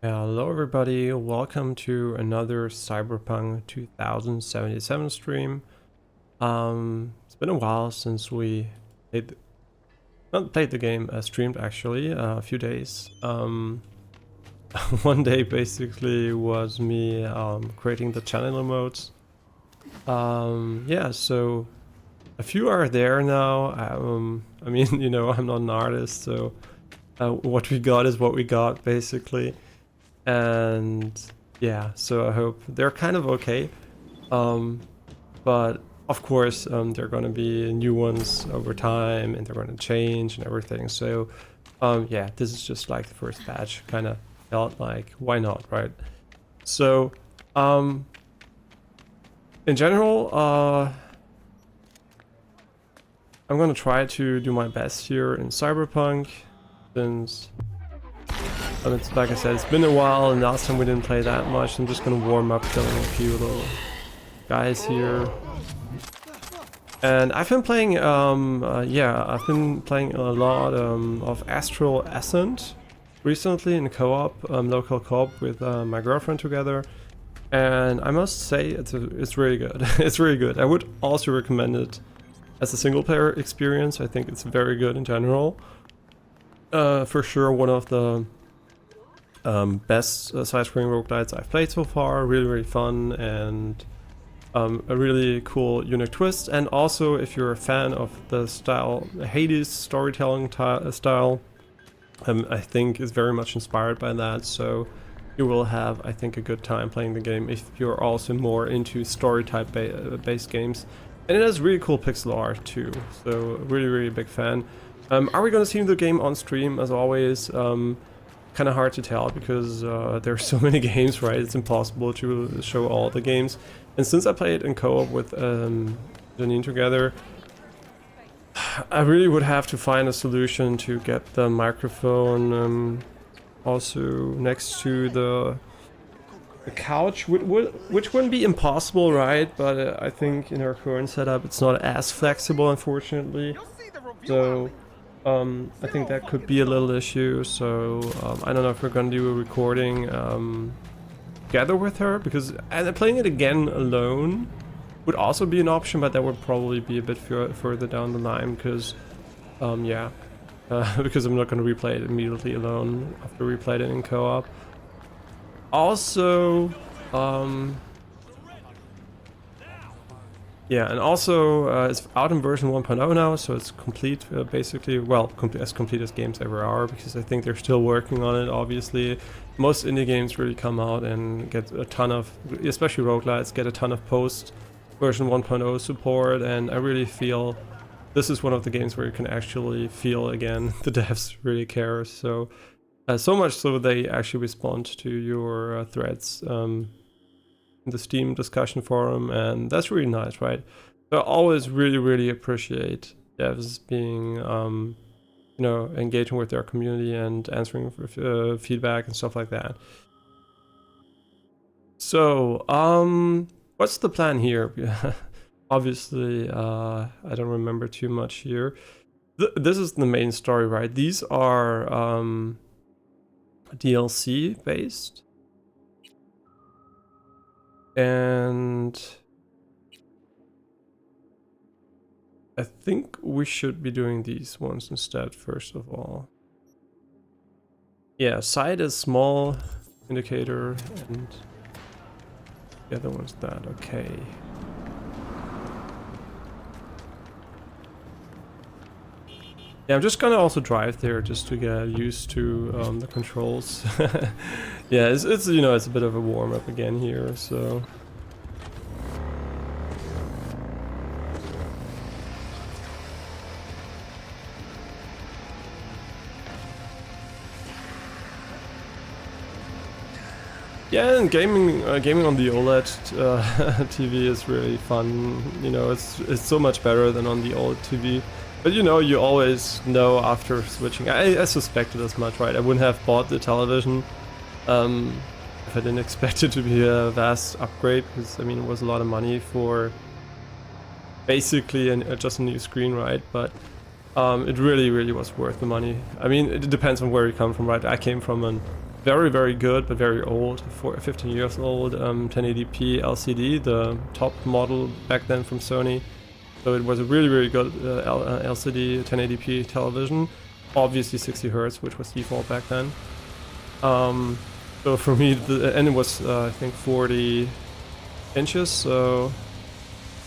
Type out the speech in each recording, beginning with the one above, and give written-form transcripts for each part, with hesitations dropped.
Hello everybody, welcome to another Cyberpunk 2077 stream. It's been a while since we played, not played the game, streamed actually, a few days. One day basically was me creating the channel emotes. Yeah, so a few are there now. I mean, you know, I'm not an artist, so what we got is what we got basically. And yeah, so I hope they're kind of okay. But of course, there are going to be new ones over time and they're going to change and everything. So yeah, this is just like the first batch. Kind of felt like, why not, right? So in general, I'm going to try to do my best here in Cyberpunk since it's, like I said, it's been a while, and last time we didn't play that much. I'm just gonna warm up, killing a few little guys here. And I've been playing, yeah, I've been playing a lot of Astral Ascent recently in co-op, local co-op with my girlfriend together. And I must say, it's really good. It's really good. I would also recommend it as a single-player experience. I think it's very good in general. For sure, one of the best side-scrolling roguelites I've played so far. Really, really fun and a really cool, unique twist. And also, if you're a fan of the style, Hades storytelling style, I think is very much inspired by that. So you will have, I think, a good time playing the game if you're also more into story type based games. And it has really cool pixel art too. So really, really big fan. Are we going to see the game on stream? As always, kind of hard to tell because there's so many games, right? It's impossible to show all the games. And since I played in co-op with Janine together, I really would have to find a solution to get the microphone also next to the couch, which wouldn't be impossible, right? But I think in our current setup, it's not as flexible, unfortunately. So I think that could be a little issue, so I don't know if we're gonna do a recording together with her, because playing it again alone would also be an option, but that would probably be a bit further down the line, because yeah, because I'm not gonna replay it immediately alone after we played it in co-op. Also, yeah, and also it's out in version 1.0 now, so it's complete, basically, well, as complete as games ever are, because I think they're still working on it, obviously. Most indie games really come out and get a ton of, especially roguelites, get a ton of post version 1.0 support, and I really feel this is one of the games where you can actually feel, again, the devs really care, so so much so they actually respond to your threads. In the Steam discussion forum, and that's really nice, right? So I always really, really appreciate devs being, you know, engaging with their community and answering feedback and stuff like that. So, what's the plan here? Obviously, I don't remember too much here. This is the main story, right? These are DLC based. And I think we should be doing these ones instead, first of all. Yeah, side is small indicator, and the other one's that, okay. Yeah, I'm just gonna also drive there just to get used to the controls. Yeah, it's you know, it's a bit of a warm-up again here, so. Yeah, and gaming on the OLED TV is really fun. You know, it's so much better than on the old TV. But you know, you always know after switching. I suspected as much, right? I wouldn't have bought the television if I didn't expect it to be a vast upgrade, because I mean, it was a lot of money for basically just a new screen, right? But it really was worth the money. I mean, it depends on where you come from, right? I came from an very, very good, but very old, 15 years old, 1080p LCD, the top model back then from Sony. So it was a really, really good LCD 1080p television. Obviously 60 Hertz, which was default back then. So for me, and it was, I think, 40 inches. So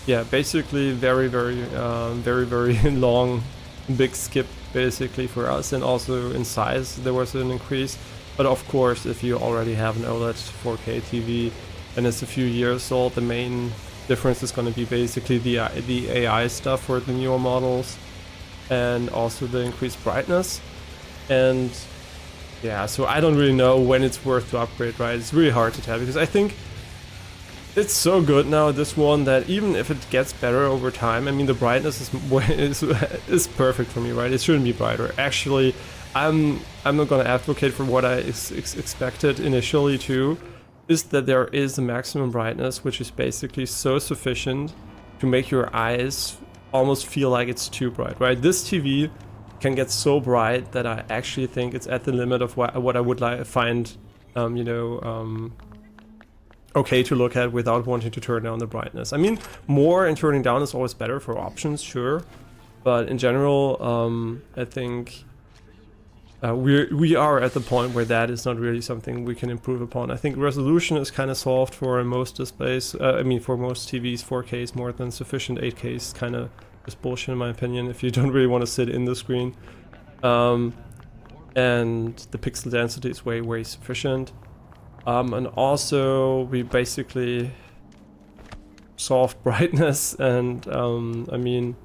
yeah, basically very, very long, big skip basically for us. And also in size, there was an increase. But of course, if you already have an OLED 4K TV and it's a few years old, the main difference is going to be basically the AI stuff for the newer models and also the increased brightness. And yeah, so I don't really know when it's worth to upgrade, right? It's really hard to tell because I think it's so good now, this one, that even if it gets better over time, I mean, the brightness is perfect for me, right? It shouldn't be brighter. Actually, I'm not gonna advocate for what I expected initially too, is that there is a maximum brightness which is basically so sufficient to make your eyes almost feel like it's too bright, right? This TV can get so bright that I actually think it's at the limit of what I would find, okay to look at without wanting to turn down the brightness. I mean, more and turning down is always better for options, sure, but in general, I think we are at the point where that is not really something we can improve upon. I think resolution is kind of solved for most displays. I mean, for most TVs, 4K is more than sufficient. 8K is kind of just bullshit in my opinion if you don't really want to sit in the screen. And the pixel density is way sufficient. And also we basically solved brightness and I mean,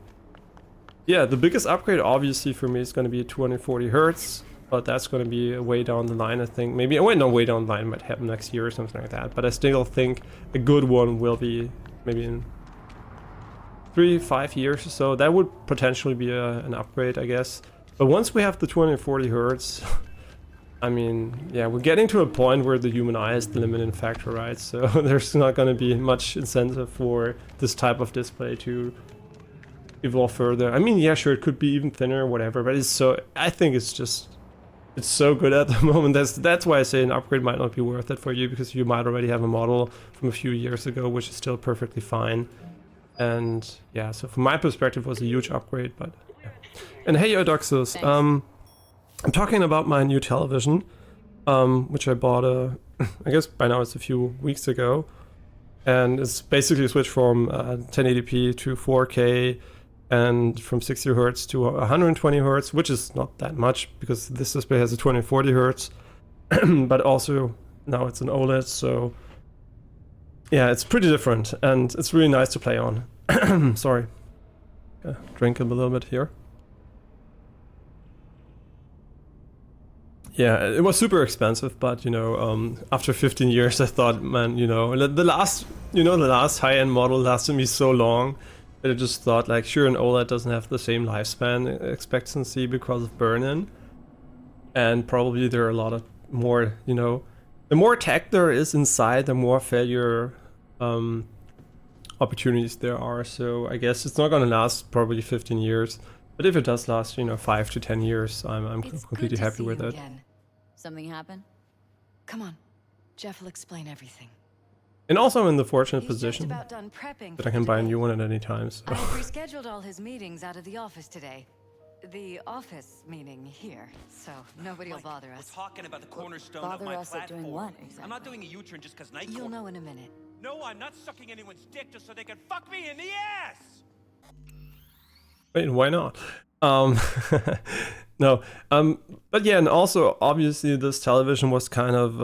yeah, the biggest upgrade obviously for me is going to be 240 Hertz, but that's going to be way down the line, I think. Maybe, way down the line, might happen next year or something like that. But I still think a good one will be maybe in 3-5 years or so. That would potentially be an upgrade, I guess. But once we have the 240 Hertz, I mean, yeah, we're getting to a point where the human eye is the limiting factor, right? So there's not going to be much incentive for this type of display to evolve further. I mean, yeah, sure, it could be even thinner or whatever, but I think it's so good at the moment. That's why I say an upgrade might not be worth it for you, because you might already have a model from a few years ago which is still perfectly fine. And yeah, so from my perspective, it was a huge upgrade. But yeah. And hey, Eudoxus, I'm talking about my new television, which I bought I guess by now it's a few weeks ago, and it's basically a switch from 1080p to 4K and from 60 Hertz to 120 Hertz, which is not that much because this display has a 240 Hertz, but also now it's an OLED, so yeah, it's pretty different and it's really nice to play on. Sorry, drink a little bit here. Yeah, it was super expensive, but you know, after 15 years, I thought, man, you know, the last high-end model lasted me so long that I just thought, like, sure, an OLED doesn't have the same lifespan expectancy because of burn-in, and probably there are a lot of more, you know, the more tech there is inside, the more failure opportunities there are. So I guess it's not gonna last probably 15 years. But if it does last, you know, 5 to 10 years, I'm completely happy with it. Again. Something happened? Come on, Jeff will explain everything. And also I'm in the fortunate position that I can buy a new one at any time. So. I've rescheduled all his meetings out of the office today. The office meeting here, so nobody will bother us. We're talking about the cornerstone of my platform. Doing what, exactly? I'm not doing a U-turn just because night. You'll know in a minute. No, I'm not sucking anyone's dick just so they can fuck me in the ass! Wait, why not? No, but yeah, and also obviously this television was kind of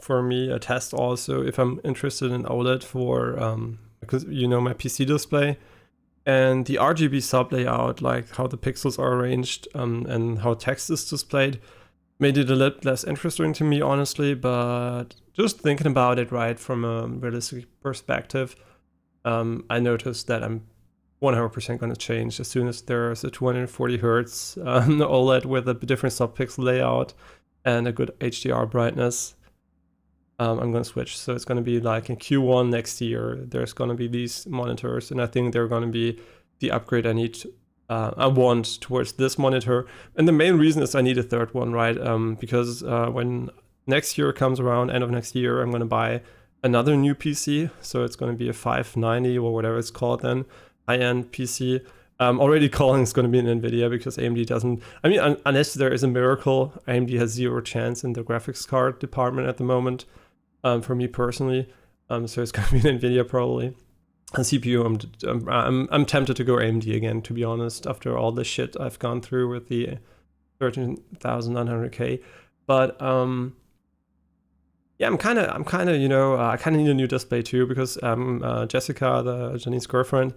for me a test also if I'm interested in OLED for because you know my PC display and the RGB sub layout, like how the pixels are arranged and how text is displayed, made it a little less interesting to me, honestly. But just thinking about it, right, from a realistic perspective, I noticed that I'm 100% going to change as soon as there's a 240 Hertz OLED with a different subpixel layout and a good HDR brightness. I'm going to switch. So it's going to be like in Q1 next year, there's going to be these monitors, and I think they're going to be the upgrade I want towards this monitor. And the main reason is I need a third one, right? Because when next year comes around, end of next year, I'm going to buy another new PC. So it's going to be a 590 or whatever it's called then, high-end PC. I'm already calling it's going to be an NVIDIA because AMD doesn't, I mean, unless there is a miracle, AMD has zero chance in the graphics card department at the moment, for me personally. So it's going to be an NVIDIA probably. And CPU, I'm tempted to go AMD again, to be honest, after all the shit I've gone through with the 13,900K. But yeah, I'm kind of, you know, I kind of need a new display too, because Jessica, Janine's girlfriend,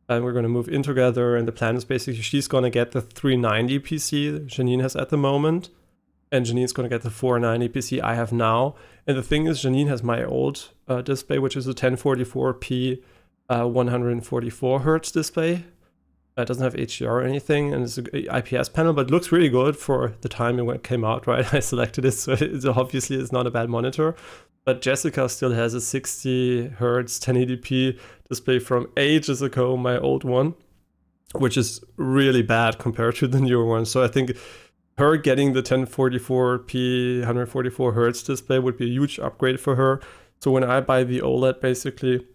and we're going to move in together, and the plan is basically she's going to get the 390 PC that Janine has at the moment, and Janine's going to get the 490 PC I have now. And the thing is, Janine has my old display, which is a 1044p 144 hertz display. It doesn't have HDR or anything, and it's an IPS panel, but it looks really good for the time it came out, right? I selected it, so it's obviously it's not a bad monitor. But Jessica still has a 60 hertz 1080p display from ages ago, my old one, which is really bad compared to the newer one. So I think her getting the 1044p 144 hertz display would be a huge upgrade for her. So when I buy the OLED, basically,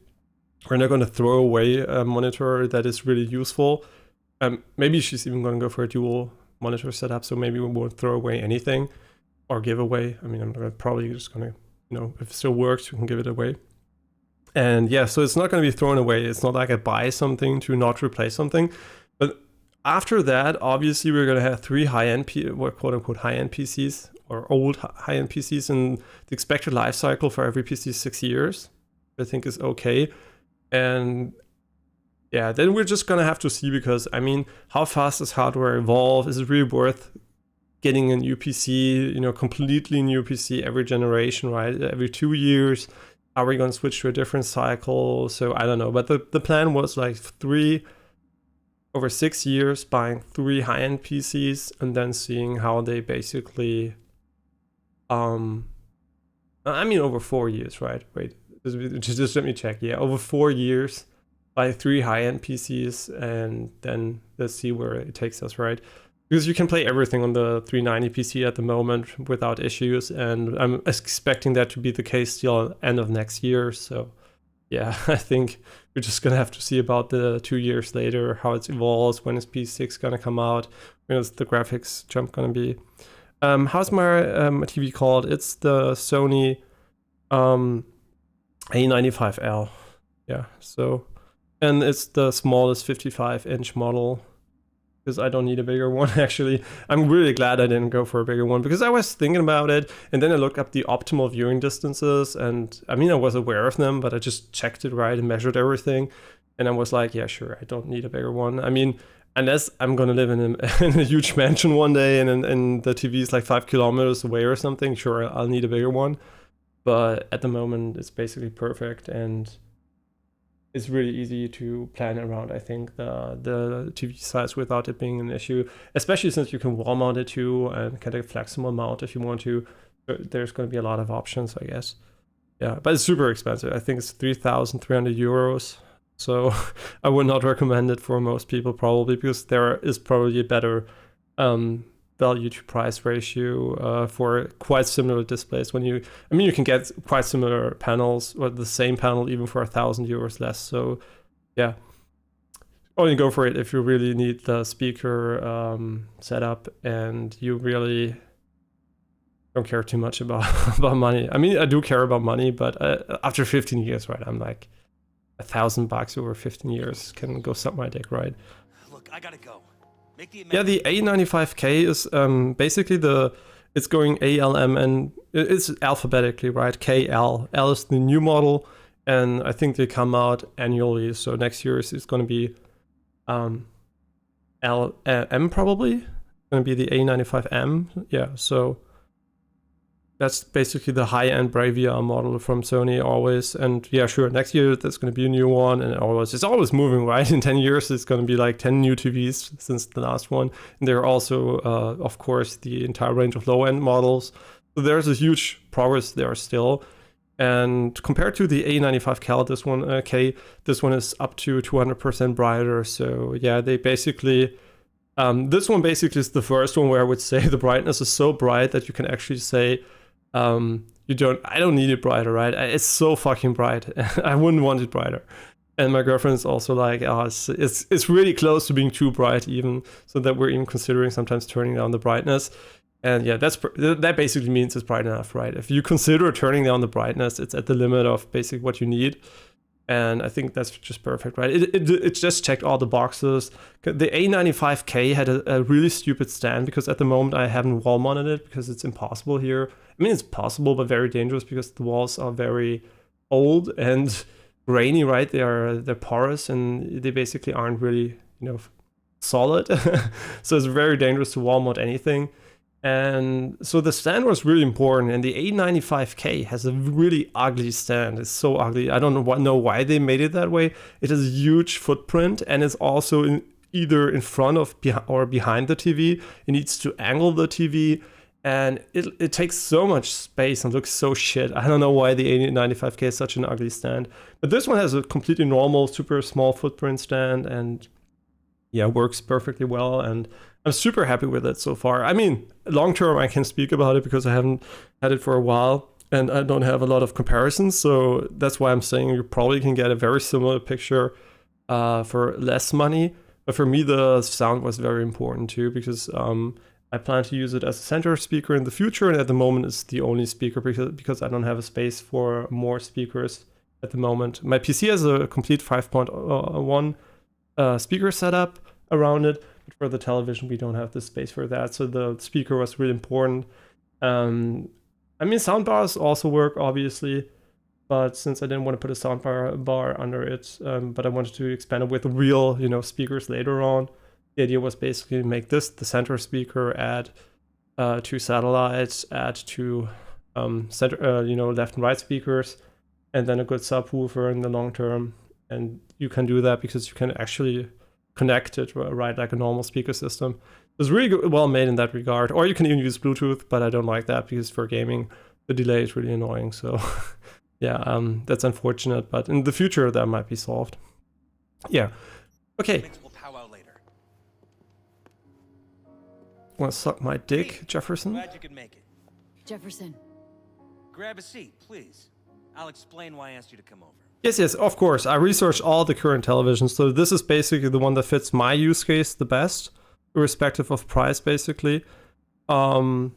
we're not going to throw away a monitor that is really useful. Maybe she's even going to go for a dual monitor setup, so maybe we won't throw away anything or give away. I mean, I'm probably just going to, you know, if it still works, we can give it away. And yeah, so it's not going to be thrown away. It's not like I buy something to not replace something. But after that, obviously, we're going to have 3 high-end, quote-unquote, high-end PCs, or old high-end PCs, and the expected life cycle for every PC is 6 years, I think is okay. And yeah, then we're just gonna have to see, because I mean, how fast does hardware evolve? Is it really worth getting a new PC, you know, completely new PC every generation, right? Every 2 years, are we gonna switch to a different cycle? So I don't know, but the plan was like 3 over 6 years, buying 3 high-end PCs, and then seeing how they basically, I mean, over 4 years, right? Wait. Just let me check. Yeah, over 4 years, buy 3 high-end PCs, and then let's see where it takes us, right? Because you can play everything on the 390 PC at the moment without issues, and I'm expecting that to be the case still end of next year. So yeah, I think we're just gonna have to see about the 2 years later how it evolves. When is P6 gonna come out? When is the graphics jump gonna be? How's my TV called? It's the Sony A95L, yeah, so, and it's the smallest 55-inch model, because I don't need a bigger one, actually. I'm really glad I didn't go for a bigger one, because I was thinking about it, and then I looked up the optimal viewing distances, and I mean, I was aware of them, but I just checked it right and measured everything, and I was like, yeah, sure, I don't need a bigger one. I mean, unless I'm gonna live in a huge mansion one day, and the TV is like 5 kilometers away or something, sure, I'll need a bigger one. But at the moment, it's basically perfect, and it's really easy to plan around, I think, the TV size without it being an issue, especially since you can wall mount it too, and kind of flexible mount if you want to. There's going to be a lot of options, I guess. Yeah, but it's super expensive. I think it's 3,300 euros. So I would not recommend it for most people, probably, because there is probably a better value to price ratio for quite similar displays. You can get quite similar panels, or the same panel, even for 1,000 euros less. So yeah, only go for it if you really need the speaker setup and you really don't care too much about money. I mean, I do care about money, but after 15 years, right, I'm like, $1,000 over 15 years can go suck my dick, right? Look, I gotta go. Yeah, the A95K is basically it's going ALM, and it's alphabetically, right? KL. L is the new model, and I think they come out annually. So next year is going to be M probably. Going to be the A95M. Yeah, so that's basically the high-end Bravia model from Sony always. And yeah, sure, next year there's going to be a new one, and it's always moving, right? In 10 years, it's going to be like 10 new TVs since the last one. And there are also, of course, the entire range of low-end models. So there's a huge progress there still. And compared to the A95K, this one is up to 200% brighter. So yeah, they basically, this one basically is the first one where I would say the brightness is so bright that you can actually say, I don't need it brighter, right? It's so fucking bright. I wouldn't want it brighter. And my girlfriend's also like, oh, it's really close to being too bright, even, so that we're even considering sometimes turning down the brightness. And yeah, that basically means it's bright enough, right? If you consider turning down the brightness, it's at the limit of basically what you need. And I think that's just perfect, right? It just checked all the boxes. The A95K had a really stupid stand because at the moment I haven't wall mounted it because it's impossible here. I mean, it's possible, but very dangerous because the walls are very old and grainy, right? They're porous and they basically aren't really, solid. So it's very dangerous to wall mount anything. And so the stand was really important, and the A95K has a really ugly stand. It's so ugly. I don't know why they made it that way. It has a huge footprint, and it's also either in front of or behind the TV. It needs to angle the TV, and it takes so much space and looks so shit. I don't know why the A95K is such an ugly stand. But this one has a completely normal, super small footprint stand, and yeah, works perfectly well, and I'm super happy with it so far. I mean, long term I can speak about it because I haven't had it for a while and I don't have a lot of comparisons, so that's why I'm saying you probably can get a very similar picture for less money. But for me, the sound was very important too, because I plan to use it as a center speaker in the future, and at the moment it's the only speaker because I don't have a space for more speakers at the moment. My PC has a complete 5.1 speaker setup around it, but for the television we don't have the space for that, so the speaker was really important. I mean, soundbars also work obviously, but since I didn't want to put a soundbar under it, but I wanted to expand it with real speakers later on, the idea was basically make this the center speaker, add 2 satellites, add 2 center left and right speakers, and then a good subwoofer in the long term. And you can do that because you can actually connect it, right, like a normal speaker system. It's really well made in that regard. Or you can even use Bluetooth, but I don't like that because for gaming, the delay is really annoying. So yeah, that's unfortunate, but in the future that might be solved. Yeah. Okay. We'll powwow later. Want to suck my dick, Hey, Jefferson? Glad you could make it. Jefferson. Grab a seat, please. I'll explain why I asked you to come over. Yes, of course. I researched all the current televisions, so this is basically the one that fits my use case the best, irrespective of price, basically. Yeah,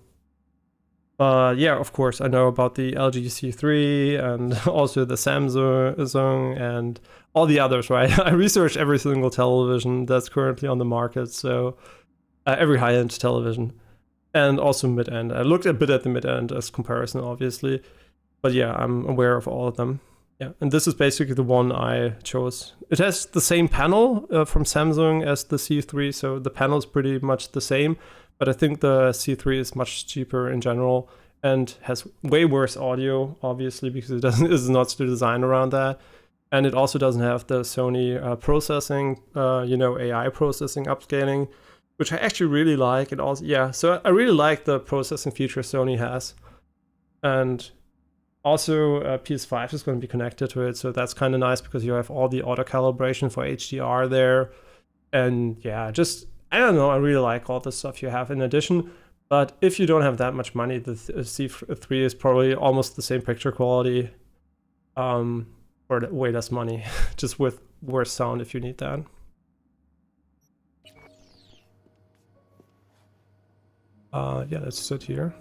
of course, I know about the LG C3 and also the Samsung and all the others, right? I researched every single television that's currently on the market, so every high-end television, and also mid-end. I looked a bit at the mid-end as comparison, obviously, but yeah, I'm aware of all of them. Yeah, and this is basically the one I chose. It has the same panel from Samsung as the C3, so the panel is pretty much the same, but I think the C3 is much cheaper in general and has way worse audio, obviously, because is not designed around that. And it also doesn't have the Sony processing, AI processing upscaling, which I actually really like. It also, yeah, so I really like the processing feature Sony has. And also, PS5 is going to be connected to it, so that's kind of nice because you have all the auto calibration for HDR there. And yeah, just, I don't know, I really like all the stuff you have in addition. But if you don't have that much money, the C3 is probably almost the same picture quality for way less money, just with worse sound if you need that. Yeah, let's sit here.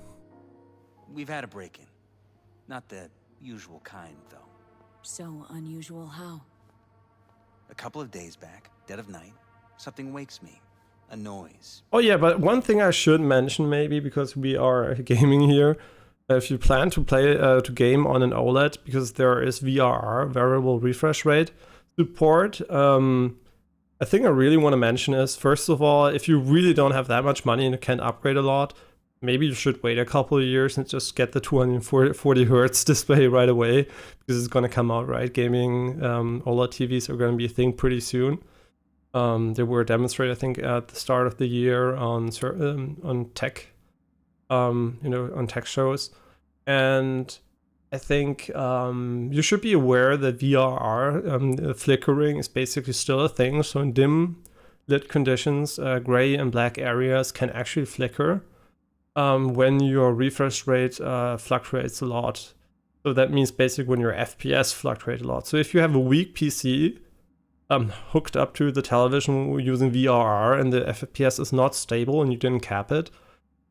We've had a break-in. Not the usual kind, though. So unusual how? A couple of days back, dead of night, something wakes me. A noise. Oh yeah, but one thing I should mention maybe, because we are gaming here, if you plan to play to game on an OLED, because there is VRR, variable refresh rate support, a thing I really want to mention is, first of all, if you really don't have that much money and you can't upgrade a lot, maybe you should wait a couple of years and just get the 240 hertz display right away, because it's going to come out, right? Gaming OLED TVs are going to be a thing pretty soon. They were demonstrated, I think, at the start of the year on tech, on tech shows. And I think you should be aware that VRR flickering is basically still a thing. So in dim lit conditions, gray and black areas can actually flicker. when your refresh rate fluctuates a lot. So that means basically when your FPS fluctuate a lot. So if you have a weak PC hooked up to the television using VRR and the FPS is not stable and you didn't cap it,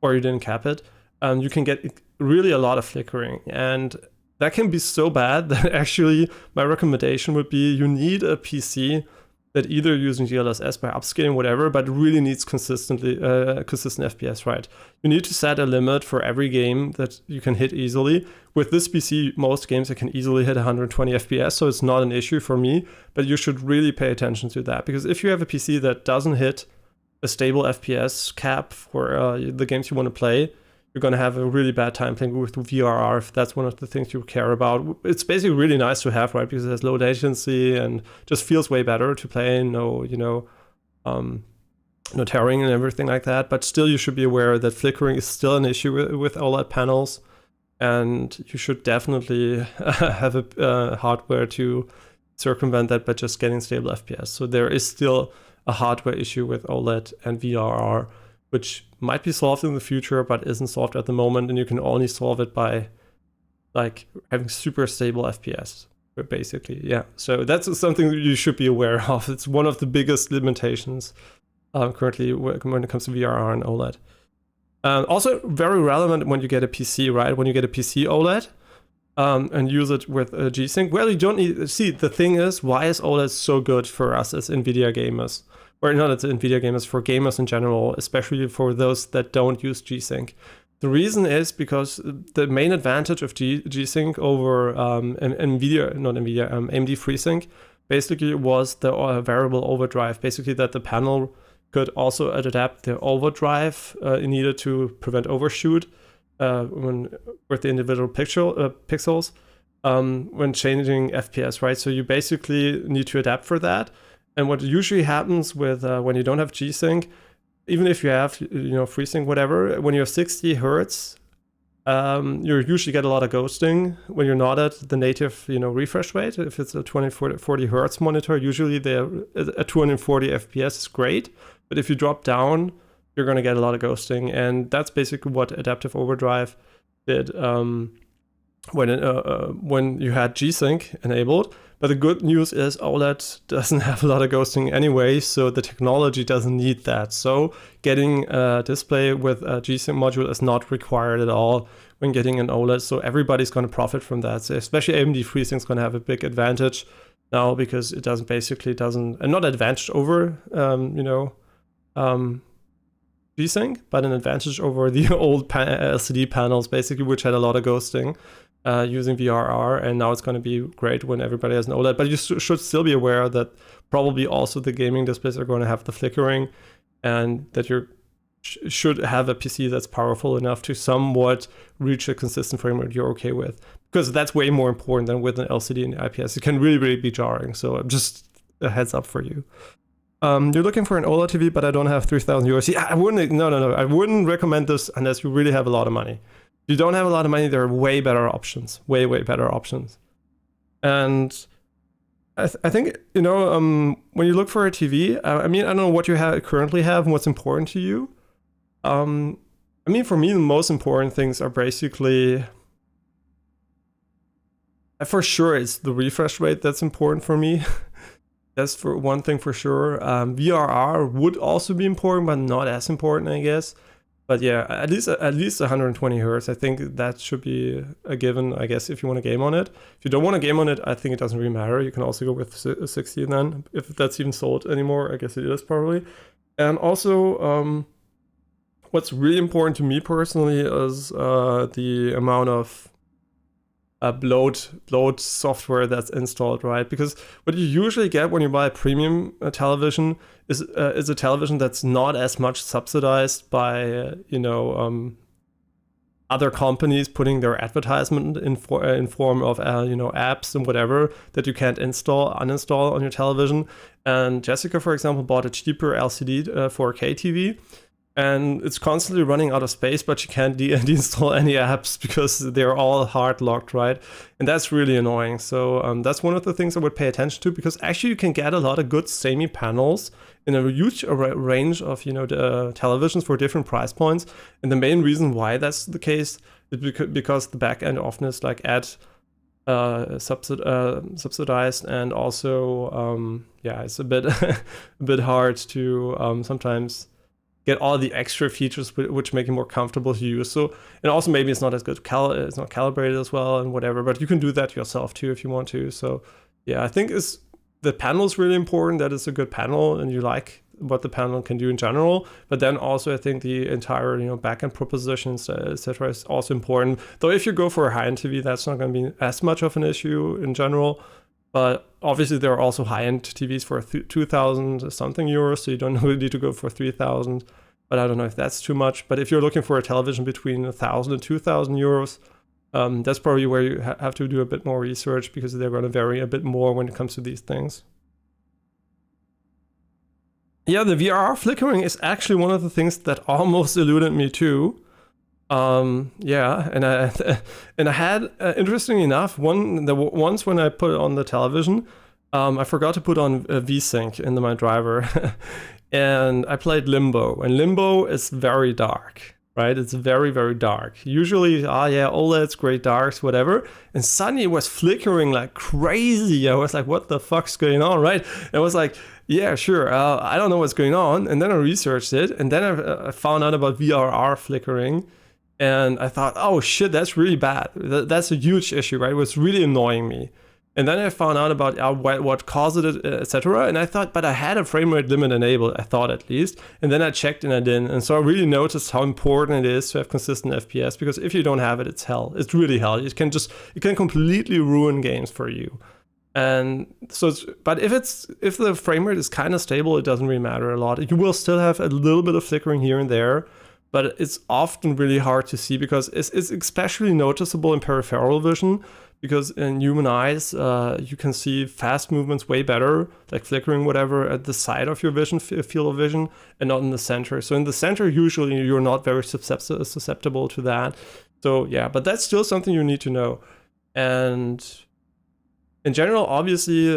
you can get really a lot of flickering. And that can be so bad that actually my recommendation would be you need a PC that either using DLSS by upscaling, whatever, but really needs consistent FPS, right? You need to set a limit for every game that you can hit easily. With this PC, most games I can easily hit 120 FPS, so it's not an issue for me, but you should really pay attention to that, because if you have a PC that doesn't hit a stable FPS cap for the games you want to play, you're going to have a really bad time playing with VRR if that's one of the things you care about. It's basically really nice to have, right? Because it has low latency and just feels way better to play. No tearing and everything like that. But still, you should be aware that flickering is still an issue with OLED panels. And you should definitely have a hardware to circumvent that by just getting stable FPS. So there is still a hardware issue with OLED and VRR, which might be solved in the future, but isn't solved at the moment, and you can only solve it by like having super stable FPS, basically. Yeah, so that's something that you should be aware of. It's one of the biggest limitations currently when it comes to VRR and OLED. Also very relevant when you get a PC, right? When you get a PC OLED and use it with G-Sync, well, you don't need, see, the thing is, why is OLED so good for us as NVIDIA gamers? Or not as NVIDIA gamers, for gamers in general, especially for those that don't use G-Sync. The reason is because the main advantage of G-Sync over AMD FreeSync basically was the variable overdrive, basically that the panel could also adapt the overdrive needed to prevent overshoot with the individual pixels when changing FPS, right? So you basically need to adapt for that. And what usually happens with when you don't have G-Sync, even if you have FreeSync, whatever, when you're 60 hertz, you usually get a lot of ghosting when you're not at the native refresh rate. If it's a 2040 hertz monitor, usually a 240 FPS is great, but if you drop down, you're going to get a lot of ghosting, and that's basically what adaptive overdrive did when you had G-Sync enabled. But the good news is OLED doesn't have a lot of ghosting anyway, so the technology doesn't need that. So getting a display with a G-Sync module is not required at all when getting an OLED. So everybody's going to profit from that. So especially AMD FreeSync is going to have a big advantage now, because it doesn't, and not advantage over, G-Sync, but an advantage over the old LCD panels, basically, which had a lot of ghosting. Using VRR, and now it's going to be great when everybody has an OLED. But you should still be aware that probably also the gaming displays are going to have the flickering, and that you should have a PC that's powerful enough to somewhat reach a consistent frame rate you're okay with, because that's way more important than with an LCD and IPS. It can really, really be jarring. So just a heads up for you. You're looking for an OLED TV, but I don't have 3,000 USD. I wouldn't recommend this unless you really have a lot of money. If you don't have a lot of money, there are way better options, way better options. And I think, when you look for a TV, I don't know what you currently have and what's important to you. For me, the most important things are basically, for sure, it's the refresh rate that's important for me. That's for one thing for sure. VRR would also be important, but not as important, I guess. But yeah, at least 120 hertz. I think that should be a given, I guess, if you want to game on it. If you don't want to game on it, I think it doesn't really matter. You can also go with 60 then, if that's even sold anymore. I guess it is probably. And also, what's really important to me personally is the amount of bloat software that's installed, right? Because what you usually get when you buy a premium television is a television that's not as much subsidized by other companies putting their advertisement in form of apps and whatever that you can't uninstall on your television. And Jessica, for example, bought a cheaper LCD 4K TV. and it's constantly running out of space, but you can't deinstall any apps because they're all hard locked, right? And that's really annoying. So that's one of the things I would pay attention to, because actually you can get a lot of good semi panels in a huge range of the televisions for different price points. And the main reason why that's the case is because the back end often is like subsidized, and also it's a bit a bit hard to sometimes get all the extra features which make it more comfortable to use. So, and also maybe it's not as good, it's not calibrated as well and whatever, but you can do that yourself too if you want to. So yeah, I think the panel is really important, that it's a good panel and you like what the panel can do in general. But then also I think the entire backend propositions, etc., is also important. Though if you go for a high-end TV, that's not going to be as much of an issue in general. But obviously there are also high-end TVs for 2,000 something euros, so you don't really need to go for 3,000. But I don't know if that's too much. But if you're looking for a television between 1,000 and 2,000 euros, that's probably where you have to do a bit more research, because they're going to vary a bit more when it comes to these things. Yeah, the VRR flickering is actually one of the things that almost eluded me too. Yeah, and I had interestingly enough, once when I put it on the television, I forgot to put on a VSync into my driver, and I played Limbo, and Limbo is very dark, right? It's very, very dark. Usually, OLEDs, great darks, whatever, and suddenly it was flickering like crazy. I was like, what the fuck's going on, right? And I was like, yeah, sure, I don't know what's going on, and then I researched it, and then I found out about VRR flickering. And I thought, oh shit, that's really bad. That's a huge issue, right? It was really annoying me. And then I found out about what caused it, etc. And I thought, but I had a frame rate limit enabled, I thought at least. And then I checked and I didn't. And so I really noticed how important it is to have consistent FPS, because if you don't have it, it's hell. It's really hell. It can completely ruin games for you. And so, but if the frame rate is kind of stable, it doesn't really matter a lot. You will still have a little bit of flickering here and there, but it's often really hard to see, because it's especially noticeable in peripheral vision, because in human eyes, you can see fast movements way better, like flickering, whatever, at the side of your vision, field of vision, and not in the center. So in the center, usually you're not very susceptible to that. So yeah, but that's still something you need to know. And in general, obviously,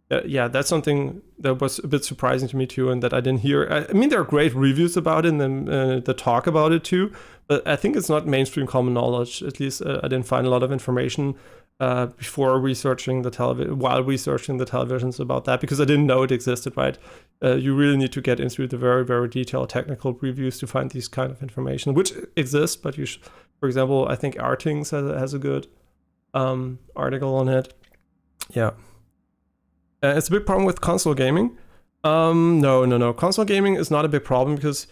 that's something that was a bit surprising to me too, and that I didn't hear. I mean, there are great reviews about it and the talk about it too, but I think it's not mainstream common knowledge. At least I didn't find a lot of information while researching the televisions about that, because I didn't know it existed, right? You really need to get into the very, very detailed technical reviews to find these kind of information, which exists, but you should, for example, I think Artings has a good article on it. Yeah. It's a big problem with console gaming. No. Console gaming is not a big problem, because,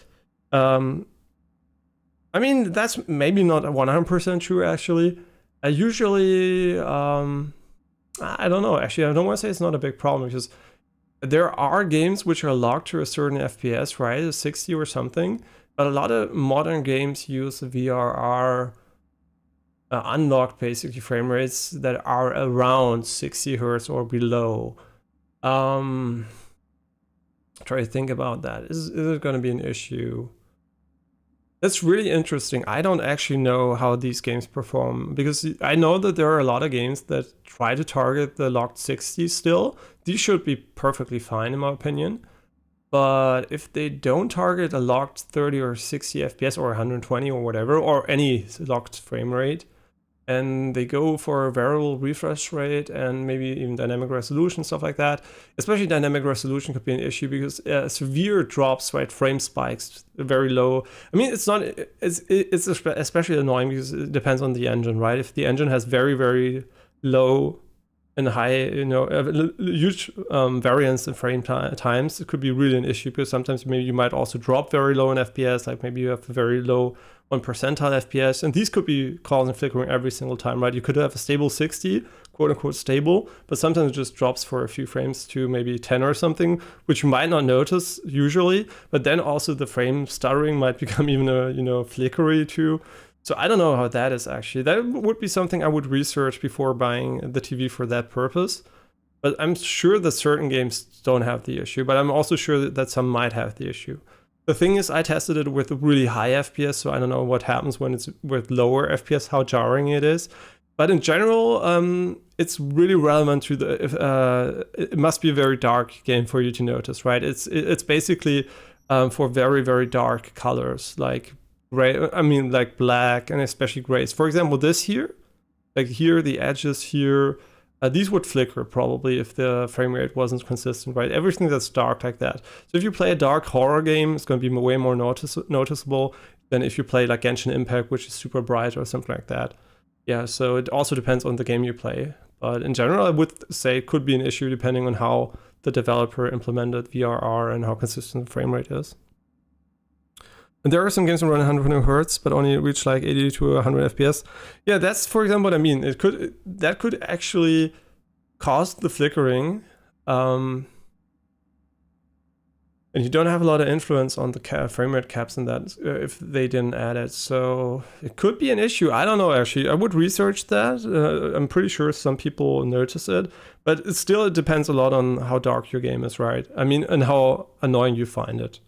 I mean, that's maybe not 100% true, actually. I usually, I don't know, actually, I don't want to say it's not a big problem, because there are games which are locked to a certain FPS, right? A 60 or something. But a lot of modern games use VRR unlocked, basically, frame rates that are around 60 hertz or below. Try to think about that. Is it going to be an issue? That's really interesting. I don't actually know how these games perform, because I know that there are a lot of games that try to target the locked 60 still. These should be perfectly fine in my opinion. But if they don't target a locked 30 or 60 FPS or 120 or whatever, or any locked frame rate, and they go for a variable refresh rate and maybe even dynamic resolution, stuff like that. Especially dynamic resolution could be an issue, because severe drops, right, frame spikes, very low. I mean, it's especially annoying because it depends on the engine, right? If the engine has very, very low and high, huge variance in frame times, it could be really an issue, because sometimes maybe you might also drop very low in FPS, like maybe you have a very low 1 percentile FPS, and these could be causing flickering every single time, right? You could have a stable 60, quote unquote stable, but sometimes it just drops for a few frames to maybe 10 or something, which you might not notice usually, but then also the frame stuttering might become even flickery too. So I don't know how that is actually. That would be something I would research before buying the TV for that purpose. But I'm sure that certain games don't have the issue, but I'm also sure that some might have the issue. The thing is, I tested it with really high FPS, so I don't know what happens when it's with lower FPS, how jarring it is. But in general, it's really relevant to the. It must be a very dark game for you to notice, right? It's basically for very, very dark colors, like gray. I mean, like black and especially grays. For example, this here, like here, the edges here. These would flicker probably if the frame rate wasn't consistent, right? Everything that's dark like that. So if you play a dark horror game, it's going to be way more noticeable than if you play like Genshin Impact, which is super bright or something like that. Yeah, so it also depends on the game you play. But in general, I would say it could be an issue depending on how the developer implemented VRR and how consistent the frame rate is. And there are some games that run 120 Hz, but only reach like 80 to 100 FPS. Yeah, that's for example what I mean. That could actually cause the flickering, and you don't have a lot of influence on the frame rate caps in that if they didn't add it. So it could be an issue. I don't know actually. I would research that. I'm pretty sure some people notice it, but it depends a lot on how dark your game is, right? I mean, and how annoying you find it.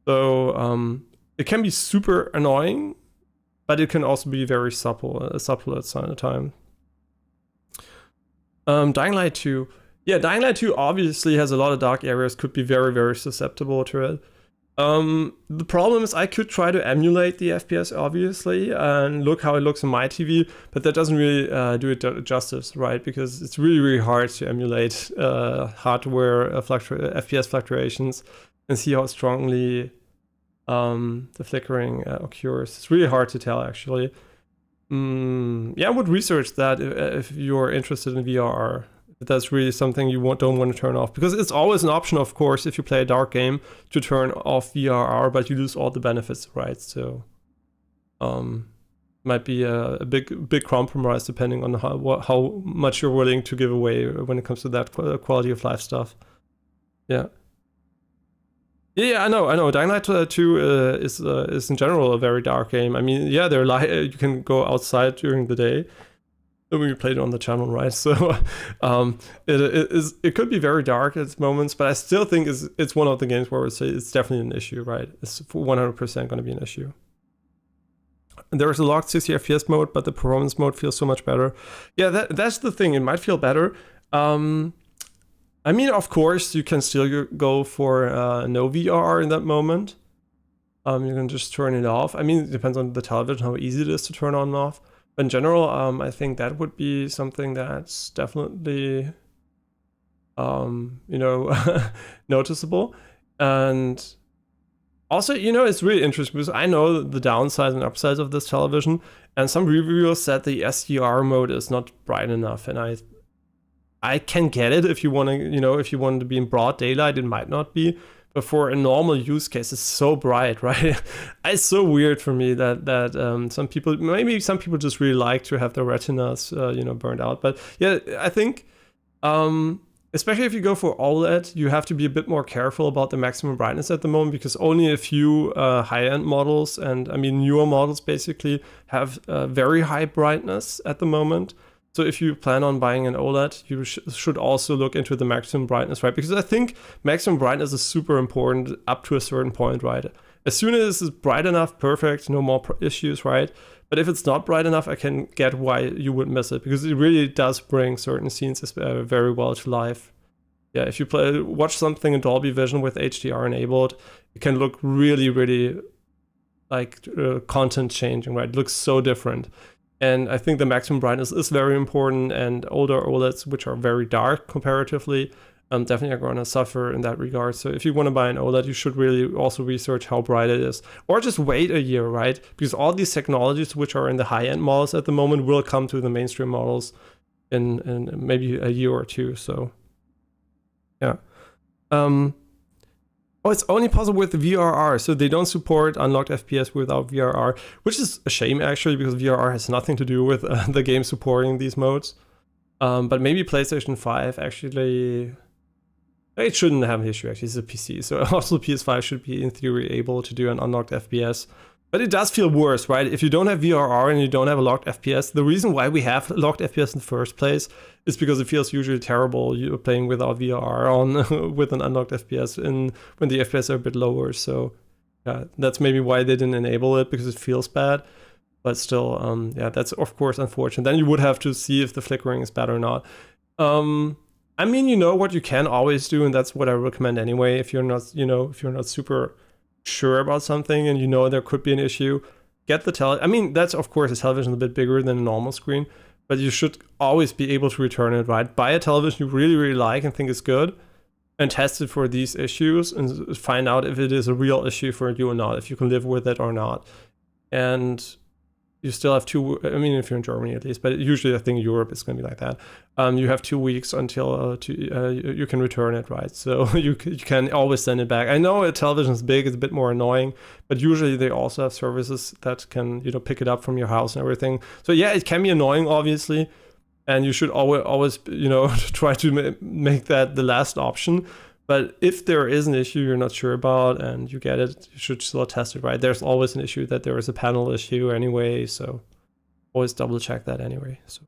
So it can be super annoying, but it can also be very subtle at the time. Dying Light 2. Yeah, Dying Light 2 obviously has a lot of dark areas, could be very, very susceptible to it. The problem is I could try to emulate the FPS, obviously, and look how it looks on my TV, but that doesn't really do it justice, right? Because it's really, really hard to emulate hardware FPS fluctuations and see how strongly the flickering occurs. It's really hard to tell, actually. Yeah, I would research that if you're interested in VRR. If that's really something you don't want to turn off. Because it's always an option, of course, if you play a dark game, to turn off VRR, but you lose all the benefits, right? So might be a big compromise depending on how much you're willing to give away when it comes to that quality of life stuff. Yeah. Yeah, I know. Dying Light 2 is in general a very dark game. I mean, yeah, you can go outside during the day. When you played it on the channel, right? So it could be very dark at moments, but I still think it's one of the games where I would say it's definitely an issue, right? It's 100% going to be an issue. And there is a locked 60 FPS mode, but the performance mode feels so much better. Yeah, that's the thing. It might feel better. I mean, of course, you can still go for no VRR in that moment. You can just turn it off. I mean, it depends on the television, how easy it is to turn on and off. But in general, I think that would be something that's definitely, noticeable. And also, it's really interesting because I know the downsides and upsides of this television. And some reviewers said the SDR mode is not bright enough. And I can get it if you want to, if you want to be in broad daylight, it might not be. But for a normal use case, it's so bright, right? It's so weird for me that some people just really like to have their retinas, burned out. But yeah, I think, especially if you go for OLED, you have to be a bit more careful about the maximum brightness at the moment because only a few high-end models and newer models basically have very high brightness at the moment. So if you plan on buying an OLED, you should also look into the maximum brightness, right? Because I think maximum brightness is super important up to a certain point, right? As soon as it's bright enough, perfect, no more issues, right? But if it's not bright enough, I can get why you would miss it because it really does bring certain scenes very well to life. Yeah, if you watch something in Dolby Vision with HDR enabled, it can look really, really like content changing, right? It looks so different. And I think the maximum brightness is very important, and older OLEDs, which are very dark comparatively, definitely are going to suffer in that regard. So if you want to buy an OLED, you should really also research how bright it is. Or just wait a year, right? Because all these technologies which are in the high-end models at the moment will come to the mainstream models in maybe a year or two. So, yeah. Oh, it's only possible with VRR, so they don't support unlocked FPS without VRR, which is a shame actually, because VRR has nothing to do with the game supporting these modes. But maybe PlayStation 5 actually, it shouldn't have an issue actually, it's a PC, so also PS5 should be in theory able to do an unlocked FPS. But it does feel worse, right? If you don't have VRR and you don't have a locked FPS, the reason why we have locked FPS in the first place is because it feels usually terrible you're playing without VRR on with an unlocked FPS when the FPS are a bit lower. So yeah, that's maybe why they didn't enable it, because it feels bad. But still, yeah, that's of course unfortunate. Then you would have to see if the flickering is bad or not. I mean, you know what you can always do, and that's what I recommend anyway. If you're not, if you're not super sure about something and you know there could be an issue, get the tele. I mean, that's of course a television a bit bigger than a normal screen, but you should always be able to return it, right? Buy a television you really, really like and think is good, and test it for these issues and find out if it is a real issue for you or not, if you can live with it or not. And you still have I mean, if you're in Germany at least, but usually I think Europe is going to be like that. You have 2 weeks until you can return it, right? So you can always send it back. I know a television is big, it's a bit more annoying, but usually they also have services that can, pick it up from your house and everything. So yeah, it can be annoying, obviously, and you should always try to make that the last option. But if there is an issue you're not sure about and you get it, you should still test it, right? There's always an issue that there is a panel issue anyway, so always double check that anyway. So,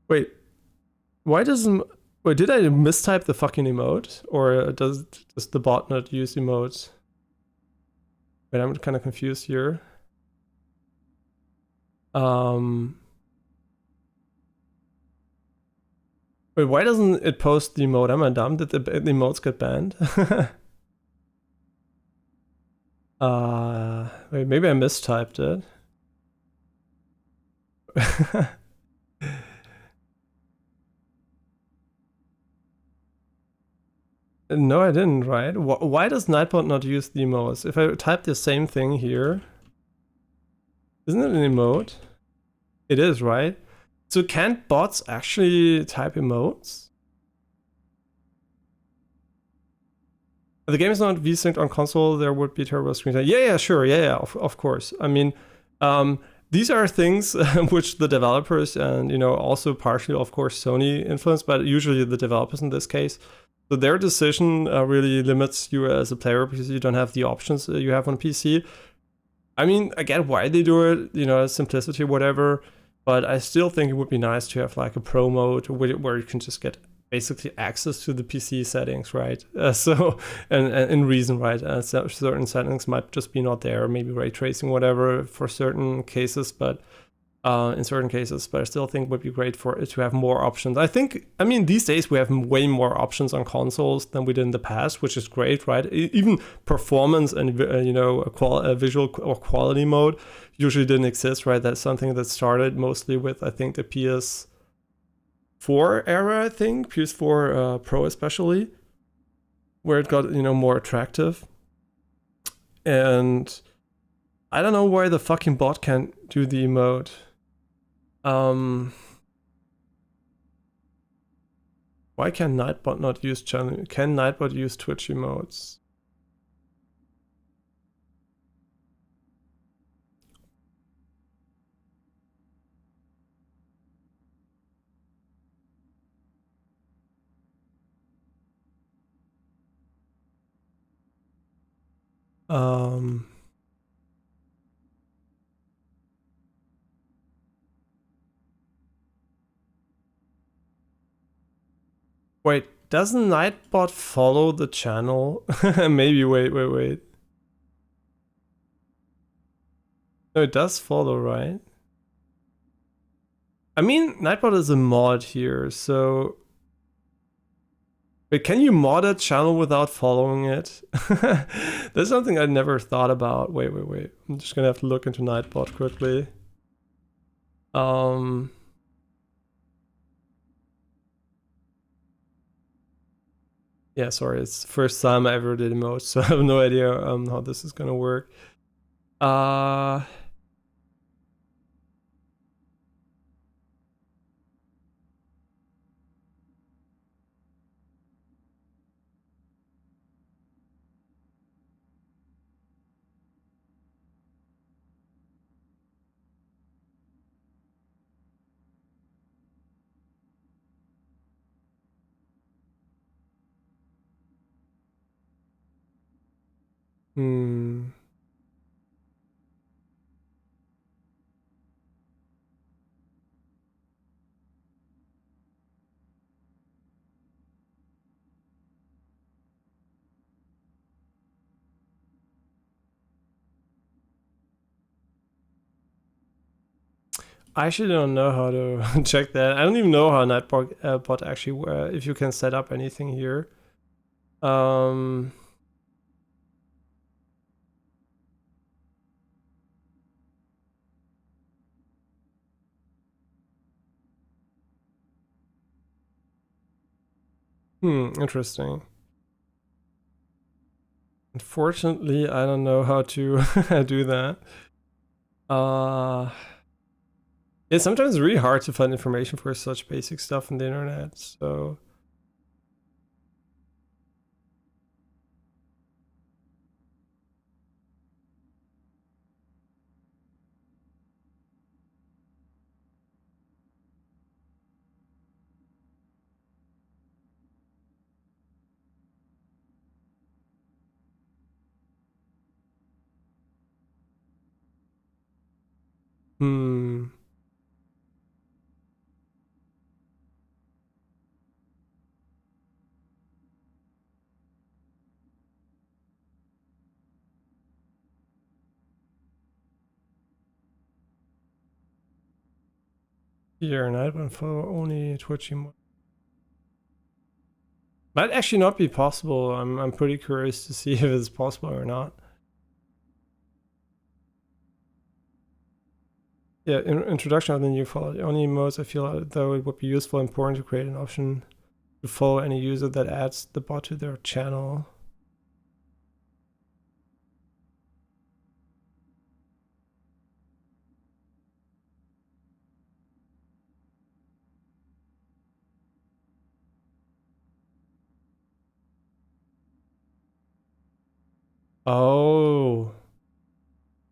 wait, did I mistype the fucking emote, or does the bot not use emotes? Wait, I'm kind of confused here. Wait, why doesn't it post the emote? Am I dumb? Did the emotes get banned? Wait, maybe I mistyped it. No, I didn't, right? Why does Nightbot not use the emotes? If I type the same thing here, isn't it an emote? It is, right? So can't bots actually type emotes? If the game is not V-synced on console, there would be terrible screen time. Yeah, sure, yeah, of course. I mean, these are things which the developers and, also partially, of course, Sony influence, but usually the developers in this case. So their decision really limits you as a player because you don't have the options you have on PC. I mean, I get why they do it, simplicity, whatever, but I still think it would be nice to have like a pro mode where you can just get basically access to the PC settings, right? And in reason, right? Certain settings might just be not there, maybe ray tracing, whatever, for certain cases, but in certain cases, but I still think it would be great for it to have more options. I mean, these days we have way more options on consoles than we did in the past, which is great, right? Even performance and, a visual or quality mode usually didn't exist, right? That's something that started mostly with, I think, the PS4 era, PS4 Pro especially, where it got, more attractive. And I don't know why the fucking bot can't do the emote. Why can Nightbot not use channel? Can Nightbot use Twitch emotes? Wait, doesn't Nightbot follow the channel? Maybe, wait. No, it does follow, right? I mean, Nightbot is a mod here, so... Wait, can you mod a channel without following it? That's something I never thought about. Wait. I'm just gonna have to look into Nightbot quickly. Yeah, sorry, it's the first time I ever did emotes, so I have no idea how this is gonna work. Hmm. I actually don't know how to check that. I don't even know how Nightbot bot actually if you can set up anything here. Um, interesting. Unfortunately, I don't know how to do that. It's sometimes really hard to find information for such basic stuff on the internet, so... Hmm. Here, Nightbot for only Twitch emote. Might actually not be possible. I'm pretty curious to see if it's possible or not. Yeah, introduction of the new follow. Only emotes I feel though it would be useful and important to create an option to follow any user that adds the bot to their channel. Oh,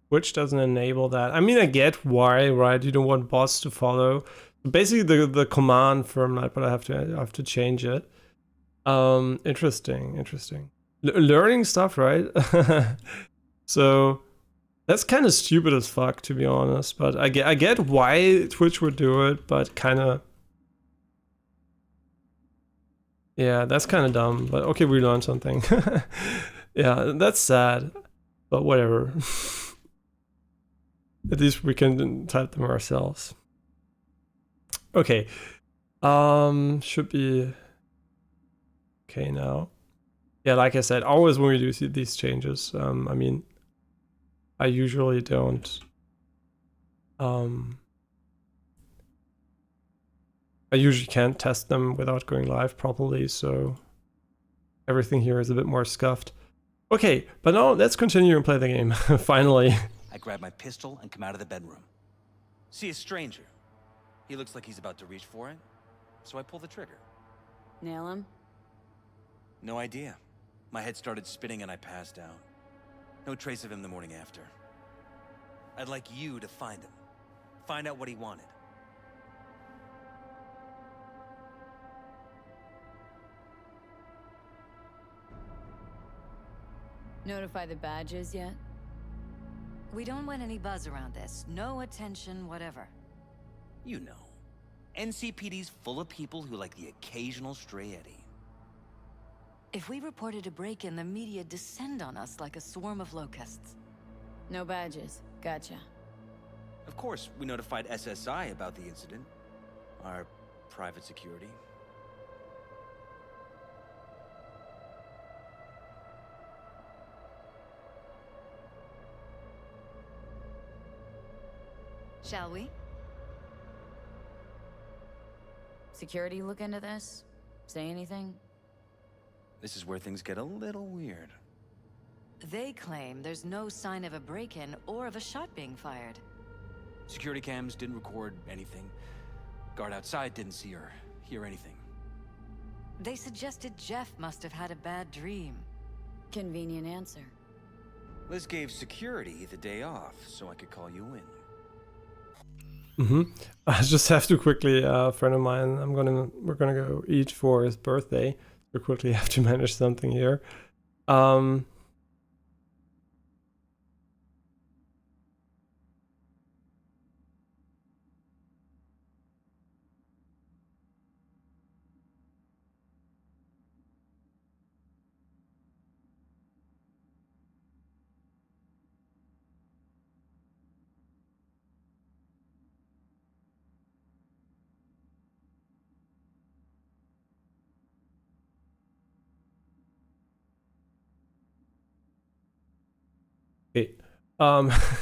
Twitch doesn't enable that. I mean, I get why, right? You don't want bots to follow. Basically, the command from that, but I have to change it. Interesting. Learning stuff, right? So that's kind of stupid as fuck, to be honest. But I get why Twitch would do it, but kind of, yeah, that's kind of dumb. But okay, we learned something. Yeah, that's sad, but whatever. At least we can type them ourselves. Okay. Should be okay now. Yeah, like I said, always when we do see these changes, I mean, I usually don't. I usually can't test them without going live properly, so everything here is a bit more scuffed. Okay, but now let's continue and play the game. Finally. I grab my pistol and come out of the bedroom. See a stranger. He looks like he's about to reach for it, so I pull the trigger. Nail him? No idea. My head started spinning and I passed out. No trace of him the morning after. I'd like you to find him. Find out what he wanted. Notify the badges yet? We don't want any buzz around this. No attention, whatever. You know. NCPD's full of people who like the occasional stray Eddie. If we reported a break-in, the media descend on us like a swarm of locusts. No badges. Gotcha. Of course, we notified SSI about the incident. Our private security. Shall we? Security look into this? Say anything? This is where things get a little weird. They claim there's no sign of a break-in or of a shot being fired. Security cams didn't record anything. Guard outside didn't see or hear anything. They suggested Jeff must have had a bad dream. Convenient answer. Liz gave security the day off so I could call you in. I just have to quickly, a friend of mine, we're gonna go eat for his birthday. We quickly have to manage something here.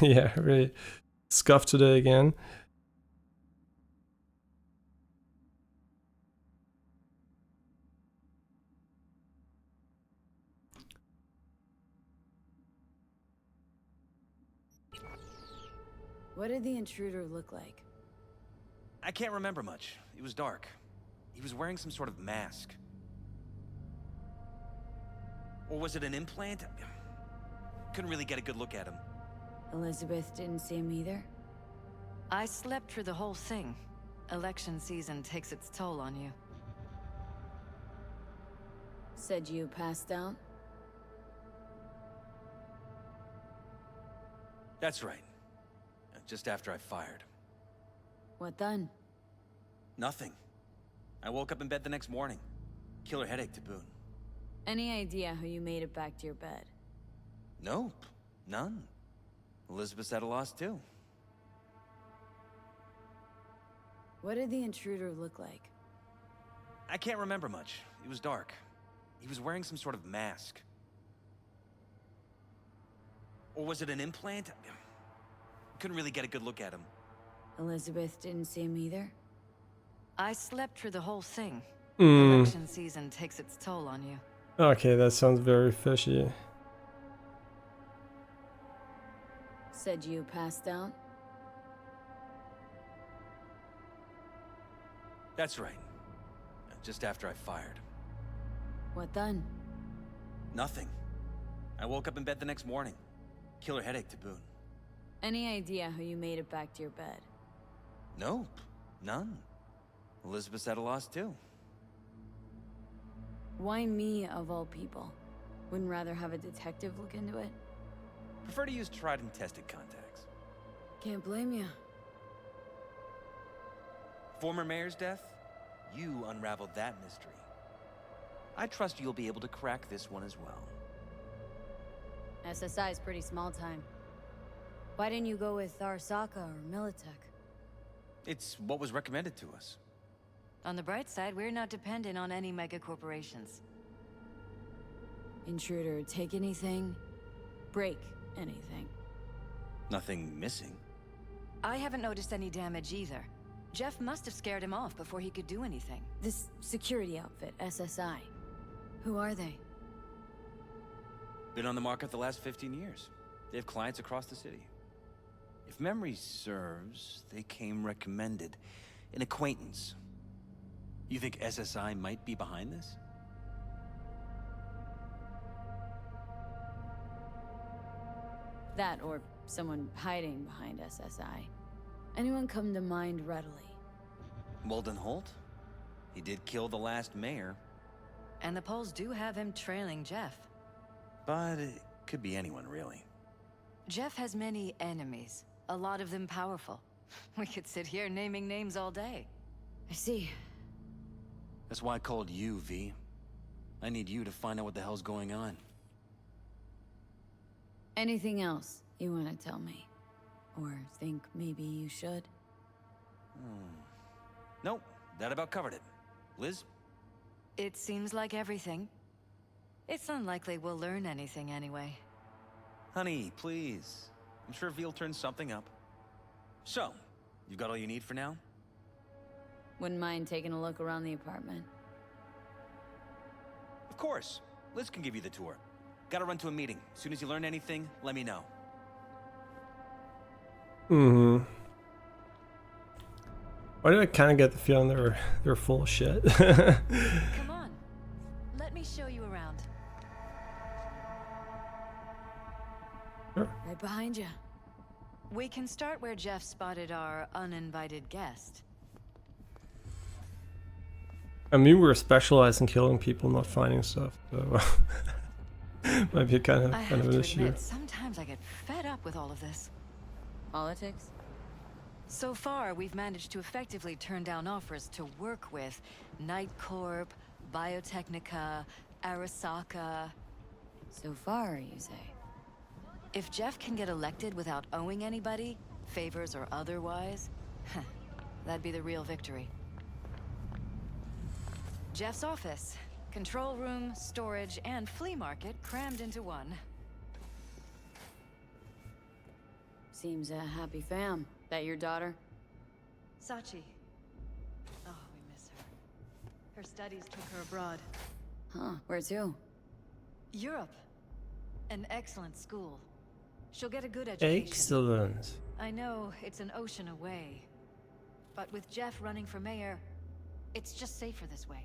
Yeah, really scuffed today again. What did the intruder look like? I can't remember much. It was dark. He was wearing some sort of mask. Or was it an implant? Couldn't really get a good look at him. Elizabeth didn't see him either? I slept through the whole thing. Election season takes its toll on you. Said you passed out? That's right. Just after I fired. What then? Nothing. I woke up in bed the next morning. Killer headache to boot. Any idea how you made it back to your bed? Nope. None. Elizabeth's at a loss too. What did the intruder look like? I can't remember much. It was dark. He was wearing some sort of mask. Or was it an implant? Couldn't really get a good look at him. Elizabeth didn't see him either? I slept through the whole thing. Mm. Election season takes its toll on you. Okay, that sounds very fishy. Said you passed out? That's right. Just after I fired. What then? Nothing. I woke up in bed the next morning. Killer headache to boot. Any idea how you made it back to your bed? Nope. None. Elizabeth's at a loss too. Why me, of all people? Wouldn't rather have a detective look into it? Prefer to use tried and tested contacts. Can't blame you. Former mayor's death? You unraveled that mystery. I trust you'll be able to crack this one as well. SSI is pretty small time. Why didn't you go with Arasaka or Militech? It's what was recommended to us. On the bright side, we're not dependent on any mega corporations. Intruder, take anything, break anything. Nothing missing. I haven't noticed any damage either. Jeff must have scared him off before he could do anything. This security outfit, SSI. Who are they? Been on the market the last 15 years. They have clients across the city. If memory serves, they came recommended. An acquaintance. You think SSI might be behind this? That or someone hiding behind SSI. Anyone come to mind readily? Walden Holt? He did kill the last mayor. And the polls do have him trailing Jeff. But it could be anyone, really. Jeff has many enemies, a lot of them powerful. We could sit here naming names all day. I see. That's why I called you, V. I need you to find out what the hell's going on. Anything else you want to tell me? Or think maybe you should? Nope, that about covered it. Liz? It seems like everything. It's unlikely we'll learn anything anyway. Honey, please. I'm sure V'll turn something up. So, you got all you need for now? Wouldn't mind taking a look around the apartment. Of course. Liz can give you the tour. Gotta run to a meeting. As soon as you learn anything, let me know. Mm-hmm. Why do I kind of get the feeling they're full of shit? Come on. Let me show you around. Right behind you. We can start where Jeff spotted our uninvited guest. I mean, we're specialized in killing people, not finding stuff, so might be kind I of have an to issue. admit, sometimes I get fed up with all of this. Politics? So far, we've managed to effectively turn down offers to work with Night Corp, Biotechnica, Arasaka. So far, you say? If Jeff can get elected without owing anybody, favors or otherwise, that'd be the real victory. Jeff's office. Control room, storage, and flea market crammed into one. Seems a happy fam. That your daughter? Sachi. Oh, we miss her. Her studies took her abroad. Huh, where to? Europe. An excellent school. She'll get a good education. Excellent. I know it's an ocean away, but with Jeff running for mayor, it's just safer this way.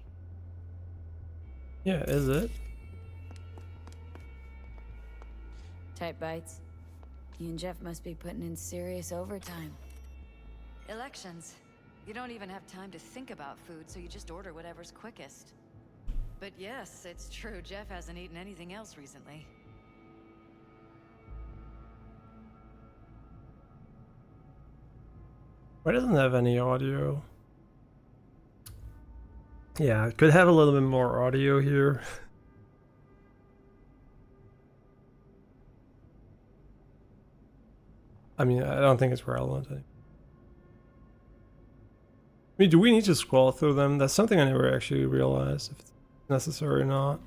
Yeah, is it? Tight bites. You and Jeff must be putting in serious overtime. Elections. You don't even have time to think about food, so you just order whatever's quickest. But yes, it's true, Jeff hasn't eaten anything else recently. Why doesn't it have any audio? Yeah, it could have a little bit more audio here. I mean, I don't think it's relevant. I mean, do we need to scroll through them? That's something I never actually realized if it's necessary or not.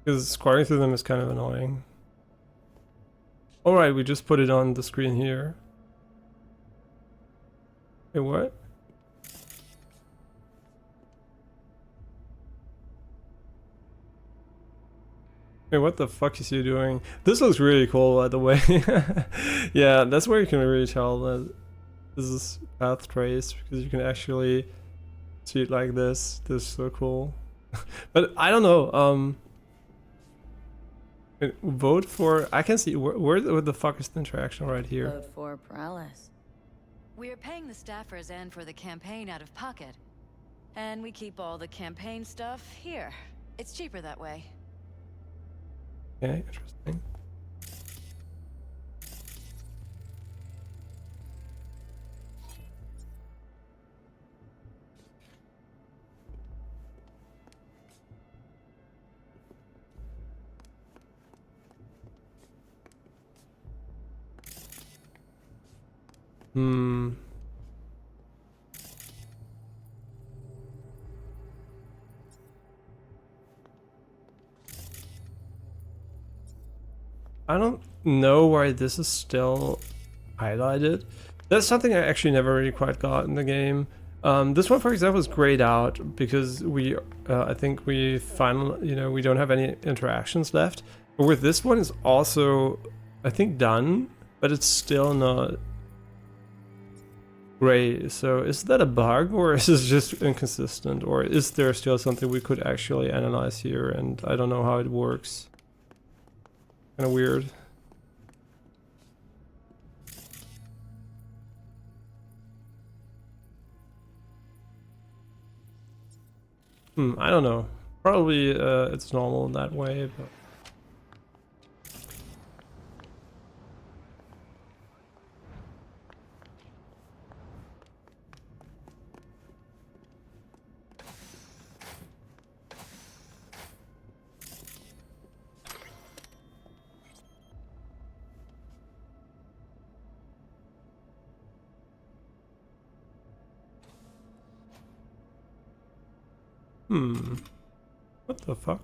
Because scrolling through them is kind of annoying. Alright, we just put it on the screen here. Wait, what? Wait, what the fuck is he doing? This looks really cool, by the way. Yeah, that's where you can really tell that this is path trace, because you can actually see it like this. This is so cool. But I don't know, vote for... I can see... Where the fuck is the interaction right here? Vote for Perales. We're paying the staffers and for the campaign out of pocket. And we keep all the campaign stuff here. It's cheaper that way. Okay, interesting. I don't know why this is still highlighted. That's something I actually never really quite got in the game. This one, for example, is grayed out because we, I think we finally, we don't have any interactions left. But with this one, it's also, I think, done, but it's still not gray. So is that a bug, or is this just inconsistent, or is there still something we could actually analyze here? And I don't know how it works. Kind of weird. I don't know. Probably it's normal in that way, but... What the fuck?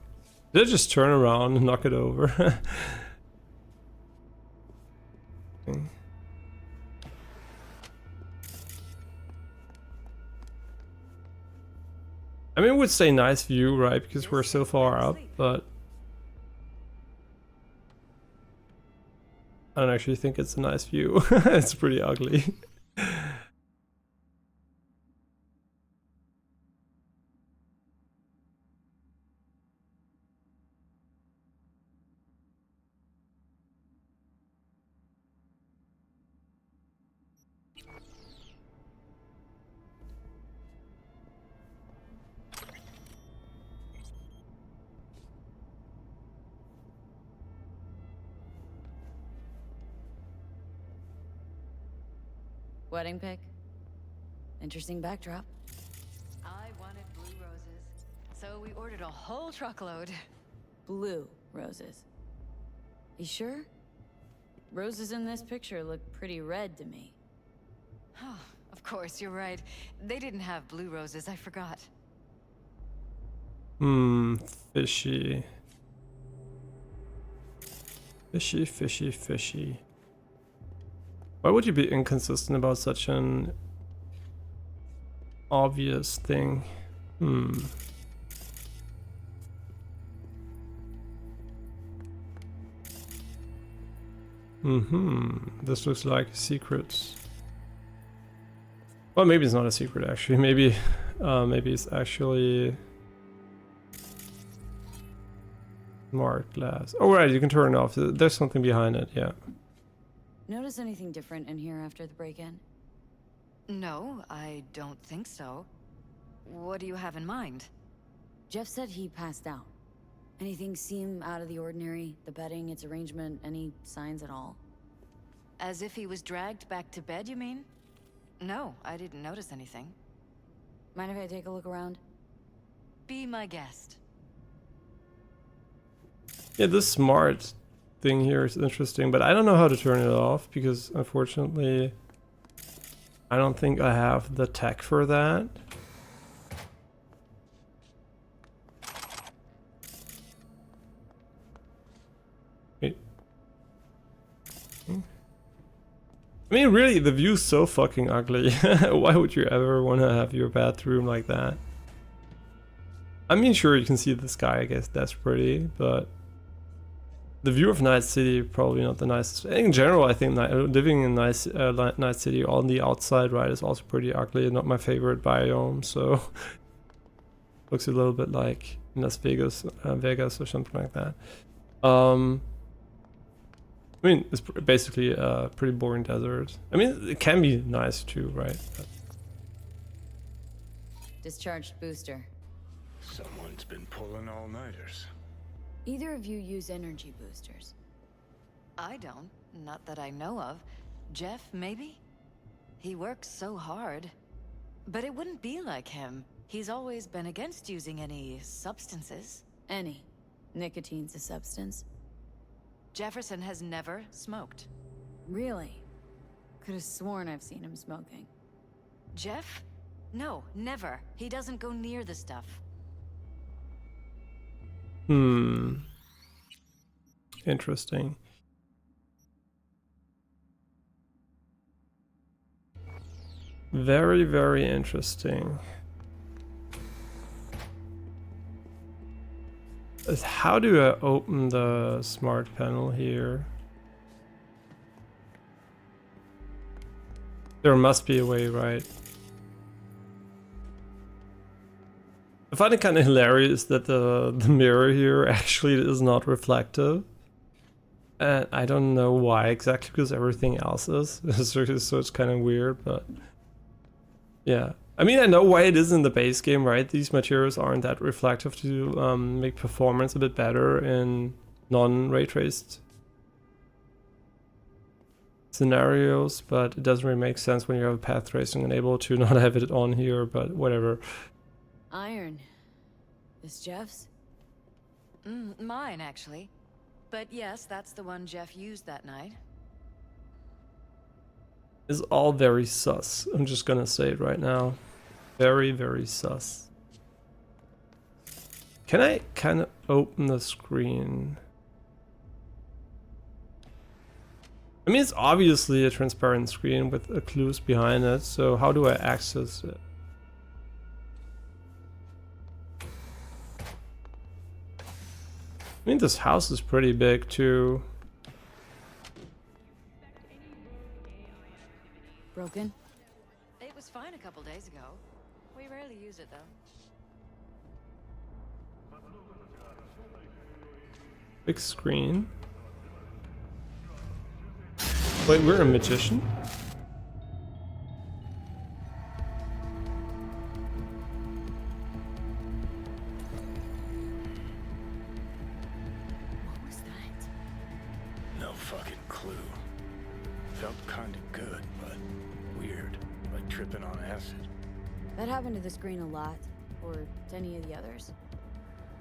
Did I just turn around and knock it over? Okay. I mean, it would say nice view, right? Because we're so far up, but... I don't actually think it's a nice view. It's pretty ugly. Wedding pic? Interesting backdrop. I wanted blue roses, so we ordered a whole truckload. Blue roses. You sure? Roses in this picture look pretty red to me. Oh, of course, you're right. They didn't have blue roses, I forgot. Fishy. Fishy, fishy, fishy. Why would you be inconsistent about such an obvious thing? This looks like secrets. Well, maybe it's not a secret actually. Maybe it's actually smart glass. Oh right, you can turn it off. There's something behind it, yeah. Notice anything different in here after the break-in? No, I don't think so. What do you have in mind? Jeff said he passed out. Anything seem out of the ordinary? The bedding, its arrangement, any signs at all? As if he was dragged back to bed, you mean? No, I didn't notice anything. Mind if I take a look around? Be my guest. Yeah, this smart thing here is interesting, but I don't know how to turn it off because unfortunately I don't think I have the tech for that. Wait. I mean, really, the view's so fucking ugly. Why would you ever want to have your bathroom like that? I mean, sure, you can see the sky, I guess that's pretty, but the view of Night City probably not the nicest. In general, I think living in Night City on the outside, right, is also pretty ugly. Not my favorite biome, so looks a little bit like Las Vegas, Vegas or something like that. I mean, it's basically a pretty boring desert. I mean, it can be nice too, right? Discharged booster. Someone's been pulling all-nighters. Either of you use energy boosters? I don't. Not that I know of. Jeff, maybe? He works so hard. But it wouldn't be like him. He's always been against using any substances. Any. Nicotine's a substance. Jefferson has never smoked. Really? Could have sworn I've seen him smoking. Jeff? No, never. He doesn't go near the stuff. Interesting. Very, very interesting. How do I open the smart panel here? There must be a way, right? I find it kind of hilarious that the mirror here actually is not reflective. And I don't know why exactly, because everything else is. So it's kind of weird, but yeah. I mean, I know why it is in the base game, right? These materials aren't that reflective to make performance a bit better in non-ray traced scenarios, but it doesn't really make sense when you have a path tracing enabled to not have it on here, but whatever. Iron. This Jeff's? Mine, actually. But yes, that's the one Jeff used that night. It's all very sus. I'm just gonna say it right now. Very, very sus. Can I kind of open the screen? I mean, it's obviously a transparent screen with clues behind it, so how do I access it? I mean, this house is pretty big too. Broken? It was fine a couple days ago. We rarely use it, though. Big screen. Wait, we're a magician? What was that? No fucking clue. Felt kinda good, but weird. Like tripping on acid. That happened to the screen a lot. Or to any of the others.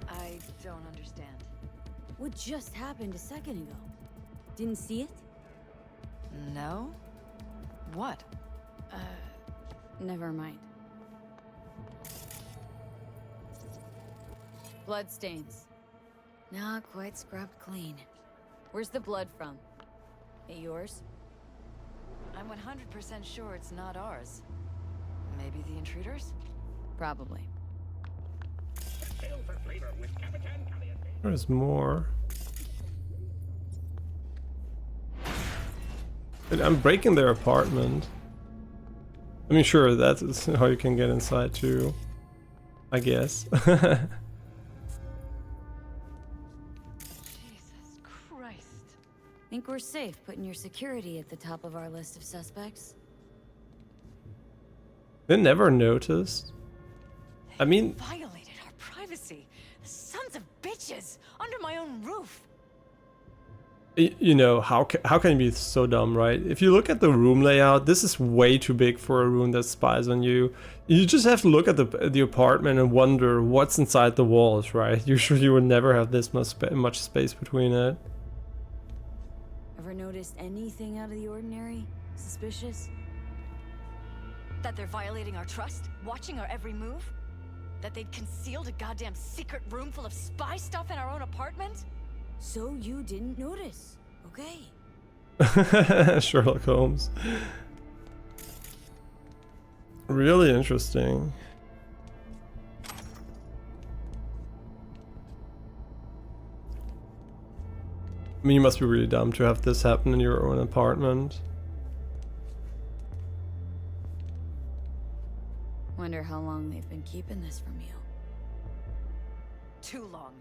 I don't understand. What just happened a second ago? Didn't see it? No? What? Never mind. Bloodstains. Not quite scrubbed clean. Where's the blood from? It yours? I'm 100% sure it's not ours. Maybe the intruders? Probably. There's more. And I'm breaking their apartment. I mean, sure, that is how you can get inside too, I guess. Jesus Christ. Think we're safe putting your security at the top of our list of suspects? They never noticed. I mean, Violated our privacy. Sons of bitches! Under my own roof! you know, how can you be so dumb, right? If you look at the room layout, this is way too big for a room that spies on you. You just have to look at the apartment and wonder what's inside the walls, right? Usually you would never have this much space between it. Ever noticed anything out of the ordinary? Suspicious? That they're violating our trust? Watching our every move? That they'd concealed a goddamn secret room full of spy stuff in our own apartment? So you didn't notice, okay? Sherlock Holmes. Really interesting. I mean, you must be really dumb to have this happen in your own apartment. Wonder how long they've been keeping this from you. Too long.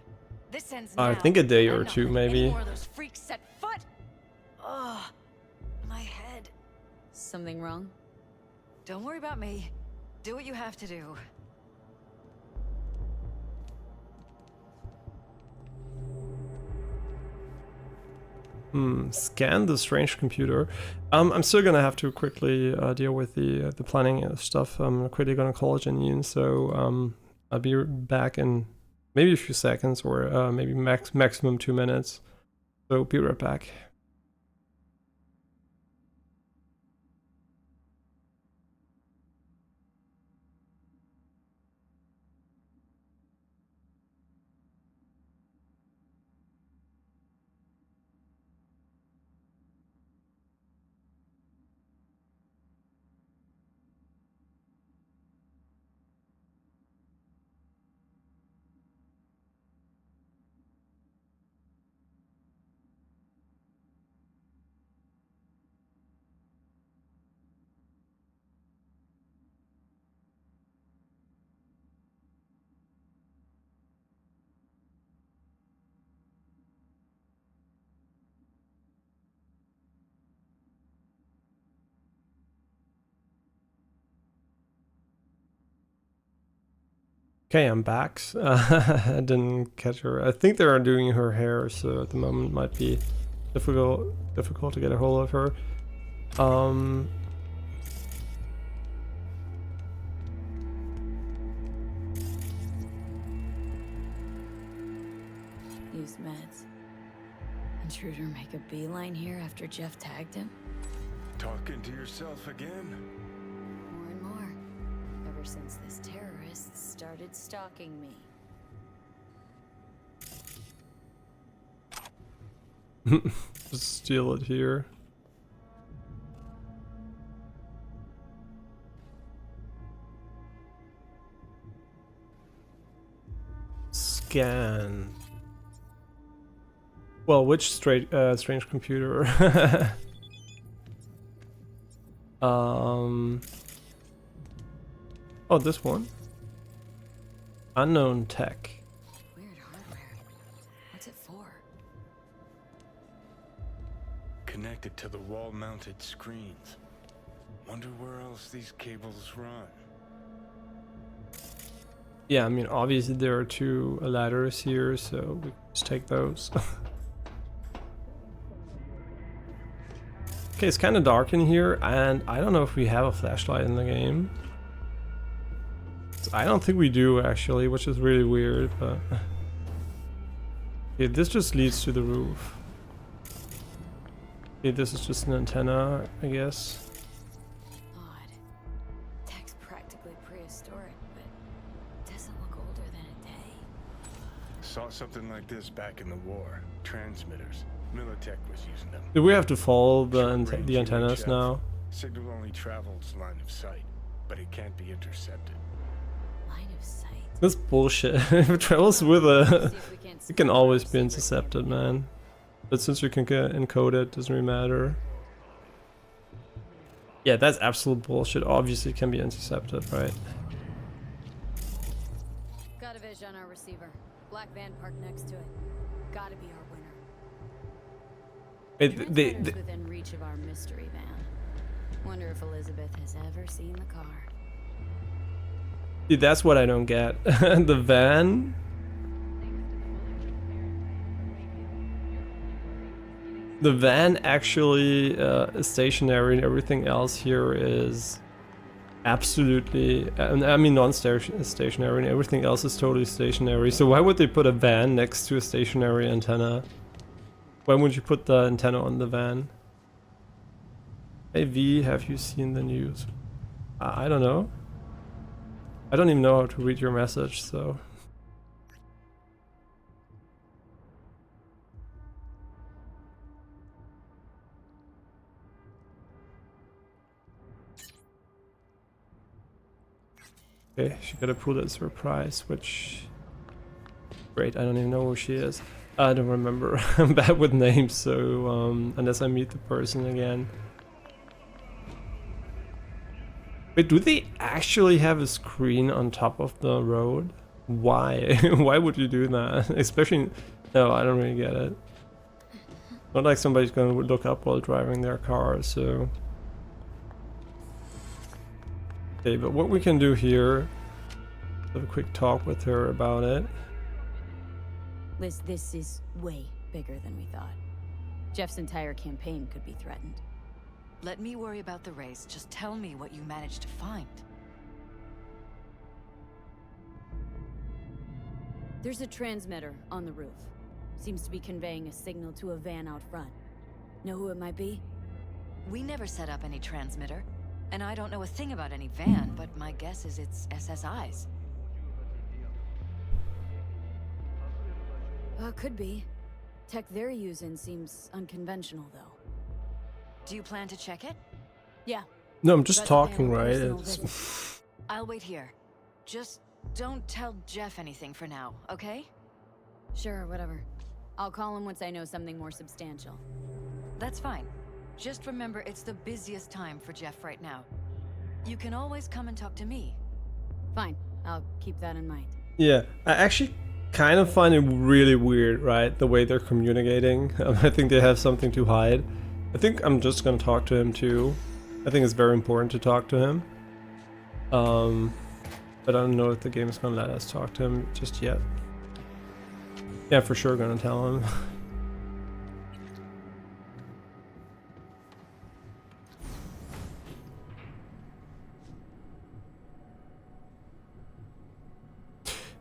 This ends I now. think a day or I'm not two, letting maybe. any more of those freaks set foot. Ugh, my head. Something wrong? Don't worry about me. Do what you have to do. Scan the strange computer. I'm still gonna have to quickly deal with the planning stuff. I'm quickly gonna call it Janine, so I'll be back in maybe a few seconds, or maybe maximum 2 minutes. So be right back. Okay, I'm back. I didn't catch her. I think they are doing her hair, so at the moment might be difficult to get a hold of her. Use meds. Intruder make a beeline here after Jeff tagged him? Talking to yourself again? More and more. Ever since this terrorist started stalking me. Just steal it here. Scan. Well, which strange computer? Oh, this one. Unknown tech. Weird hardware. What's it for? Connected to the wall-mounted screens. Wonder where else these cables run. Yeah, I mean, obviously there are two ladders here, so we just take those. Okay, it's kind of dark in here, and I don't know if we have a flashlight in the game. I don't think we do, actually, which is really weird, but... Okay, this just leads to the roof. Okay, this is just an antenna, I guess. Odd. Tech's practically prehistoric, but doesn't look older than a day. Saw something like this back in the war. Transmitters. Militech was using them. Do we have to follow the Short-range the antennas UHF. now? Signal only travels line of sight, but it can't be intercepted. Line of sight. This bullshit. If it travels with a, See if we can't it can sneak always our be secret intercepted, campaign. man. But since you can get encoded, doesn't really matter. Yeah, that's absolute bullshit. Obviously, it can be intercepted, right? Got a vision on our receiver. Black van parked next to it. Gotta be our winner. Transmitter's within reach of our mystery van. Wonder if Elizabeth has ever seen the car. See, that's what I don't get. The van. The van actually is stationary, and everything else here is absolutely, I mean, non-stationary, and everything else is totally stationary. So why would they put a van next to a stationary antenna? Why would you put the antenna on the van? Hey V, have you seen the news? I don't know. I don't even know how to read your message, so. Okay, she got a Pulitzer Prize, which... Great, I don't even know who she is. I don't remember. I'm bad with names, so unless I meet the person again. Wait, do they actually have a screen on top of the road? Why? Why would you do that? Especially... No, I don't really get it. Not like somebody's gonna look up while driving their car, so... Okay, but what we can do here... Have a quick talk with her about it. Liz, this is way bigger than we thought. Jeff's entire campaign could be threatened. Let me worry about the race. Just tell me what you managed to find. There's a transmitter on the roof. Seems to be conveying a signal to a van out front. Know who it might be? We never set up any transmitter, and I don't know a thing about any van, but my guess is it's SSI's. Could be. Tech they're using seems unconventional, though. Do you plan to check it? Yeah. No, I'm just But talking, and a right? personal It's... visit. I'll wait here. Just don't tell Jeff anything for now, okay? Sure, whatever. I'll call him once I know something more substantial. That's fine. Just remember it's the busiest time for Jeff right now. You can always come and talk to me. Fine. I'll keep that in mind. Yeah, I actually kind of find it really weird, right? The way they're communicating. I think they have something to hide. I think I'm just gonna talk to him too. I think it's very important to talk to him. But I don't know if the game is gonna let us talk to him just yet. Yeah, for sure gonna tell him.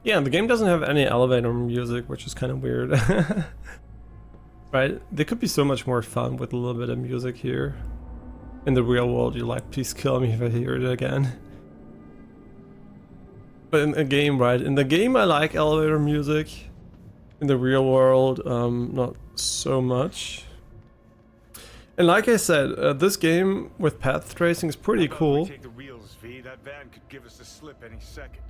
Yeah, the game doesn't have any elevator music, which is kind of weird. Right? They could be so much more fun with a little bit of music here. In the real world, you're like, please kill me if I hear it again. But in a game, right? In the game, I like elevator music. In the real world, not so much. And like I said, this game with path tracing is pretty How about cool. we take the wheels, V? That van could give us the slip any second.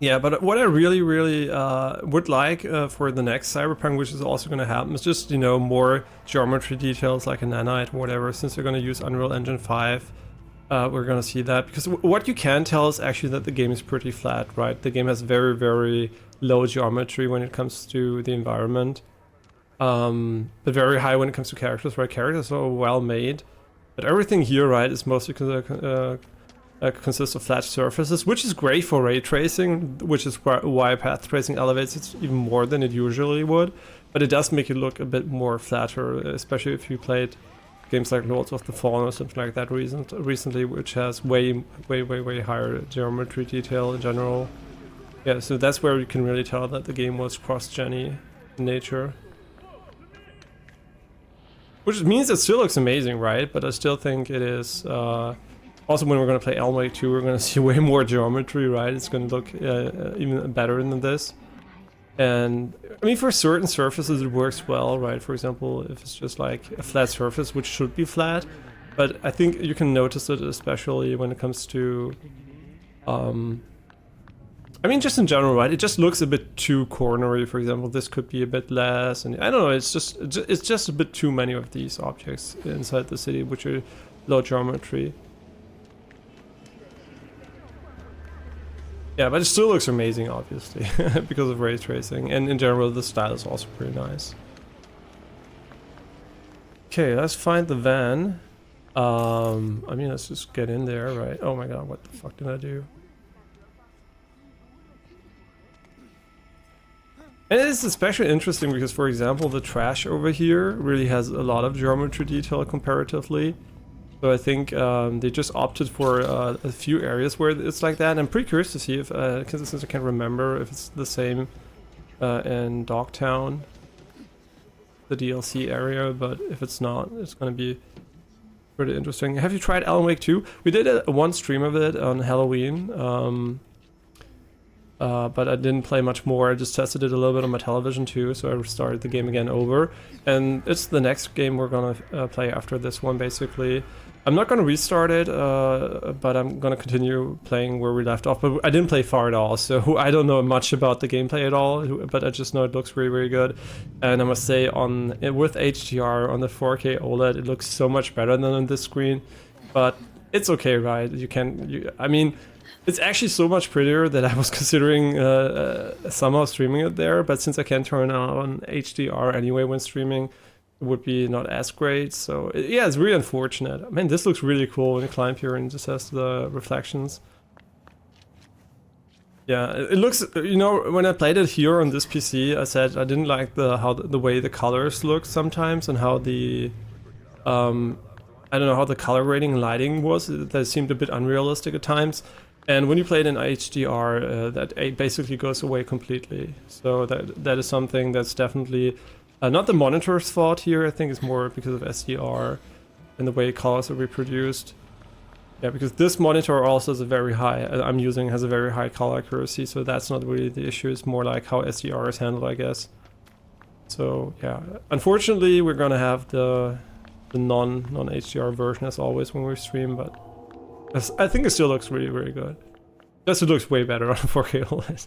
Yeah, but what I really would like for the next Cyberpunk, which is also going to happen, is just, you know, more geometry details like a nanite or whatever. Since they're going to use Unreal Engine 5, we're going to see that. Because what you can tell is actually that the game is pretty flat, right? The game has very low geometry when it comes to the environment. But very high when it comes to characters, right? Characters are well made. But everything here, right, is mostly consists of flat surfaces, which is great for ray tracing, which is why path tracing elevates it even more than it usually would. But it does make it look a bit more flatter, especially if you played games like Lords of the Fallen or something like that recently, which has way higher geometry detail in general. Yeah, so that's where you can really tell that the game was cross-gen-y in nature. Which means it still looks amazing, right? But I still think it is... Also, when we're going to play Alan Wake 2, we're going to see way more geometry, right? It's going to look even better than this. And I mean, for certain surfaces it works well, right? For example, if it's just like a flat surface, which should be flat, but I think you can notice it especially when it comes to, I mean, just in general, right? It just looks a bit too cornery. For example, this could be a bit less, and I don't know. It's just a bit too many of these objects inside the city, which are low geometry. Yeah, but it still looks amazing, obviously, because of ray tracing, and in general, the style is also pretty nice. Okay, let's find the van. I mean, let's just get in there, right? Oh my god, what the fuck did I do? And it's especially interesting because, for example, the trash over here really has a lot of geometry detail comparatively. So I think they just opted for a few areas where it's like that. I'm pretty curious to see if, because since I can't remember if it's the same in Dogtown, the DLC area, but if it's not, it's going to be pretty interesting. Have you tried Alan Wake 2? We did one stream of it on Halloween, but I didn't play much more. I just tested it a little bit on my television too, so I restarted the game again over. And it's the next game we're going to play after this one, basically. I'm not going to restart it, but I'm going to continue playing where we left off. But I didn't play far at all, so I don't know much about the gameplay at all, but I just know it looks really, really good. And I must say, with HDR on the 4K OLED, it looks so much better than on this screen. But it's okay, right? I mean, it's actually so much prettier that I was considering somehow streaming it there, but since I can't turn on HDR anyway when streaming, would be not as great. So yeah, it's really unfortunate. I mean, this looks really cool when you climb here and just has the reflections. Yeah, it looks, you know, when I played it here on this PC, I said I didn't like the way the colors look sometimes, and how the I don't know how the color grading and lighting was. That seemed a bit unrealistic at times. And when you play it in HDR, that basically goes away completely. So that is something that's definitely not the monitor's fault here. I think it's more because of SDR and the way colors are reproduced. Yeah, because this monitor also has a very high, has a very high color accuracy, so that's not really the issue. It's more like how SDR is handled, I guess. So yeah, unfortunately, we're gonna have the non-HDR version as always when we stream, but I think it still looks really, really good. Just it looks way better on 4K OLED.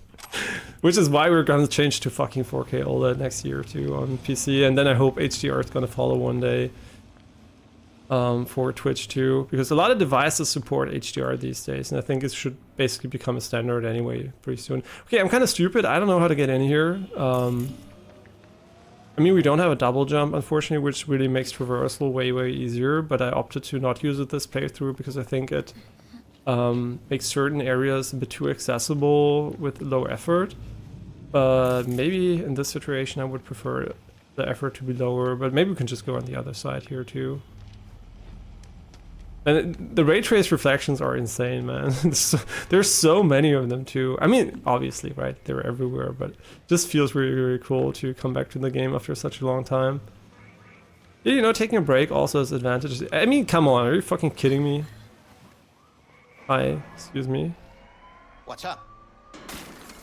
Which is why we're gonna change to fucking 4K OLED next year too on PC, and then I hope HDR is gonna follow one day for Twitch too, because a lot of devices support HDR these days, and I think it should basically become a standard anyway pretty soon. Okay, I'm kind of stupid. I don't know how to get in here. I mean, we don't have a double jump, unfortunately, which really makes traversal way, way easier, but I opted to not use it this playthrough because I think it makes certain areas a bit too accessible with low effort. But maybe in this situation I would prefer the effort to be lower, but maybe we can just go on the other side here too. And the ray trace reflections are insane, man. There's so many of them too. I mean, obviously, right? They're everywhere, but it just feels really, really cool to come back to the game after such a long time. Yeah, you know, taking a break also has advantages. I mean, come on, are you fucking kidding me? Hi, excuse me. What's up?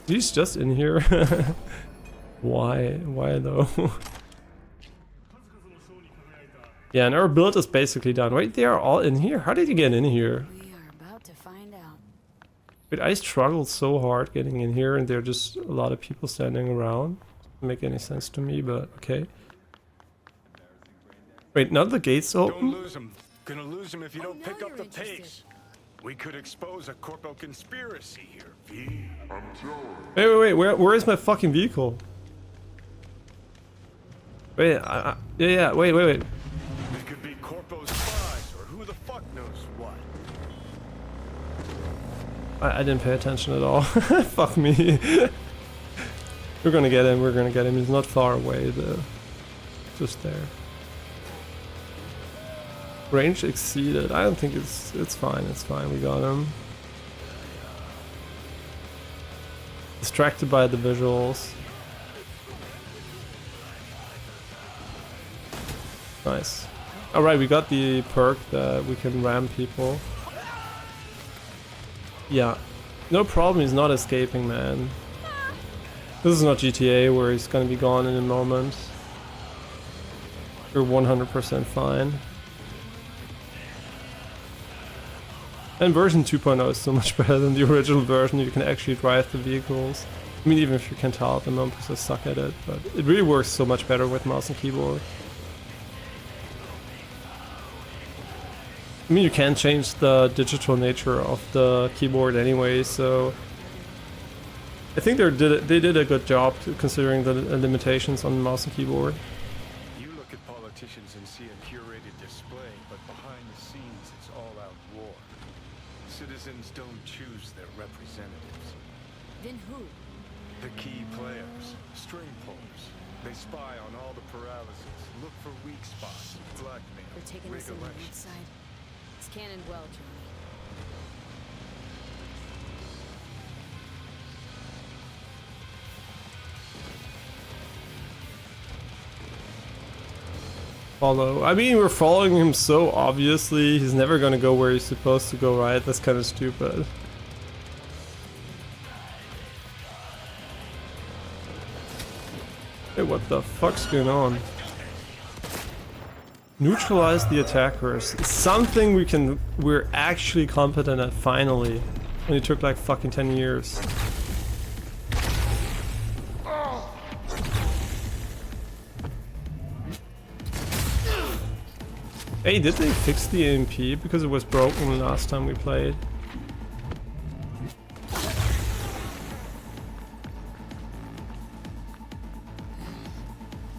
He's just in here. Why though? Yeah, and our build is basically done. Wait, they are all in here? How did you get in here? We are about to find out. Wait, I struggled so hard getting in here, and there are just a lot of people standing around. Doesn't make any sense to me, but okay. Wait, now the gates open? Don't lose him. Gonna lose him if you don't pick up the pace. We could expose a corpo conspiracy here, V. Wait, where is my fucking vehicle? Wait, yeah, wait. They could be corpo spies, or who the fuck knows what. I didn't pay attention at all. Fuck me. We're gonna get him, He's not far away, though. Just there. Range exceeded. I don't think it's fine, we got him. Distracted by the visuals. Nice. Alright, we got the perk that we can ram people. Yeah. No problem, he's not escaping, man. This is not GTA where he's gonna be gone in a moment. You're 100% fine. And version 2.0 is so much better than the original version. You can actually drive the vehicles. I mean, even if you can tell at the moment because I suck at it, but it really works so much better with mouse and keyboard. I mean, you can change the digital nature of the keyboard anyway, so I think they did a good job considering the limitations on mouse and keyboard. You look at politicians and see a curated display, but behind the scenes it's all-out war. Citizens don't choose their representatives. Then who? The key players, string pullers. They spy on all the paralysis, look for weak spots, blackmail, They're taking rig us in the elections. side. It's cannon well, Johnny. Follow. I mean, we're following him so obviously. He's never gonna go where he's supposed to go, right? That's kind of stupid. Hey, what the fuck's going on? Neutralize the attackers. It's something we're actually competent at finally. And it took like fucking 10 years. Hey, did they fix the AMP? Because it was broken last time we played.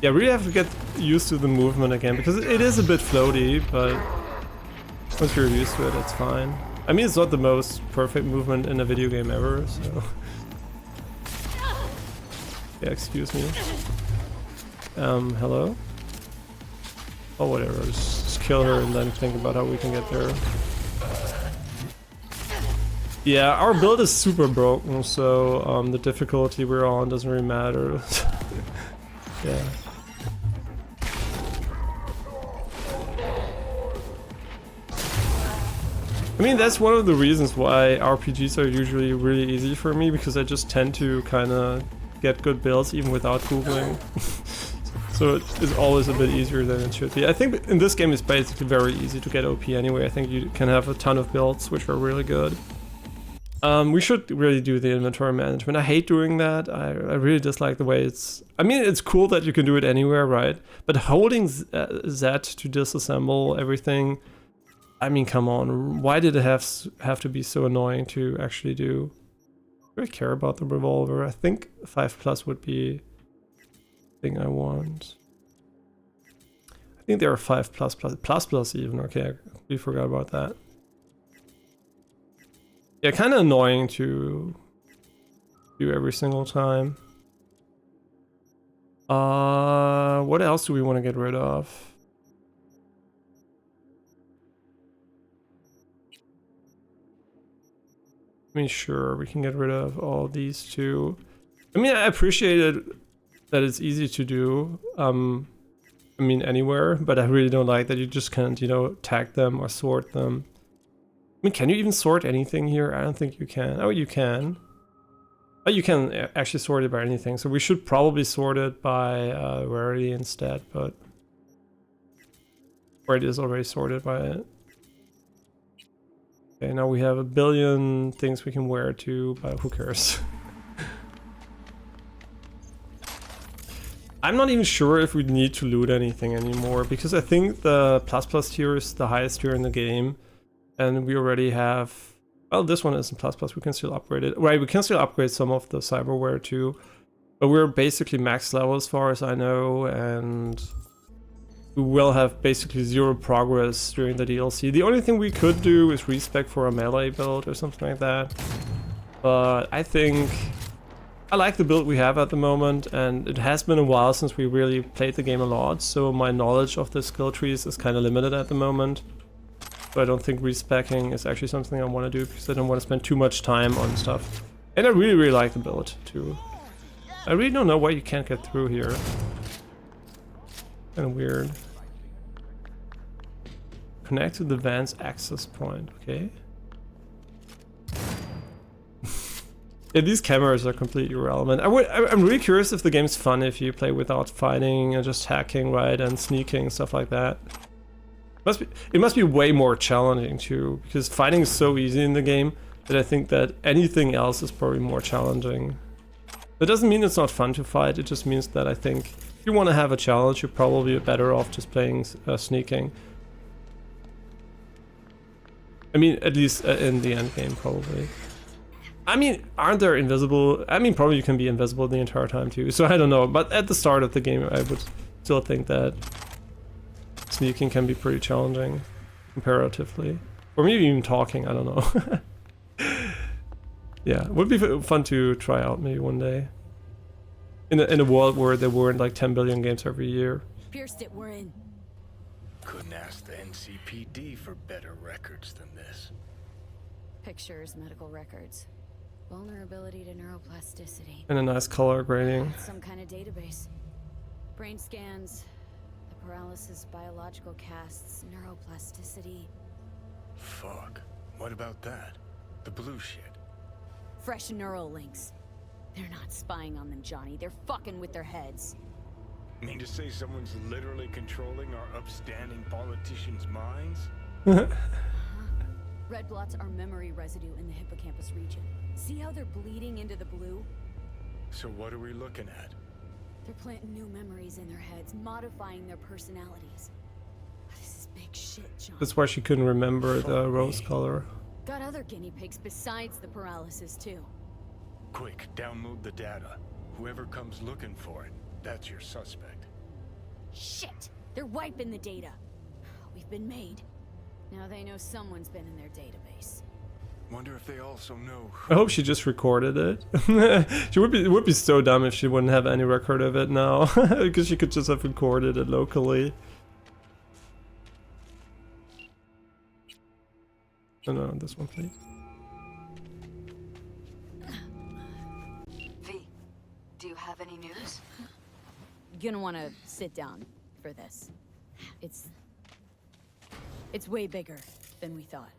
Yeah, really have to get used to the movement again, because it is a bit floaty, but once you're used to it, it's fine. I mean, it's not the most perfect movement in a video game ever, so... Yeah, excuse me. Hello? Oh, whatever, just kill her and then think about how we can get there. Yeah, our build is super broken, so the difficulty we're on doesn't really matter. Yeah. I mean, that's one of the reasons why RPGs are usually really easy for me, because I just tend to kind of get good builds even without googling. So it is always a bit easier than it should be. I think in this game it's basically very easy to get OP anyway. I think you can have a ton of builds which are really good. We should really do the inventory management. I hate doing that. I really dislike the way it's... I mean, it's cool that you can do it anywhere, right? But holding Z to disassemble everything... I mean, come on. Why did it have to be so annoying to actually do? Do I care about the revolver? I think 5+ would be... thing I want. I think there are 5++ even. Okay, we forgot about that. Yeah, kind of annoying to do every single time. What else do we want to get rid of? I mean, sure, we can get rid of all these two. I mean, I appreciate it that it's easy to do, I mean anywhere, but I really don't like that you just can't, you know, tag them or sort them. I mean, can you even sort anything here? I don't think you can. Oh, you can. Oh, you can actually sort it by anything, so we should probably sort it by rarity instead, but... Or it is already sorted by it. Okay, now we have a billion things we can wear too, but who cares? I'm not even sure if we need to loot anything anymore, because I think the ++ tier is the highest tier in the game, and we already have... Well, this one isn't ++, we can still upgrade it. Right, we can still upgrade some of the cyberware too, but we're basically max level as far as I know, and we will have basically 0 progress during the DLC. The only thing we could do is respec for a melee build or something like that, but I think... I like the build we have at the moment, and it has been a while since we really played the game a lot, so my knowledge of the skill trees is kind of limited at the moment. So I don't think respecking is actually something I want to do, because I don't want to spend too much time on stuff. And I really, really like the build too. I really don't know why you can't get through here. Kind of weird. Connect to the van's access point, okay. Yeah, these cameras are completely irrelevant. I'm really curious if the game's fun if you play without fighting and just hacking, right, and sneaking, stuff like that. It must be way more challenging too, because fighting is so easy in the game that I think that anything else is probably more challenging. That doesn't mean it's not fun to fight, it just means that I think if you want to have a challenge, you're probably better off just playing sneaking. I mean, at least in the end game, probably. I mean, aren't there invisible? I mean, probably you can be invisible the entire time too, so I don't know. But at the start of the game, I would still think that sneaking can be pretty challenging, comparatively. Or maybe even talking, I don't know. Yeah, it would be fun to try out maybe one day. In a world where there weren't like 10 billion games every year. Pierced it, we're in. Couldn't ask the NCPD for better records than this. Pictures, medical records. Vulnerability to neuroplasticity. And a nice color grading. Some kind of database. Brain scans, the paralysis, biological casts, neuroplasticity. Fuck. What about that? The blue shit. Fresh neural links. They're not spying on them, Johnny. They're fucking with their heads. Mean to say someone's literally controlling our upstanding politicians' minds? Red blots are memory residue in the hippocampus region. See how they're bleeding into the blue? So what are we looking at? They're planting new memories in their heads, modifying their personalities. This is big shit, John. That's why she couldn't remember the rose color. Got other guinea pigs besides the paralysis, too. Quick, download the data. Whoever comes looking for it, that's your suspect. Shit! They're wiping the data. We've been made. Now they know someone's been in their database. Wonder if they also know I hope she just recorded it. It would be so dumb if she wouldn't have any record of it now, because she could just have recorded it locally. Oh no, this one please. V, do you have any news? You're gonna want to sit down for this. It's way bigger than we thought.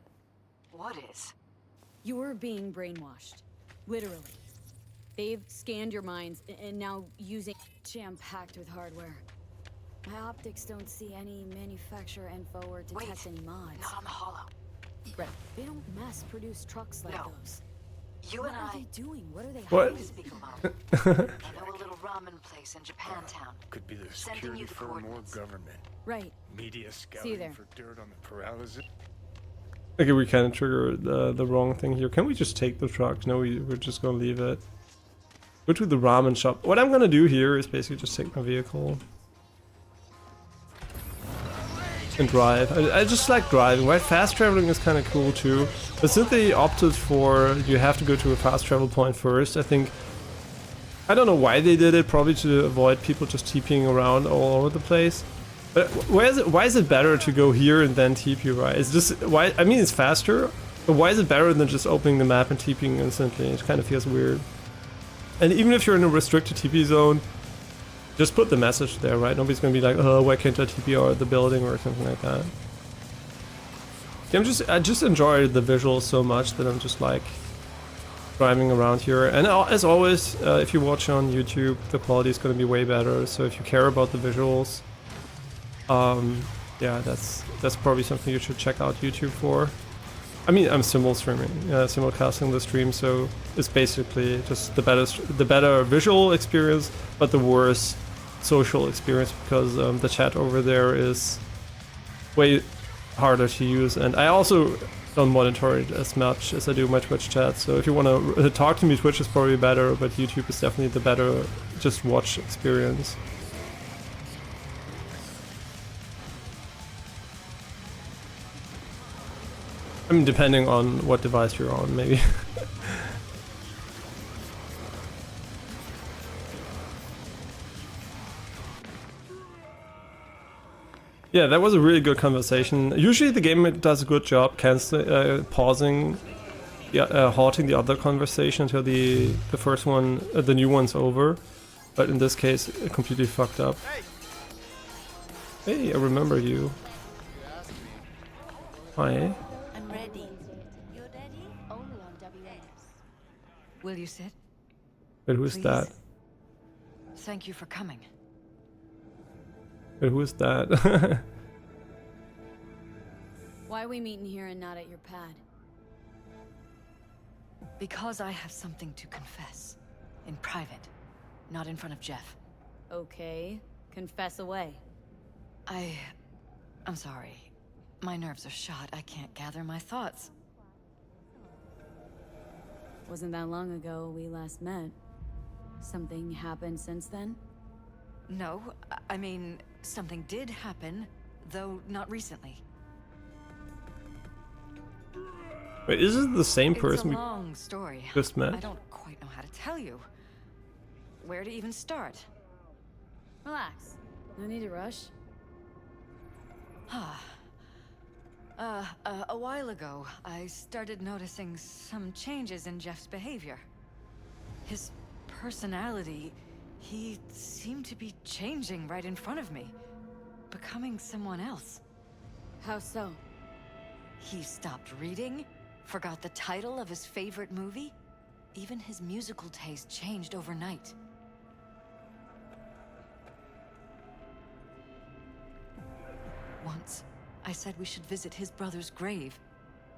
What is? You're being brainwashed. Literally. They've scanned your minds and now using jam-packed with hardware. My optics don't see any manufacturer info or detect any mods. Not on the Hollow. Right. They don't mass-produce trucks like those. You and What are I they doing? What are they What? hiding? speak alone. I know a little ramen place in Japantown. could be the Sending security you the firm or coordinates. government. Right. Media there. scouting for dirt on the paralysis. Okay, we kind of triggered the wrong thing here. Can we just take the truck? No, we're just gonna leave it. Go to the ramen shop. What I'm gonna do here is basically just take my vehicle and drive. I just like driving, right? Fast traveling is kind of cool too. But since they opted for you have to go to a fast travel point first, I think I don't know why they did it. Probably to avoid people just TPing around all over the place. But why is it better to go here and then TP, right? It's just why. I mean, it's faster, but why is it better than just opening the map and TPing instantly? It kind of feels weird. And even if you're in a restricted TP zone, just put the message there, right? Nobody's gonna be like, oh, why can't I TP or the building or something like that. Yeah, I just enjoy the visuals so much that I'm just like driving around here. And as always, if you watch on YouTube, the quality is gonna be way better. So if you care about the visuals, yeah, that's probably something you should check out YouTube for. I mean, I'm simulcasting the stream, so it's basically just the better visual experience, but the worse social experience because the chat over there is way harder to use, and I also don't monitor it as much as I do my Twitch chat. So if you want to talk to me, Twitch is probably better, but YouTube is definitely the better just watch experience. I mean, depending on what device you're on, maybe. Yeah, that was a really good conversation. Usually the game does a good job pausing, halting the other conversation until the first one, the new one's over. But in this case, it completely fucked up. Hey, I remember you. Hi. I'm ready. You're ready? Only on WS. Will you sit? But who's Please? that? Thank you for coming. But who's that? Why are we meeting here and not at your pad? Because I have something to confess. In private. Not in front of Jeff. Okay, confess away. I'm sorry. My nerves are shot. I can't gather my thoughts. Wasn't that long ago we last met. Something happened since then? No, I mean, something did happen, though not recently. Wait, is it the same It's a person we long story. just met? I don't quite know how to tell you. Where to even start? Relax. No need to rush. A while ago, I started noticing some changes in Jeff's behavior. His personality, he seemed to be changing right in front of me. Becoming someone else. How so? He stopped reading, forgot the title of his favorite movie. Even his musical taste changed overnight. Once, I said we should visit his brother's grave,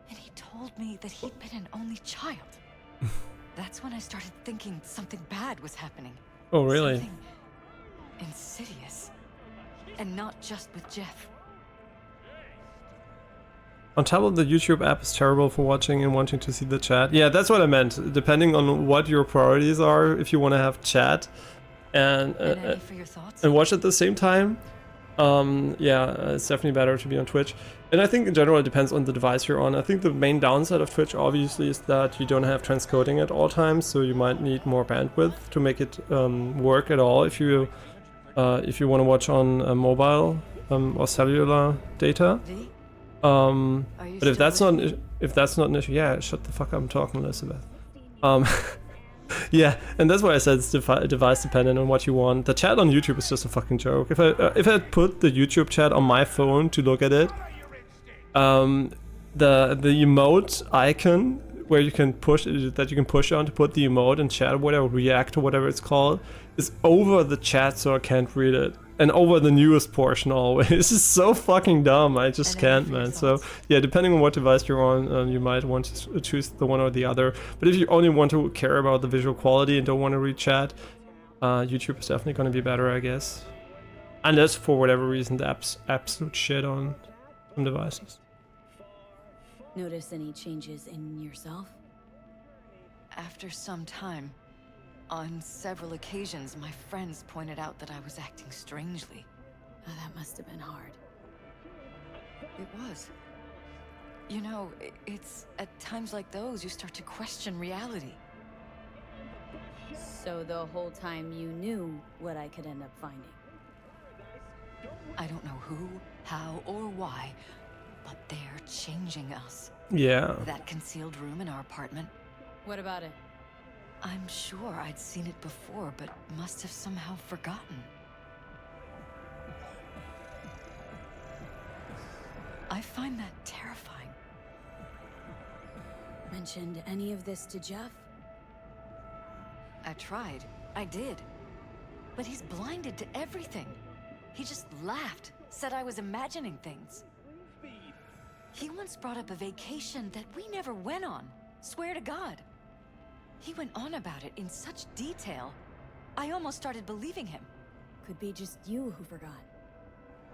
and he told me that he'd been an only child. That's when I started thinking something bad was happening. Oh, really? Something insidious. And not just with Jeff. On top of the YouTube app is terrible for watching and wanting to see the chat. Yeah, that's what I meant. Depending on what your priorities are, if you want to have chat and Any for your thoughts? and watch at the same time, yeah, it's definitely better to be on Twitch. And I think in general it depends on the device you're on. I think the main downside of Twitch obviously is that you don't have transcoding at all times, so you might need more bandwidth to make it work at all if you want to watch on mobile or cellular data. V? But still if that's with not if that's not an issue, yeah, shut the fuck up, I'm talking, Elizabeth. Yeah, and that's why I said it's device dependent on what you want. The chat on YouTube is just a fucking joke. If I put the YouTube chat on my phone to look at it, the emote icon where you can push on to put the emote and chat or whatever, react or whatever it's called, is over the chat, so I can't read it. And over the newest portion always. This is so fucking dumb. I just can't, man. So yeah, depending on what device you're on, you might want to choose the one or the other. But if you only want to care about the visual quality and don't want to read chat, YouTube is definitely going to be better, I guess. Unless for whatever reason the app's absolute shit on some devices. Notice any changes in yourself? After some time, on several occasions, my friends pointed out that I was acting strangely. Oh, that must have been hard. It was. You know, it's at times like those you start to question reality. So the whole time you knew what I could end up finding. I don't know who, how, or why, but they're changing us. Yeah. That concealed room in our apartment, What about it? I'm sure I'd seen it before, but must have somehow forgotten. I find that terrifying. Mentioned any of this to Jeff? I tried. I did. But he's blinded to everything. He just laughed, said I was imagining things. He once brought up a vacation that we never went on. Swear to God. He went on about it in such detail. I almost started believing him. Could be just you who forgot.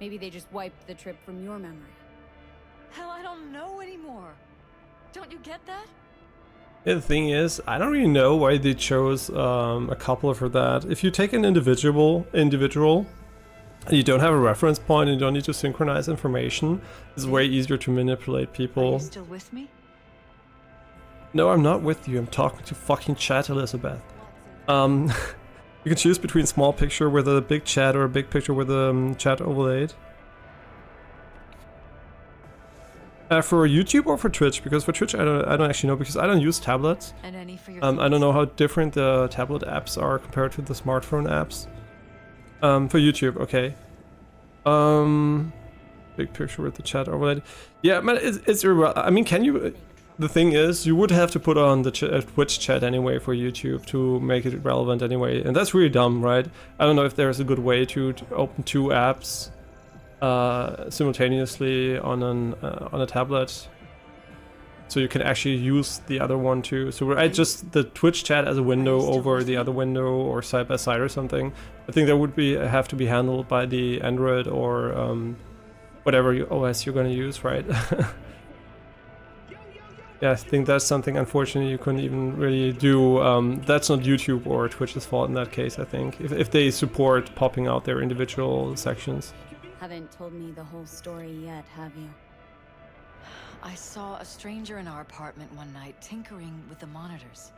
Maybe they just wiped the trip from your memory. Hell, I don't know anymore. Don't you get that? Yeah, the thing is, I don't really know why they chose a couple for that. If you take an individual, and you don't have a reference point and you don't need to synchronize information, it's way easier to manipulate Are people. you still with me? No, I'm not with you. I'm talking to fucking chat, Elizabeth. You can choose between small picture with a big chat or a big picture with a chat overlaid. For YouTube or for Twitch? Because for Twitch, I don't actually know because I don't use tablets. And any for your I don't know how different the tablet apps are compared to the smartphone apps. For YouTube, okay. Big picture with the chat overlaid. Yeah, man, it's I mean, can you? the thing is, you would have to put on the Twitch chat anyway for YouTube to make it relevant anyway, and that's really dumb, right? I don't know if there's a good way to open two apps simultaneously on a tablet, so you can actually use the other one too. So I just the Twitch chat as a window over the other window or side by side or something. I think that would have to be handled by the Android or whatever OS you're gonna use, right? Yeah, I think that's something, unfortunately, you couldn't even really do. That's not YouTube or Twitch's fault in that case, I think, if they support popping out their individual sections. Haven't told me the whole story yet, have you? I saw a stranger in our apartment one night tinkering with the monitors.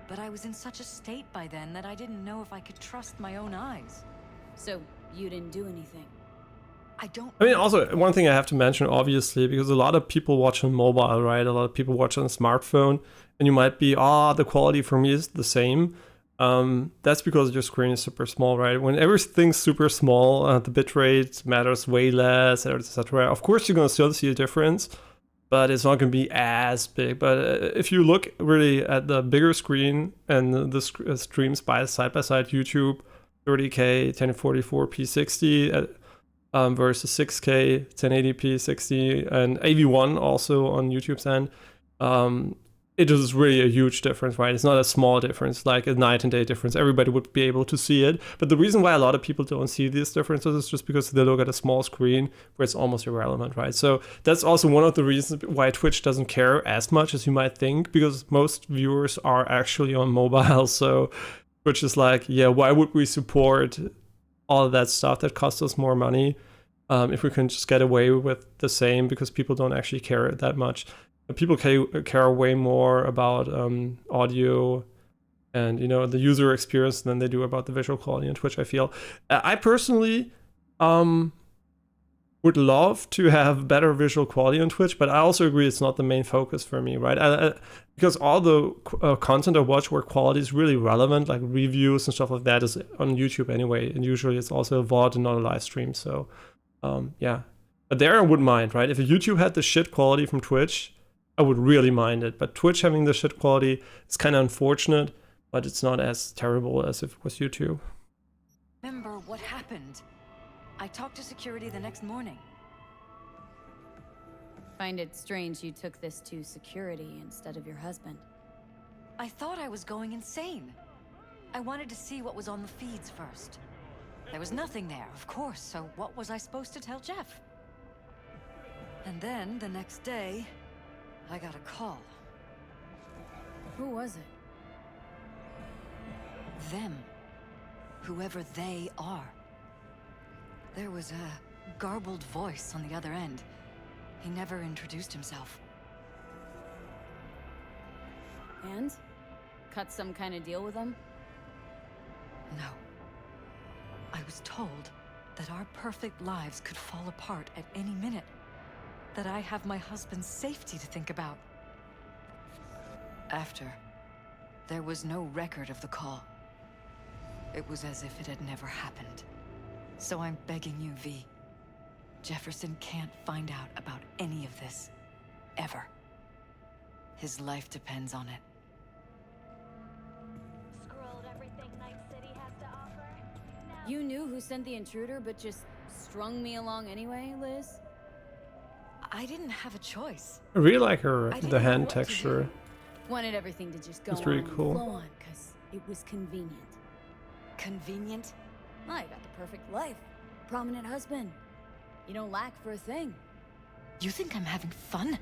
But I was in such a state by then that I didn't know if I could trust my own eyes. So, you didn't do anything? I mean, also, one thing I have to mention, obviously, because a lot of people watch on mobile, right? A lot of people watch on a smartphone, and you might be, the quality for me is the same. That's because your screen is super small, right? When everything's super small, the bitrate matters way less, etc. Of course, you're going to still see a difference, but it's not going to be as big. But if you look really at the bigger screen and the streams side by side, YouTube, 30K, 1044p 60, versus 6K, 1080p 60, and AV1 also on YouTube's end, it is really a huge difference, right? It's not a small difference, like a night and day difference. Everybody would be able to see it. But the reason why a lot of people don't see these differences is just because they look at a small screen where it's almost irrelevant, right? So that's also one of the reasons why Twitch doesn't care as much as you might think, because most viewers are actually on mobile. So Twitch is like, yeah, why would we support all of that stuff that costs us more money if we can just get away with the same, because people don't actually care that much. People care way more about audio and the user experience than they do about the visual quality on Twitch, I feel. I personally would love to have better visual quality on Twitch, but I also agree it's not the main focus for me, right? Because all the content I watch where quality is really relevant, like reviews and stuff like that, is on YouTube anyway, and usually it's also a VOD and not a live stream, so yeah. But there I wouldn't mind, right? If YouTube had the shit quality from Twitch, I would really mind it. But Twitch having the shit quality is kind of unfortunate, but it's not as terrible as if it was YouTube. Remember what happened? I talked to security the next morning. Find it strange you took this to security instead of your husband. I thought I was going insane. I wanted to see what was on the feeds first. There was nothing there, of course, so what was I supposed to tell Jeff? And then, the next day, I got a call. Who was it? Them. Whoever they are. There was a garbled voice on the other end. He never introduced himself. And? Cut some kind of deal with him? No. I was told that our perfect lives could fall apart at any minute. That I have my husband's safety to think about. After, there was no record of the call. It was as if it had never happened. So I'm begging you, V. Jefferson can't find out about any of this. Ever. His life depends on it. Scrolled everything Night City has to offer. Now You knew who sent the intruder, but just strung me along anyway, Liz? I didn't have a choice. I really like her, I didn't the know hand what to texture. do. Wanted everything to just go It's really on and cool. flow on, because it was convenient. Convenient? I got the perfect life. Prominent husband. You don't lack for a thing. You think I'm having fun?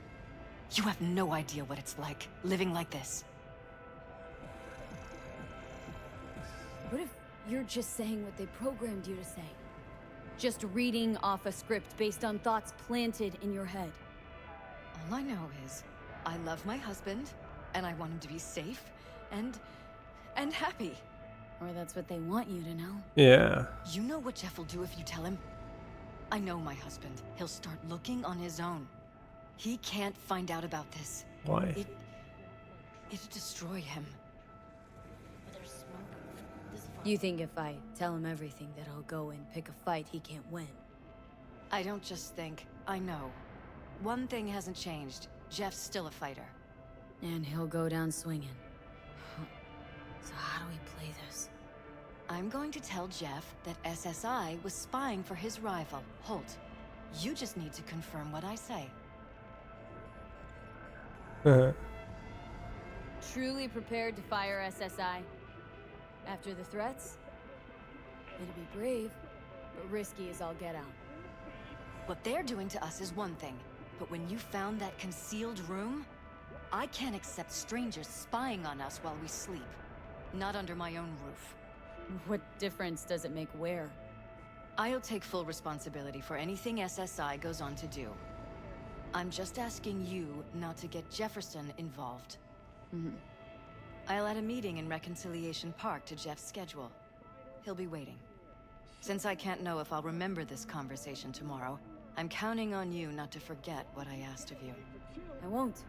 You have no idea what it's like, living like this. What if you're just saying what they programmed you to say? Just reading off a script based on thoughts planted in your head. All I know is, I love my husband, and I want him to be safe, and happy. Or that's what they want you to know. Yeah. You know what Jeff will do if you tell him? I know my husband. He'll start looking on his own. He can't find out about this. Why? It'd destroy him. there's smoke. You think if I tell him everything that I'll go and pick a fight he can't win? I don't just think, I know. One thing hasn't changed. Jeff's still a fighter. And he'll go down swinging. So how do we play this? I'm going to tell Jeff that SSI was spying for his rival, Holt. You just need to confirm what I say. Truly prepared to fire SSI? After the threats? It'd be brave, but risky as all get out. What they're doing to us is one thing, but when you found that concealed room, I can't accept strangers spying on us while we sleep. Not under my own roof. What difference does it make where? I'll take full responsibility for anything SSI goes on to do. I'm just asking you not to get Jefferson involved. I'll add a meeting in Reconciliation Park to Jeff's schedule. He'll be waiting. Since I can't know if I'll remember this conversation tomorrow, I'm counting on you not to forget what I asked of you. I won't.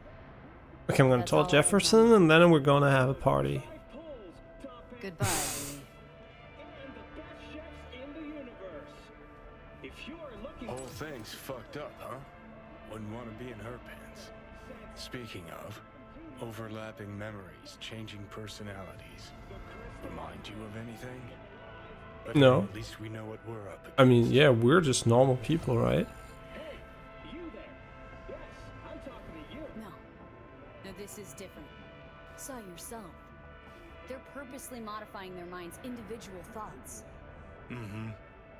Okay, I'm gonna tell Jefferson, and then we're gonna have a party. Goodbye, Lee. Whole thing's fucked up, huh? Wouldn't want to be in her pants. Speaking of, overlapping memories, changing personalities. Remind you of anything? But No. hey, at least we know what we're up against. I mean, yeah, we're just normal people, right? No, this is different. Saw yourself. They're purposely modifying their minds' individual thoughts.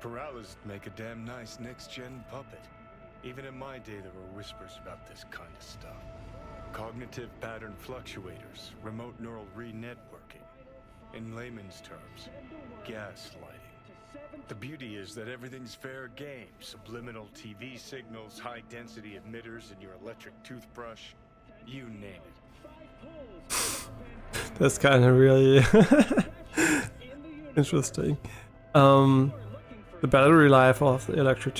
Paralysis make a damn nice next-gen puppet. Even in my day, there were whispers about this kind of stuff. Cognitive pattern fluctuators, remote neural re-networking. In layman's terms, gaslighting. The beauty is that everything's fair game. Subliminal TV signals, high-density emitters in your electric toothbrush. You name it. That's kind of really interesting. The battery life of the electric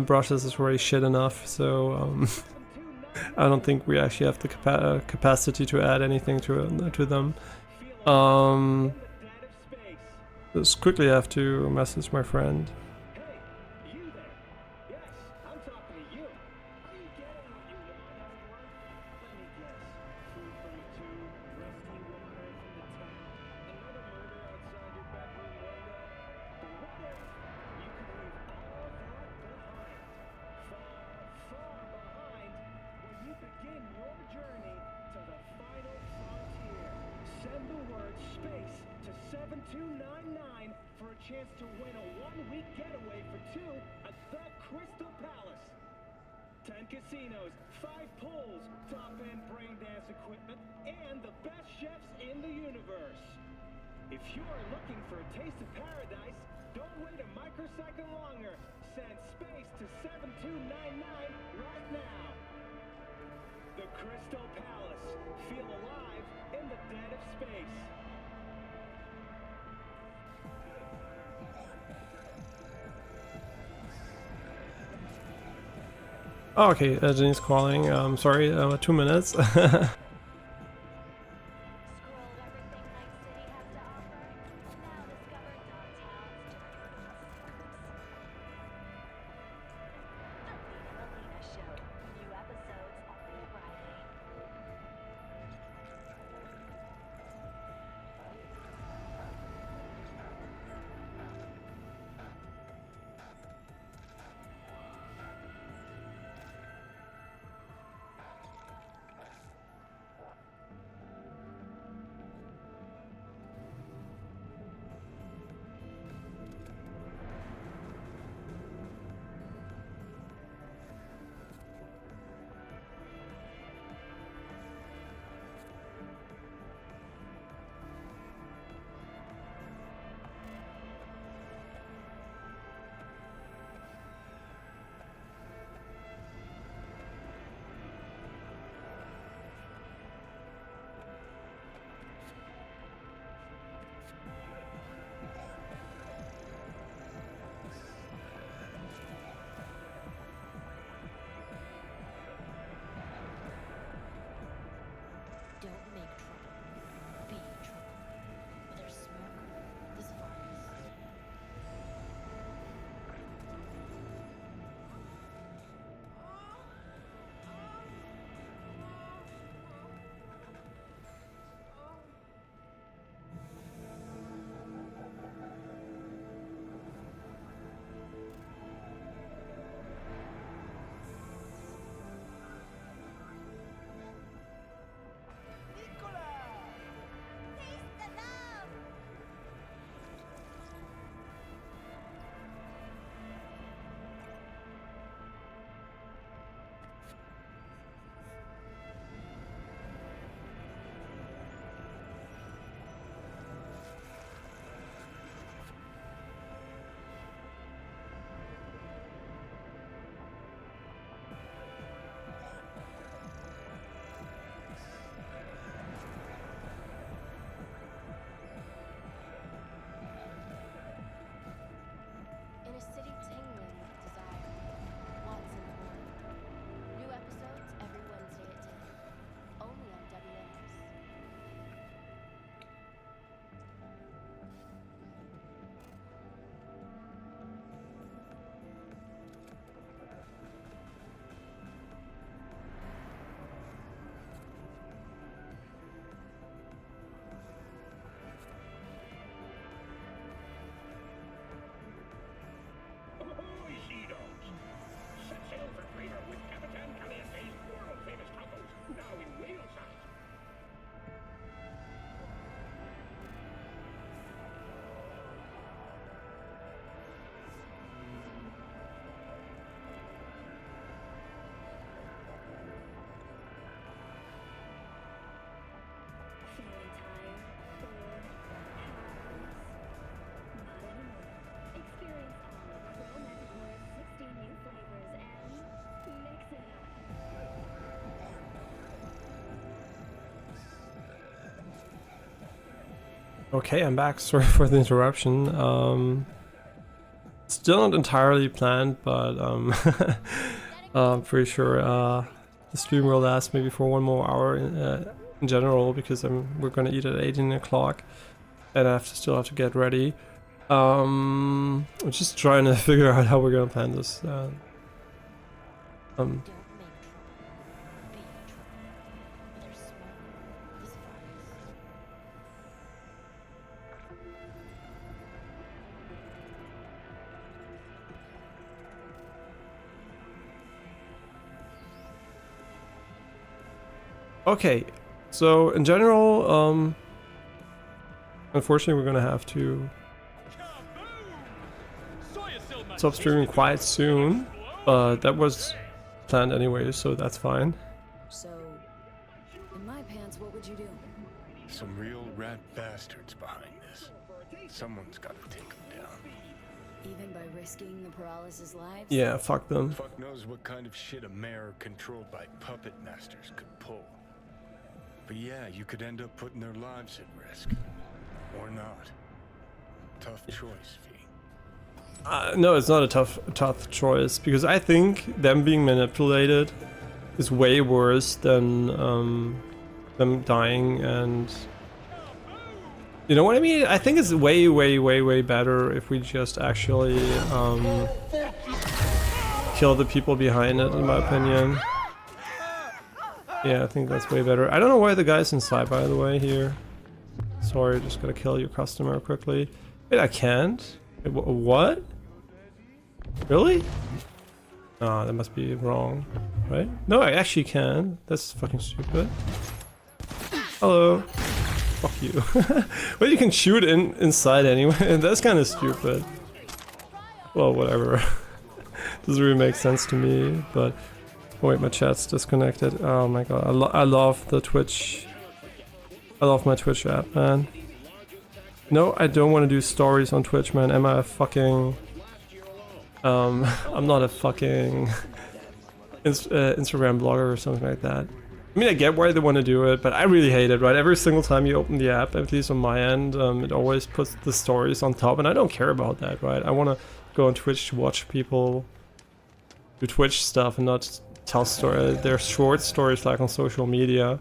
brushes is already shit enough, so I don't think we actually have the capacity to add anything to them. Just quickly have to message my friend. Chance to win a one-week getaway for two at the Crystal Palace. 10 casinos, 5 pools, top-end brain dance equipment, and the best chefs in the universe. If you're looking for a taste of paradise, don't wait a microsecond longer. Send space to 7299 right now. The Crystal Palace. Feel alive in the dead of space. Oh, okay, Jenny's calling. Sorry, 2 minutes. Scroll of everything Night City has to offer. Now discover Dogtown's dirty little secrets. The Lean and Alina Show. New episodes every Friday. Okay, I'm back. Sorry for the interruption. Still not entirely planned, but I'm pretty sure the stream will last maybe for one more hour in general, because we're gonna eat at 18 o'clock, and I still have to get ready. I'm just trying to figure out how we're gonna plan this. Don't make trouble. Be in trouble. There's smoke. This fires. Okay, so in general, unfortunately we're gonna have to stop streaming quite soon, but that was planned anyway, so that's fine. So, in my pants, what would you do? Some real rat bastards behind this. Someone's got to take them down. Even by risking the paralysis lives? Yeah, fuck them. Fuck knows what kind of shit a mayor controlled by puppet masters could pull. But yeah, you could end up putting their lives at risk. Or not. Tough choice, V. No, it's not a tough choice, because I think them being manipulated is way worse than them dying, and you know what I mean? I think it's way better if we just actually kill the people behind it, in my opinion. Yeah, I think that's way better. I don't know why the guy's inside, by the way, here. Sorry, just gotta kill your customer quickly. Wait, I can't? Wait, what? Really? Ah, that must be wrong, right? No, I actually can. That's fucking stupid. Hello. Fuck you. Well, you can shoot inside anyway. That's kind of stupid. Well, whatever. Doesn't really make sense to me, but... Oh, wait, my chat's disconnected. Oh my god, I love the Twitch. I love my Twitch app, man. No, I don't want to do stories on Twitch, man. Am I a fucking... I'm not a fucking Instagram blogger or something like that. I mean, I get why they want to do it, but I really hate it, right? Every single time you open the app, at least on my end, it always puts the stories on top, and I don't care about that, right? I want to go on Twitch to watch people do Twitch stuff and not tell their short stories like on social media.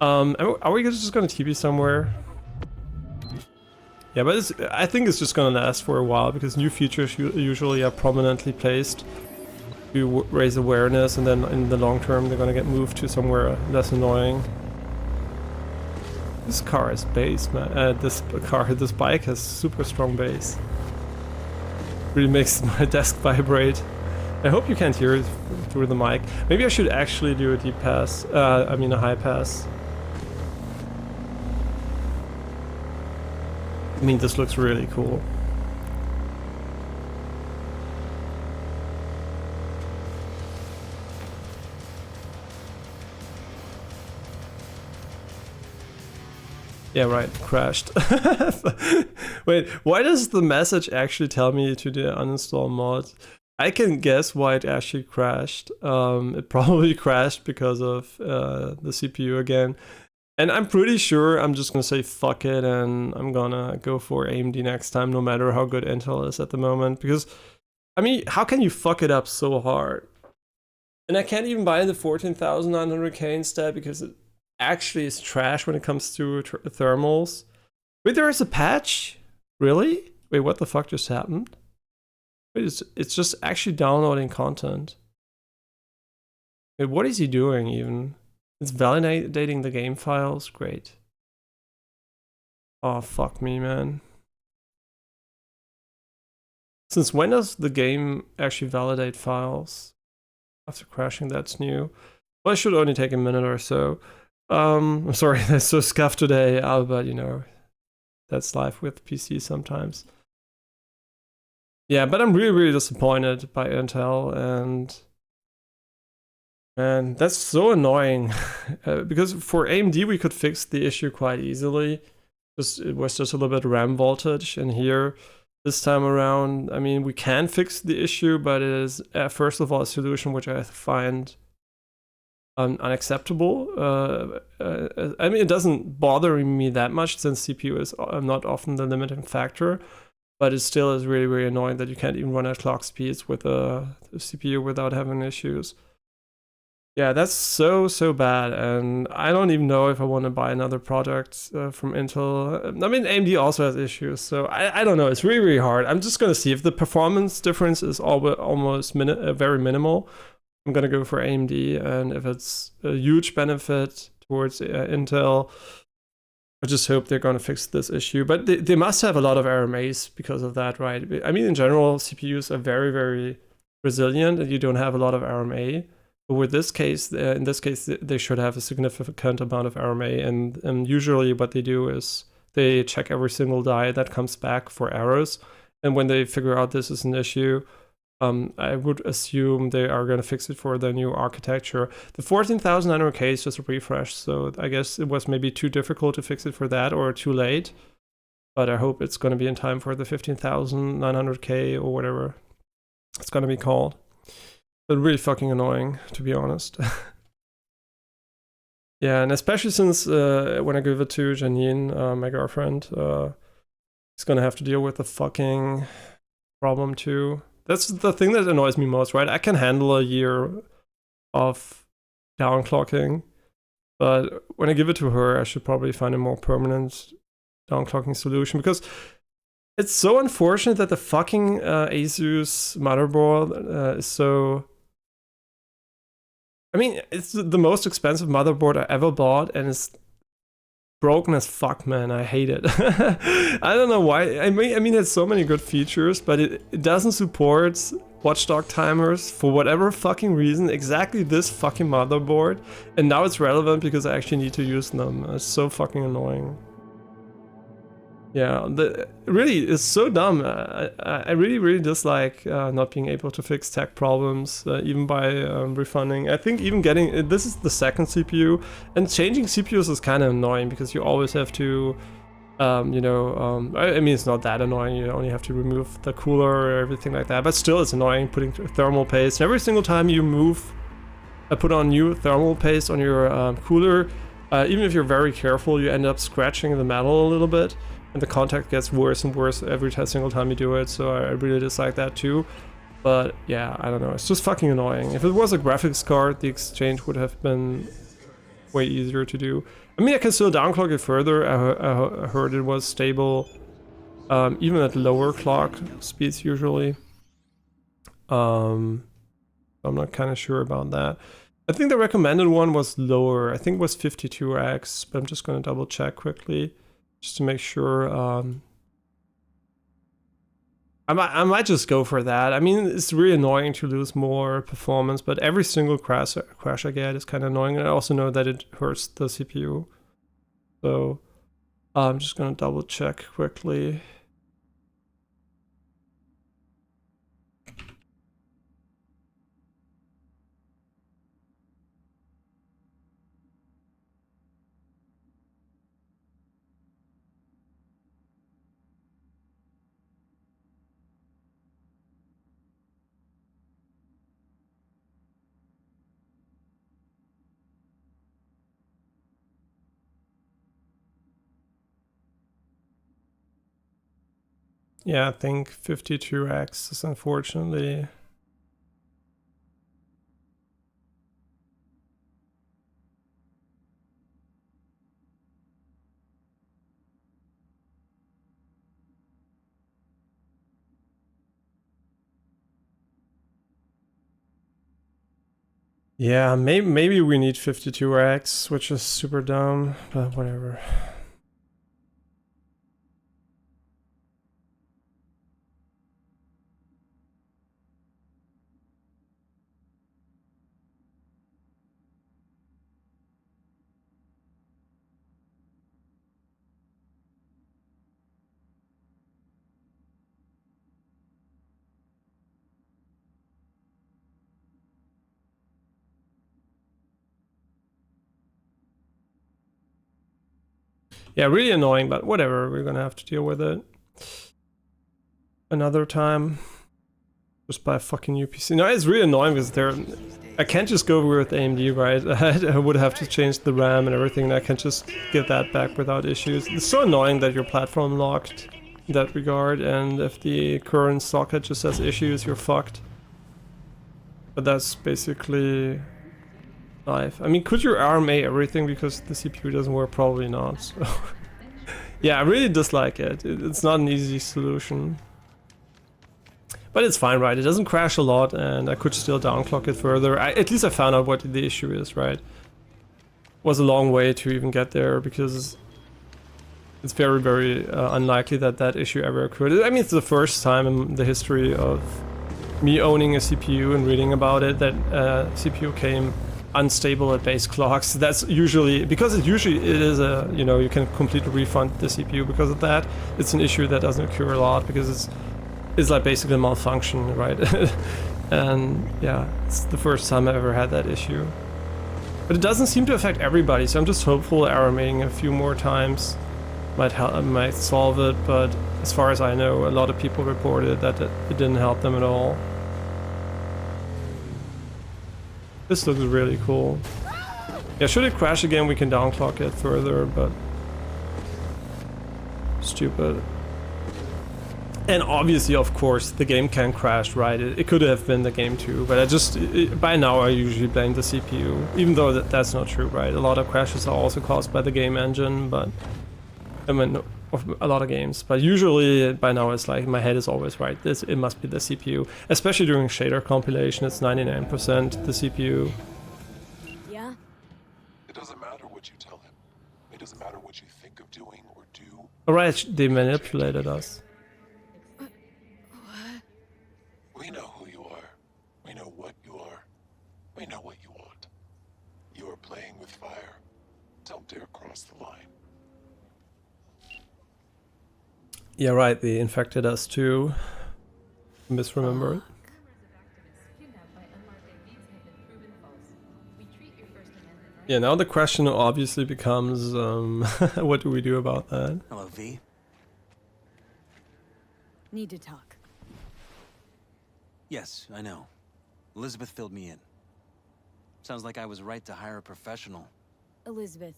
Are we just gonna TP somewhere? Yeah, but I think it's just gonna last for a while, because new features usually are prominently placed to raise awareness, and then in the long term they're gonna get moved to somewhere less annoying. This car has bass, man. This bike has super strong bass. Really makes my desk vibrate. I hope you can't hear it through the mic. Maybe I should actually do a deep pass. I mean a high pass. I mean, this looks really cool. Yeah, right, crashed. Wait, why does the message actually tell me to uninstall mods? I can guess why it actually crashed. It probably crashed because of the CPU again. And I'm pretty sure I'm just gonna say fuck it, and I'm gonna go for AMD next time, no matter how good Intel is at the moment. Because, I mean, how can you fuck it up so hard? And I can't even buy the 14,900K instead, because it actually is trash when it comes to thermals. Wait, there is a patch? Really? Wait, what the fuck just happened? Wait, it's just actually downloading content. Wait, what is he doing even? It's validating the game files? Great. Oh, fuck me, man. Since when does the game actually validate files? After crashing, that's new. Well, it should only take a minute or so. I'm sorry, that's so scuffed today, but you know, that's life with PC sometimes. Yeah, but I'm really disappointed by Intel, and that's so annoying. Because for AMD we could fix the issue quite easily. It was just a little bit RAM voltage, and here this time around, I mean, we can fix the issue, but it is first of all a solution which I find unacceptable. I mean, it doesn't bother me that much since CPU is not often the limiting factor, but it still is really, really annoying that you can't even run at clock speeds with a CPU without having issues. Yeah, that's so bad, and I don't even know if I want to buy another product from Intel. I mean, AMD also has issues, so I don't know. It's really, really hard. I'm just gonna see if the performance difference is almost very minimal. I'm gonna go for AMD, and if it's a huge benefit towards Intel, I just hope they're gonna fix this issue. But they must have a lot of RMAs because of that, right? I mean, in general, CPUs are very, very resilient, and you don't have a lot of RMA. But with this case, in this case, they should have a significant amount of RMA, and usually what they do is they check every single die that comes back for errors, and when they figure out this is an issue, I would assume they are going to fix it for the new architecture. The 14,900K is just a refresh, so I guess it was maybe too difficult to fix it for that or too late, but I hope it's going to be in time for the 15,900K or whatever it's going to be called. But really fucking annoying, to be honest. Yeah, and especially since when I give it to Janine, my girlfriend, she's gonna have to deal with the fucking problem too. That's the thing that annoys me most, right? I can handle a year of downclocking, but when I give it to her, I should probably find a more permanent downclocking solution, because it's so unfortunate that the fucking Asus motherboard is so... I mean, it's the most expensive motherboard I ever bought, and it's broken as fuck, man. I hate it. I don't know why. I mean, it has so many good features, but it doesn't support watchdog timers for whatever fucking reason. Exactly this fucking motherboard, and now it's relevant because I actually need to use them. It's so fucking annoying. Yeah, really, it's so dumb. I really dislike not being able to fix tech problems, even by refunding. I think even getting, this is the second CPU, and changing CPUs is kind of annoying because you always have to, I mean, it's not that annoying. You only have to remove the cooler or everything like that, but still it's annoying putting thermal paste. Every single time you put on new thermal paste on your cooler, even if you're very careful, you end up scratching the metal a little bit. And the contact gets worse and worse every single time you do it, so I really dislike that too. But yeah, I don't know, it's just fucking annoying. If it was a graphics card, the exchange would have been way easier to do. I mean, I can still downclock it further. I heard it was stable, even at lower clock speeds usually. I'm not kind of sure about that. I think the recommended one was lower. I think it was 52x, but I'm just gonna double check quickly, just to make sure. I might just go for that. I mean, it's really annoying to lose more performance, but every single crash I get is kind of annoying. And I also know that it hurts the CPU. So I'm just gonna double check quickly. Yeah, I think 52x is unfortunately. Yeah, maybe we need 52x, which is super dumb, but whatever. Yeah, really annoying, but whatever, we're gonna have to deal with it another time. Just buy a fucking new PC. No, it's really annoying because they're I can't just go with AMD, right? I would have to change the RAM and everything, and I can't just get that back without issues. It's so annoying that your platform locked in that regard, and if the current socket just has issues, you're fucked. But that's basically life. I mean, could your RMA everything because the CPU doesn't work? Probably not. So. Yeah, I really dislike it. It's not an easy solution. But it's fine, right? It doesn't crash a lot, and I could still downclock it further. At least I found out what the issue is, right? Was a long way to even get there, because it's very, very unlikely that that issue ever occurred. I mean, it's the first time in the history of me owning a CPU and reading about it that CPU came unstable at base clocks. That's usually, because it is a, you know, you can completely refund the CPU because of that. It's an issue that doesn't occur a lot because it's like basically a malfunction, right? And yeah, it's the first time I ever had that issue. But it doesn't seem to affect everybody, so I'm just hopeful RMAing a few more times might help, might solve it. But as far as I know, a lot of people reported that it didn't help them at all. This looks really cool. Yeah, should it crash again, we can downclock it further, but stupid. And obviously, of course, the game can crash, right? It could have been the game too, but by now I usually blame the CPU, even though that's not true, right? A lot of crashes are also caused by the game engine, but I mean, of a lot of games. But usually by now it's like my head is always right. It must be the CPU, especially during shader compilation. It's 99% the CPU. Yeah? It doesn't matter what you tell him. It doesn't matter what you think of doing or do. Alright, they manipulated us. We know who you are. We know what you are. We know what you want. You are playing with fire. Don't dare cross the line. Yeah, right, they infected us too. Misremember it. Yeah, now the question obviously becomes, what do we do about that? Hello, V. Need to talk. Yes, I know. Elizabeth filled me in. Sounds like I was right to hire a professional. Elizabeth,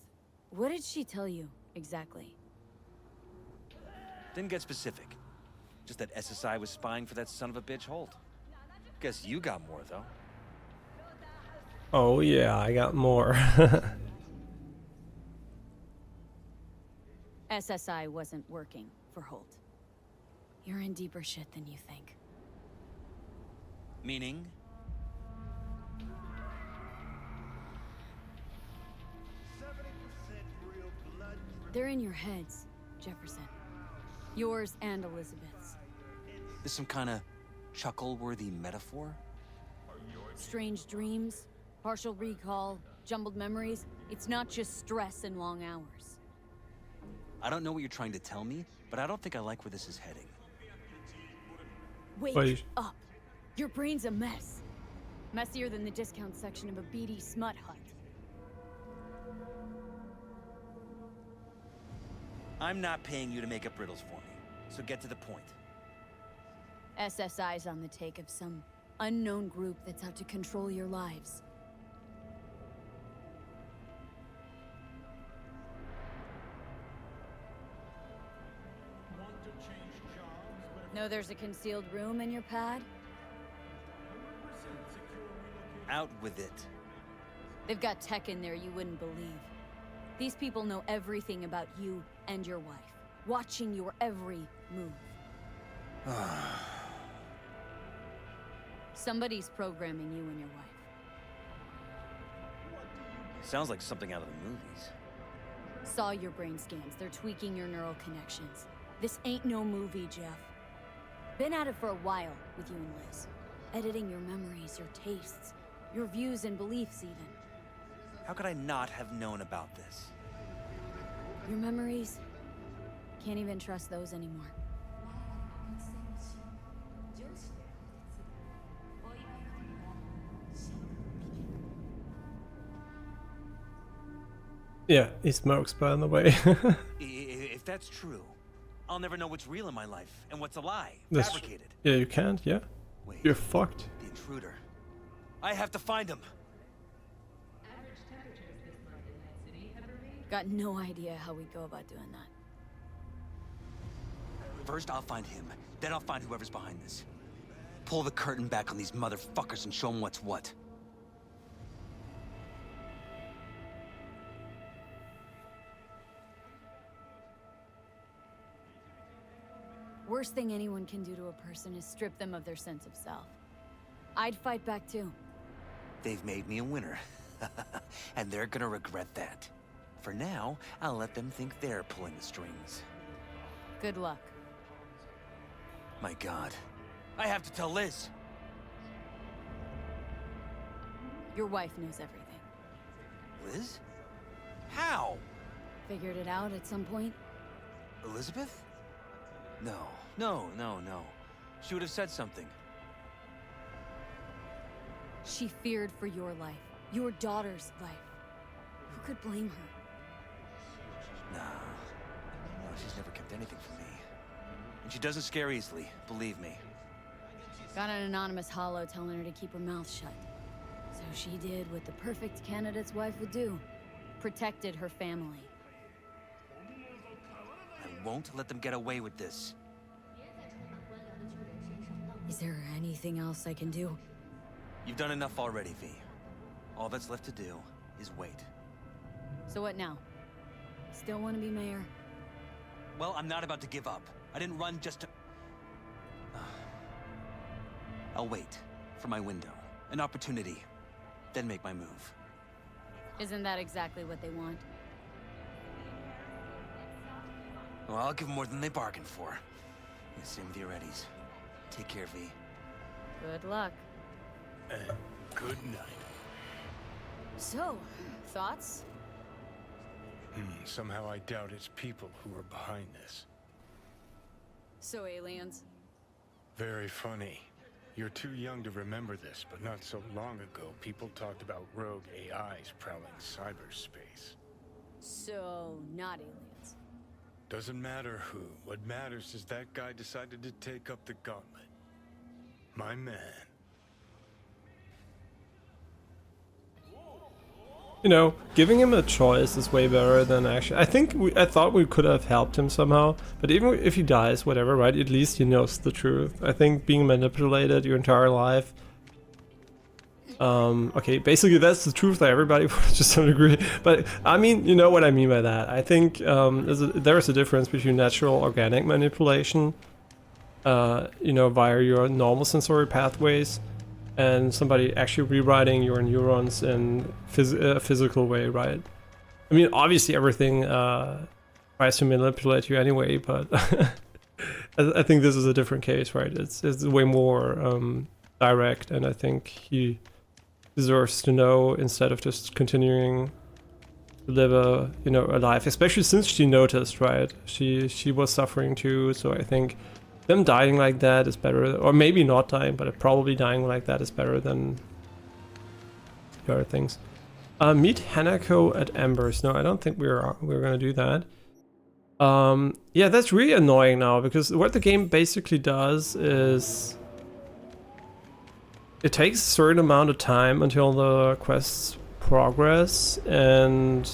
what did she tell you exactly? Didn't get specific. Just that SSI was spying for that son of a bitch Holt. Guess you got more, though. Oh yeah, I got more. SSI wasn't working for Holt. You're in deeper shit than you think. Meaning? They're in your heads, Jefferson. Yours and Elizabeth's. This some kind of chuckle-worthy metaphor? Strange dreams, partial recall, jumbled memories. It's not just stress and long hours. I don't know what you're trying to tell me, but I don't think I like where this is heading. Wake up. Your brain's a mess. Messier than the discount section of a beady smut hut. I'm not paying you to make up riddles for me, so get to the point. SSI's on the take of some unknown group that's out to control your lives. Know there's a concealed room in your pad? Out with it. They've got tech in there you wouldn't believe. These people know everything about you and your wife, watching your every move. Somebody's programming you and your wife. Sounds like something out of the movies. Saw your brain scans. They're tweaking your neural connections. This ain't no movie, Jeff. Been at it for a while with you and Liz. Editing your memories, your tastes, your views and beliefs even. How could I not have known about this? Your memories? Can't even trust those anymore. Yeah, he smokes, by the way. If that's true, I'll never know what's real in my life and what's a lie, That's fabricated. Yeah, you can't, yeah. Wait, You're fucked. the intruder. I have to find him. Got no idea how we go about doing that. First, I'll find him. Then I'll find whoever's behind this. Pull the curtain back on these motherfuckers and show them what's what. Worst thing anyone can do to a person is strip them of their sense of self. I'd fight back too. They've made me a winner. And they're gonna regret that. For now, I'll let them think they're pulling the strings. Good luck. My God. I have to tell Liz. Your wife knows everything. Liz? How? Figured it out at some point? Elizabeth? No. She would have said something. She feared for your life. Your daughter's life. Who could blame her? No, she's never kept anything from me. And she doesn't scare easily, believe me. Got an anonymous hollow telling her to keep her mouth shut. So she did what the perfect candidate's wife would do. Protected her family. I won't let them get away with this. Is there anything else I can do? You've done enough already, V. All that's left to do is wait. So what now? Still want to be mayor? Well, I'm not about to give up. I didn't run just to... I'll wait for my window, an opportunity, then make my move. Isn't that exactly what they want? Well, I'll give them more than they bargained for. Yeah, same with your Eddies. Take care, V. Good luck. And good night. So, thoughts? Somehow I doubt it's people who are behind this. So aliens? Very funny. You're too young to remember this, but not so long ago, people talked about rogue AIs prowling cyberspace. So, not aliens. Doesn't matter who. What matters is that guy decided to take up the gauntlet. My man. You know, giving him a choice is way better than actually... I thought we could have helped him somehow, but even if he dies, whatever, right, at least he knows the truth. I think being manipulated your entire life... okay, basically that's the truth that everybody would to some degree, but I mean, you know what I mean by that. I think there's a difference between natural organic manipulation, you know, via your normal sensory pathways, and somebody actually rewriting your neurons in a physical way, right? I mean, obviously everything tries to manipulate you anyway, but I think this is a different case, right? It's way more direct, and I think he deserves to know instead of just continuing to live a life, especially since she noticed, right? She was suffering too, so I think them dying like that is better, or maybe not dying, but probably dying like that is better than the other things. Meet Hanako at Embers. No, I don't think we're gonna do that. Yeah, that's really annoying now, because what the game basically does is it takes a certain amount of time until the quests progress, and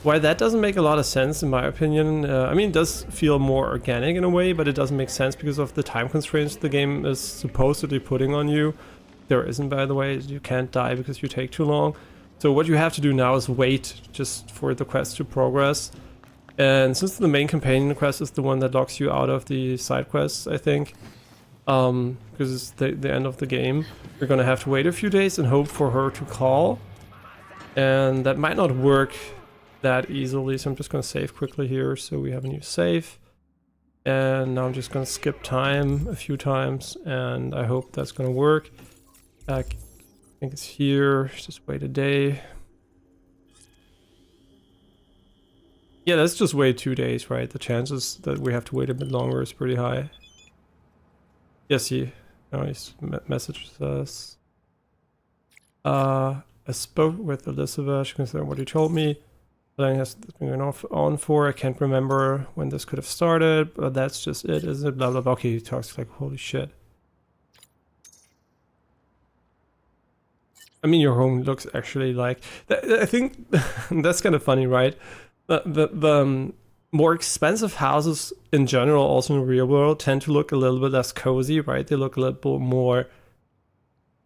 why that doesn't make a lot of sense in my opinion. I mean, it does feel more organic in a way, but it doesn't make sense because of the time constraints the game is supposedly putting on you. There isn't, by the way. You can't die because you take too long. So what you have to do now is wait just for the quest to progress. And since the main companion quest is the one that locks you out of the side quests, I think, because it's the end of the game, you're gonna have to wait a few days and hope for her to call. And that might not work that easily, so I'm just gonna save quickly here so we have a new save. And now I'm just gonna skip time a few times, and I hope that's gonna work. I think it's here. Just wait a day. Yeah, let's just wait 2 days, right? The chances that we have to wait a bit longer is pretty high. Yes, he messages us. I spoke with Elizabeth. She considered what he told me. Planning has been going on for. I can't remember when this could have started, but that's just it, isn't it? Blah blah blah. Okay, he talks like holy shit. I mean, your home looks actually like... I think that's kind of funny, right? The more expensive houses in general, also in the real world, tend to look a little bit less cozy, right? They look a little bit more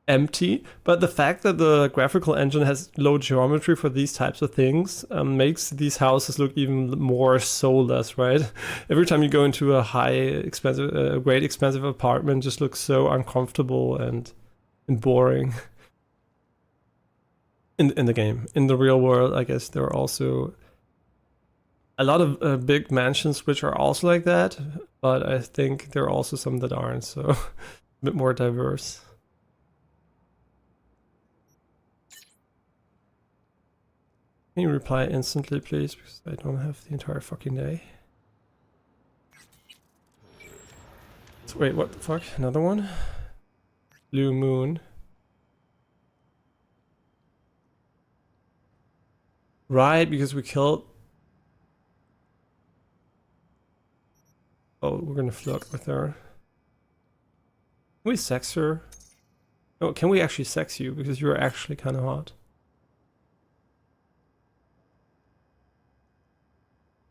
empty. But the fact that the graphical engine has low geometry for these types of things makes these houses look even more soulless, right? Every time you go into a great expensive apartment, just looks so uncomfortable and boring. In the game. In the real world, I guess there are also a lot of big mansions which are also like that, but I think there are also some that aren't, so a bit more diverse. Can you reply instantly, please? Because I don't have the entire fucking day. So wait, what the fuck? Another one? Blue Moon. Right, because we killed... Oh, we're gonna flirt with her. Can we sex her? Oh, can we actually sex you? Because you're actually kind of hot.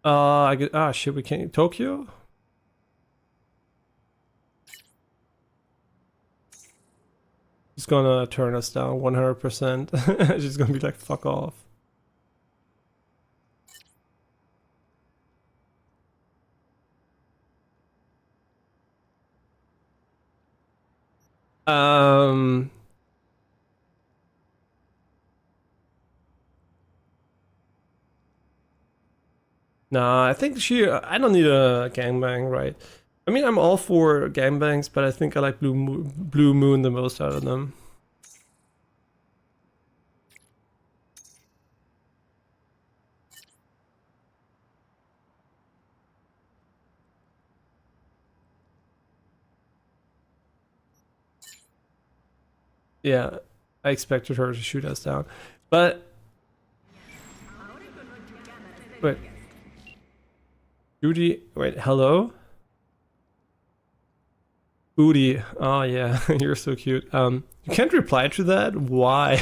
I get... shit, we can't... Tokyo? She's gonna turn us down 100%. She's gonna be like, fuck off. Nah, I think I don't need a gangbang, right? I mean, I'm all for gangbangs, but I think I like Blue Moon the most out of them. Yeah, I expected her to shoot us down, but... Wait. Judy, wait, hello? Booty, oh yeah, you're so cute. You can't reply to that? Why?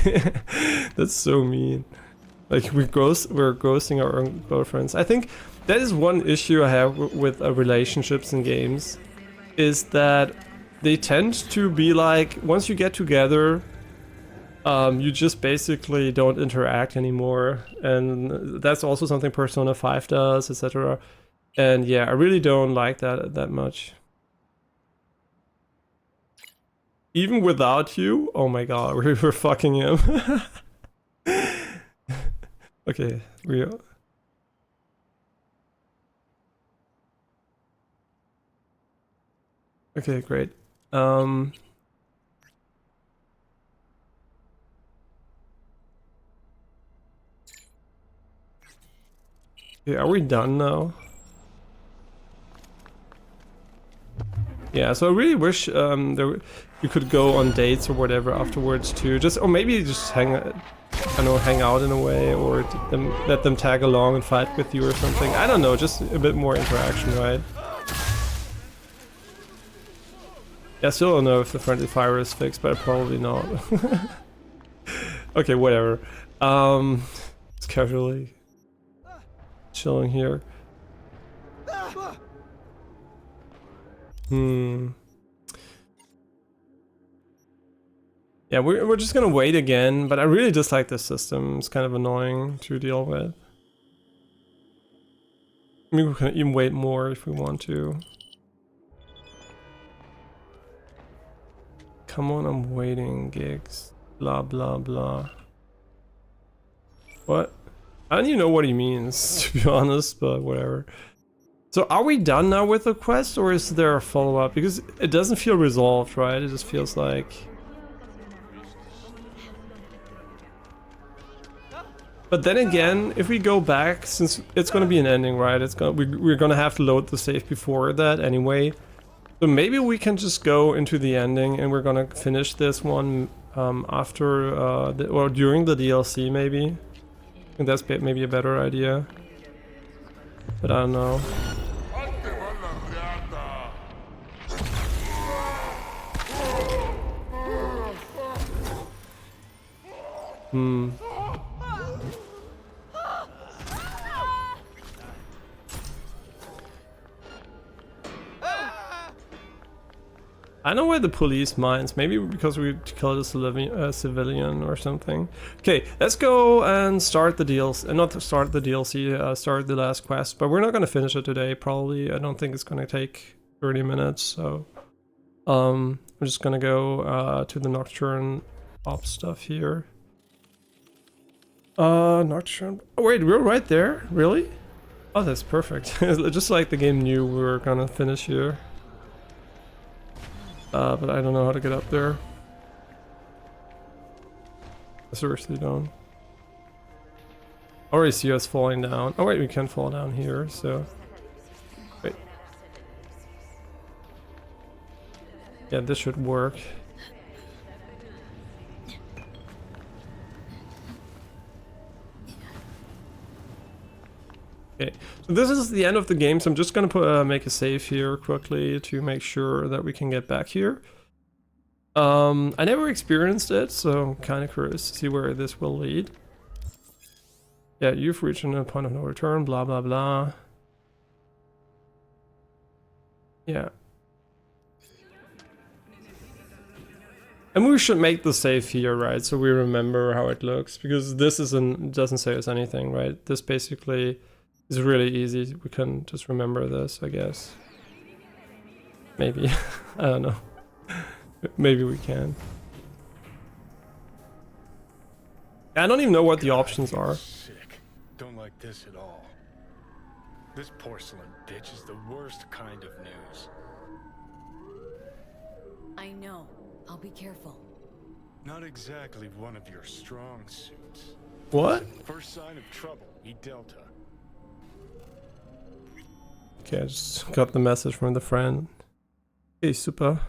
That's so mean. Like, we're ghosting our own girlfriends. I think that is one issue I have with relationships in games, is that they tend to be like, once you get together, you just basically don't interact anymore, and that's also something Persona 5 does, etc. And yeah, I really don't like that much. Even without you? Oh my god, we're fucking him. Okay, okay, great. Okay, are we done now? Yeah, so I really wish you could go on dates or whatever afterwards too. Or maybe just hang out in a way, or let them tag along and fight with you or something. I don't know, just a bit more interaction, right? Yeah, I still don't know if the friendly fire is fixed, but probably not. Okay, whatever. Just casually chilling here. Yeah, we're just gonna wait again, but I really dislike this system. It's kind of annoying to deal with. I mean, we can even wait more if we want to. Come on, I'm waiting, gigs. Blah, blah, blah. What? I don't even know what he means, to be honest, but whatever. So are we done now with the quest, or is there a follow-up? Because it doesn't feel resolved, right? It just feels like... But then again, if we go back, since it's gonna be an ending, right? We're gonna have to load the save before that anyway. So maybe we can just go into the ending, and we're gonna finish this one after or during the DLC, maybe. I think that's maybe a better idea. But I don't know. Hmm. I know where the police mines. Maybe because we killed a civilian or something. Okay, let's go and start the DLC. Not start the DLC, start the last quest. But we're not gonna finish it today, probably. I don't think it's gonna take 30 minutes, so... I'm just gonna go to the Nocturne op stuff here. Nocturne... Oh wait, we're right there? Really? Oh, that's perfect. Just like the game knew we were gonna finish here. But I don't know how to get up there. I seriously don't. I already see us falling down. Oh wait, we can fall down here, so... Wait. Yeah, this should work. Okay, so this is the end of the game, so I'm just gonna make a save here quickly to make sure that we can get back here. I never experienced it, so I'm kind of curious to see where this will lead. Yeah, you've reached a point of no return, blah blah blah. Yeah. And we should make the save here, right? So we remember how it looks, because this doesn't say us anything, right? This basically is really easy. We can just remember this, I guess. Maybe. I don't know. Maybe we can. I don't even know what the options are. Sick. Don't like this at all. This porcelain bitch is the worst kind of news. I know. I'll be careful. Not exactly one of your strong suits. What? First sign of trouble, meet Delta. Okay, I just got the message from the friend. Okay, super.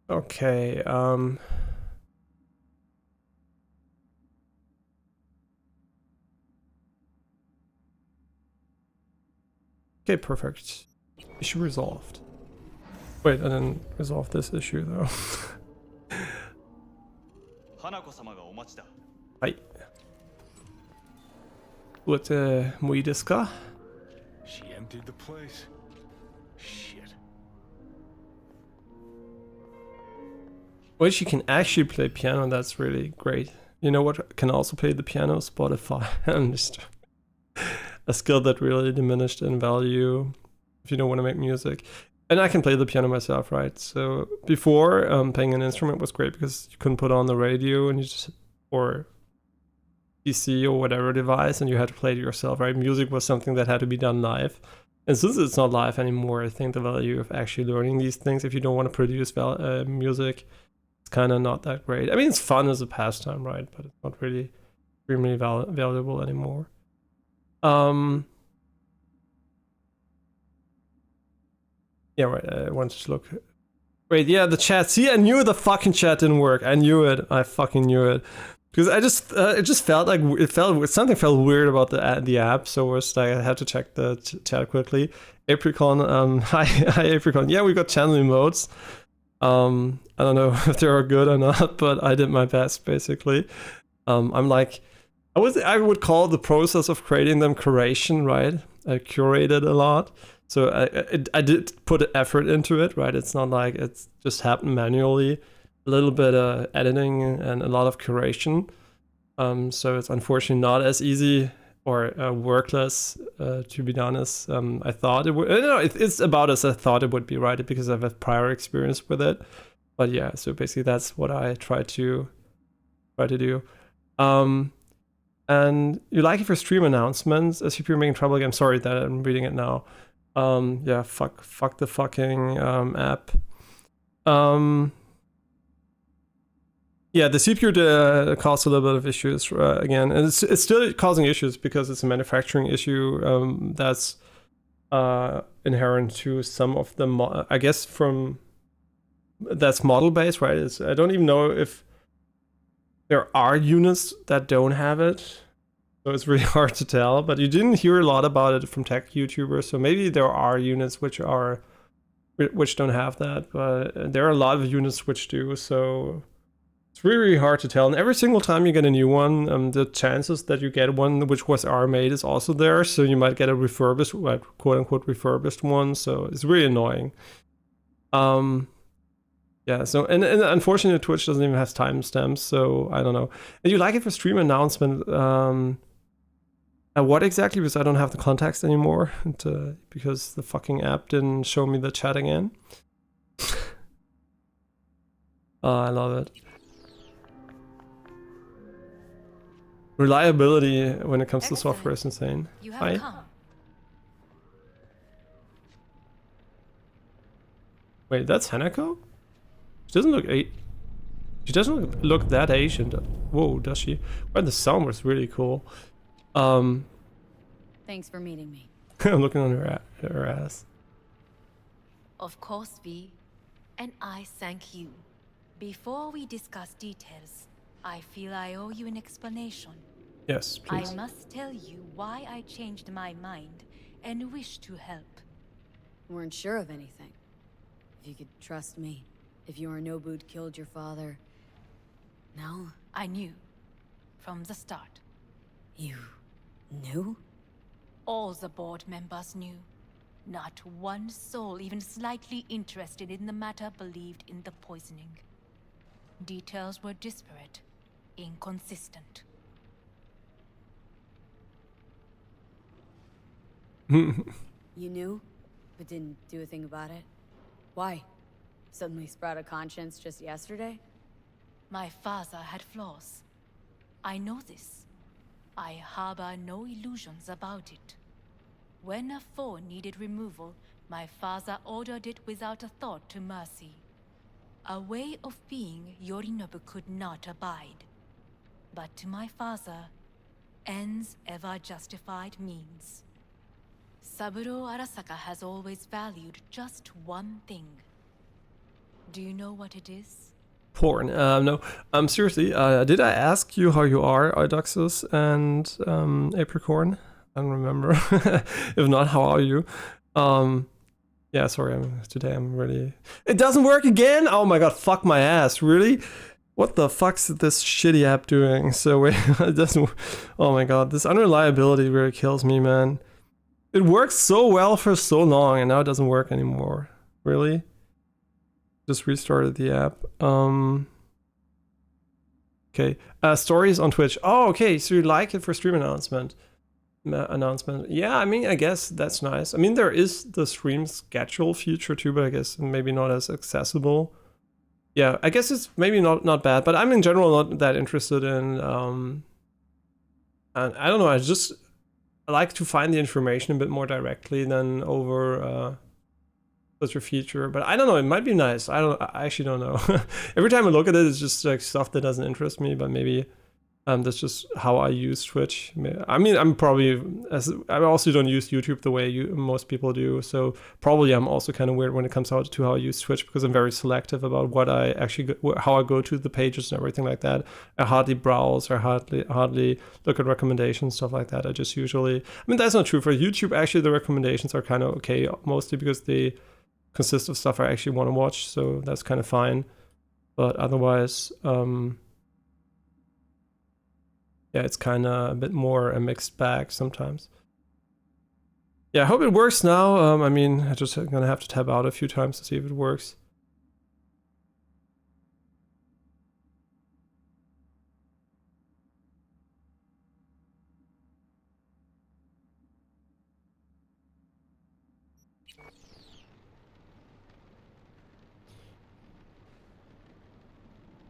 Okay, okay, perfect. Issue resolved. Wait, I didn't resolve this issue though. Hi. What, もういいですか? She emptied the place. Shit. Well, she can actually play piano, that's really great. You know what can also play the piano? Spotify. Just a skill that really diminished in value if you don't want to make music. And I can play the piano myself, right? So before, playing an instrument was great because you couldn't put on the radio and you just, or PC or whatever device, and you had to play it yourself, right? Music was something that had to be done live. And since it's not live anymore, I think the value of actually learning these things, if you don't want to produce music, it's kind of not that great. I mean, it's fun as a pastime, right? But it's not really extremely valuable anymore. Yeah, right, I wanted to look. Wait, yeah, the chat. See, I knew the fucking chat didn't work. I knew it. I fucking knew it. Because it just felt like something felt weird about the app, so it was like I had to check the chat quickly. Apricon, hi Apricon. Yeah, we got channel emotes. I don't know if they are good or not, but I did my best basically. I'm like, I would call the process of creating them curation, right? I curated a lot. So I did put effort into it, right? It's not like it's just happened manually. A little bit of editing and a lot of curation. So it's unfortunately not as easy or workless to be done as I thought it would. No, it's about as I thought it would be, right? Because I've had prior experience with it. But yeah, so basically that's what I try to do. And you like it for stream announcements? As if you're making trouble again. I'm sorry that I'm reading it now. Yeah, fuck the fucking app. Yeah, the CPU caused a little bit of issues again, and it's still causing issues because it's a manufacturing issue that's inherent to some of the I guess that's model based, right? I don't even know if there are units that don't have it. So it's really hard to tell, but you didn't hear a lot about it from tech YouTubers, so maybe there are units which don't have that, but there are a lot of units which do, so it's really, really hard to tell. And every single time you get a new one, the chances that you get one which was R-made is also there, so you might get a refurbished, like, quote-unquote refurbished one, so it's really annoying. Yeah, so, and unfortunately Twitch doesn't even have timestamps, so I don't know. And you like it for stream announcement, what exactly? Because I don't have the context anymore, and, because the fucking app didn't show me the chat again. Oh, I love it. Reliability when it comes to software is insane. You have Hi. come. Wait, that's Hanako? She doesn't look She doesn't look that Asian. Whoa, does she? Well, the sound was really cool. Thanks for meeting me. I'm looking on her ass. Of course, V. And I thank you. Before we discuss details, I feel I owe you an explanation. Yes, please. I must tell you why I changed my mind and wish to help. Weren't sure of anything. If you could trust me. If Yorinobu'd killed your father. No? I knew. From the start. You knew? All the board members knew. Not one soul even slightly interested in the matter believed in the poisoning. Details were disparate, inconsistent. You knew, but didn't do a thing about it? Why? Suddenly sprout a conscience just yesterday? My father had flaws. I know this. I harbor no illusions about it. When a foe needed removal, my father ordered it without a thought to mercy. A way of being Yorinobu could not abide. But to my father, ends ever justified means. Saburo Arasaka has always valued just one thing. Do you know what it is? Porn. No. Seriously, did I ask you how you are, Eudoxus and Apricorn? I don't remember. If not, how are you? Yeah, sorry, today I'm really... It doesn't work again? Oh my god, fuck my ass, really? What the fuck's this shitty app doing? So wait, it doesn't... Oh my god, this unreliability really kills me, man. It worked so well for so long, and now it doesn't work anymore. Really? Just restarted the app. Okay, stories on Twitch. Oh, okay, so you like it for stream announcement. Yeah, I mean, I guess that's nice. I mean, there is the stream schedule feature too, but I guess maybe not as accessible. Yeah, I guess it's maybe not bad, but I'm in general not that interested in, and I don't know, I like to find the information a bit more directly than over such a feature, but I don't know, it might be nice. I actually don't know. Every time I look at it, it's just like stuff that doesn't interest me, but maybe that's just how I use Twitch. I mean, I also don't use YouTube the way most people do, so probably I'm also kind of weird when it comes out to how I use Twitch, because I'm very selective about what I actually how I go to the pages and everything like that. I hardly browse or hardly look at recommendations, stuff like that. I just usually, I mean, that's not true for YouTube. Actually, the recommendations are kind of okay, mostly because they consist of stuff I actually want to watch, so that's kind of fine. But otherwise, yeah, it's kind of a bit more a mixed bag sometimes. Yeah, I hope it works now. I mean, I'm just gonna have to tab out a few times to see if it works.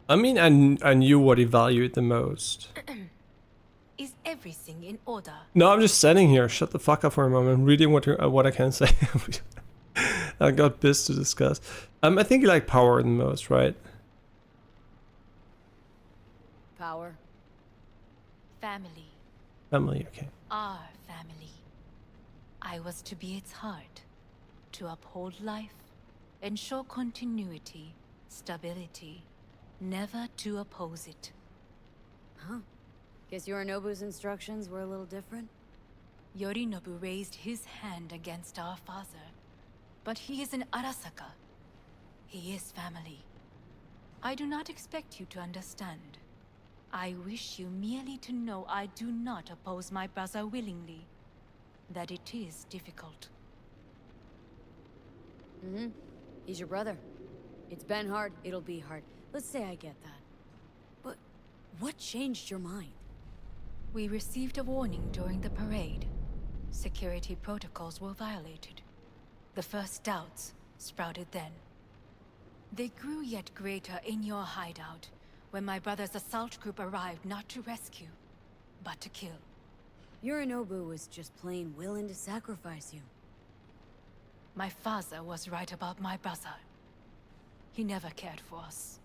I mean, I knew what he valued the most. Is everything in order? No, I'm just standing here. Shut the fuck up for a moment. I'm reading what I can say. I got biz to discuss. I think you like power the most, right? Power? Family. Family, okay. Our family. I was to be its heart. To uphold life. Ensure continuity. Stability. Never to oppose it. Huh. Guess Yorinobu's instructions were a little different? Yorinobu raised his hand against our father, but he is in Arasaka. He is family. I do not expect you to understand. I wish you merely to know I do not oppose my brother willingly. That it is difficult. Mm-hmm. He's your brother. It's been hard, it'll be hard. Let's say I get that. But what changed your mind? We received a warning during the parade. Security protocols were violated. The first doubts sprouted then. They grew yet greater in your hideout, when my brother's assault group arrived not to rescue, but to kill. Yorinobu was just plain willing to sacrifice you. My father was right about my brother. He never cared for us.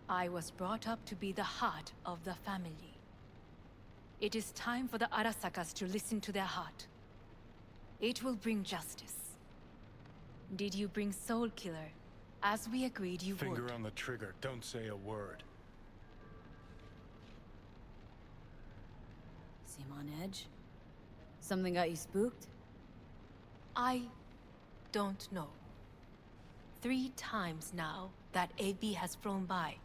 I was brought up to be the heart of the family. It is time for the Arasakas to listen to their heart. It will bring justice. Did you bring Soul Killer, as we agreed you would? Finger on the trigger, don't say a word. Seem on edge? Something got you spooked? I don't know. 3 times now that AB has flown by.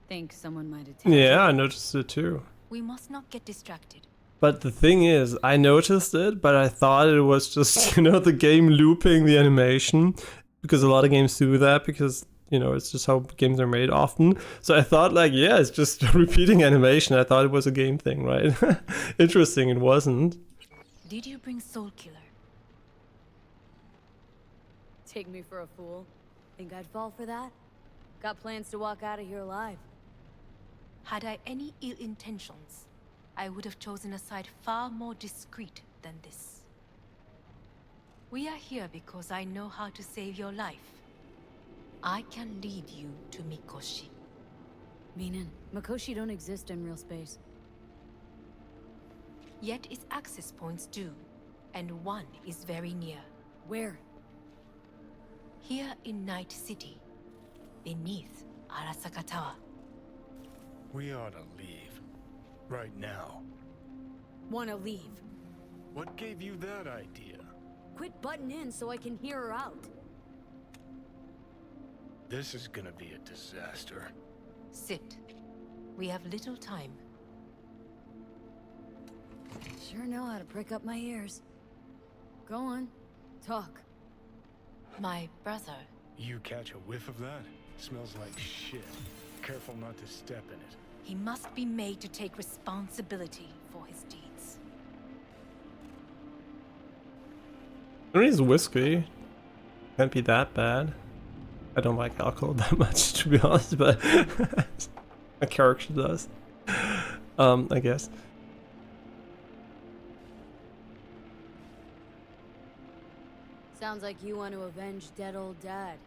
Think someone might have taken Yeah, I noticed it too. We must not get distracted. But the thing is, I noticed it, but I thought it was just, you know, the game looping the animation. Because a lot of games do that, because, you know, it's just how games are made often. So I thought, like, yeah, it's just repeating animation. I thought it was a game thing, right? Interesting, it wasn't. Did you bring Soul Killer? Take me for a fool? Think I'd fall for that? Got plans to walk out of here alive. Had I any ill intentions, I would have chosen a side far more discreet than this. We are here because I know how to save your life. I can lead you to Mikoshi. Meaning, Mikoshi don't exist in real space. Yet its access points do, and one is very near. Where? Here in Night City, beneath Arasaka Tower. We ought to leave. Right now. Wanna leave? What gave you that idea? Quit butting in so I can hear her out. This is gonna be a disaster. Sit. We have little time. Sure know how to prick up my ears. Go on, talk. My brother. You catch a whiff of that? Smells like shit. Careful not to step in it. He must be made to take responsibility for his deeds. I mean, it's whiskey. Can't be that bad. I don't like alcohol that much, to be honest, but my character does. I guess. Sounds like you want to avenge dead old dad.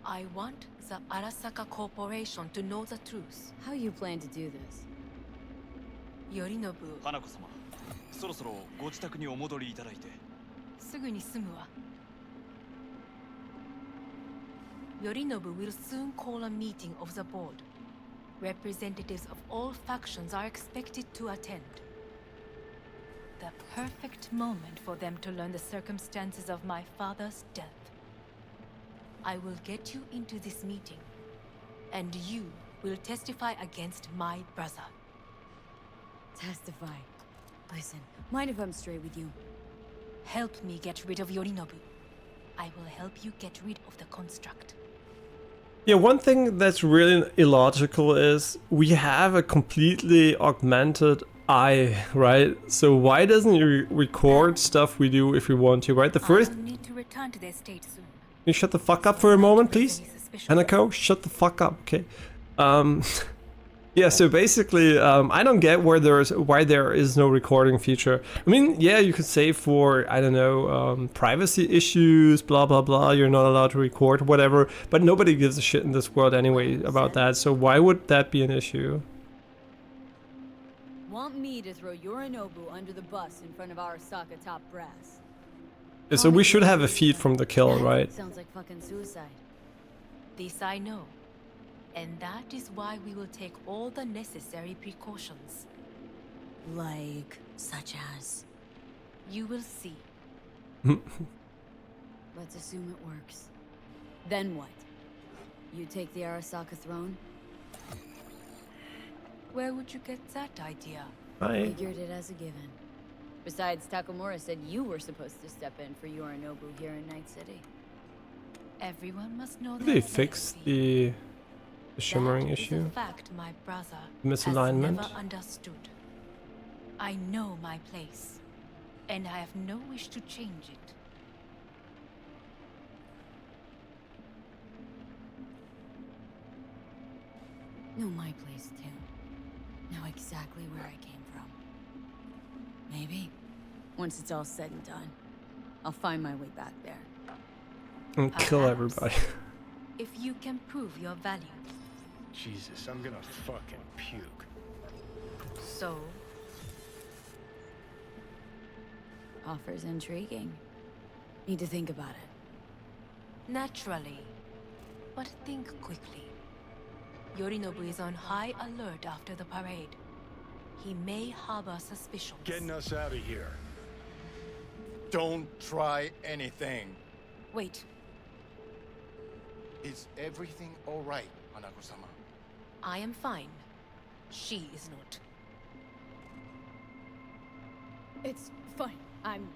I want the Arasaka Corporation to know the truth. How you plan to do this? Yorinobu, 花子様、そろそろご自宅にお戻りいただいて。すぐに済むわ。Yorinobu will soon call a meeting of the board. Representatives of all factions are expected to attend. The perfect moment for them to learn the circumstances of my father's death. I will get you into this meeting, and you will testify against my brother. Testify. Listen, mind if I'm straight with you? Help me get rid of Yorinobu. I will help you get rid of the construct. Yeah, one thing that's really illogical is we have a completely augmented eye, right? So why doesn't it record stuff we do if we want to, right? The first... I'll need to return to their state soon. Can you shut the fuck up for a moment, please? Hanako, shut the fuck up, okay? Yeah, so basically, I don't get why there is no recording feature. I mean, yeah, you could say for, I don't know, privacy issues, blah, blah, blah, you're not allowed to record, whatever, but nobody gives a shit in this world anyway about that, so why would that be an issue? Want me to throw Yorinobu under the bus in front of Arasaka top brass? Yeah, so we should have a feed from the kill, right? Sounds like fucking suicide. This I know. And that is why we will take all the necessary precautions. Like, such as. You will see. Let's assume it works. Then what? You take the Arasaka throne? Where would you get that idea? I Figured it as a given. Besides, Takamura said you were supposed to step in for Yorinobu here in Night City. Everyone must know did their they fix legacy. the shimmering That is issue? a fact my brother Misalignment? has never understood. I know my place, and I have no wish to change it. Know my place too. Know exactly where I came from. Maybe, once it's all said and done, I'll find my way back there. And kill Perhaps. everybody. If you can prove your value. Jesus, I'm gonna fucking puke. So, Offer's intriguing. Need to think about it. naturally. But think quickly. Yorinobu is on high alert after the parade. He may harbor suspicions. Getting us out of here. Don't try anything. Wait, Is everything all right, Hanako-sama? I am fine. She is not. It's fine. I'm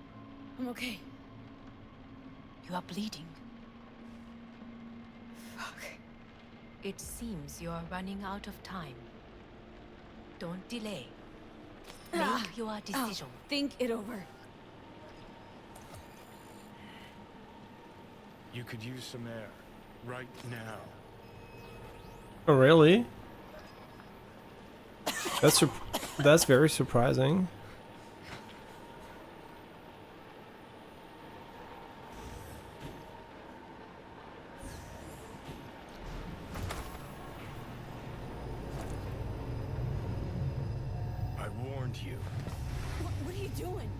okay. You are bleeding. Fuck. It seems you are running out of time. Don't delay. Make your decision. Think it over. You could use some air. Right now. Oh, really? That's very surprising. I warned you. What are you doing?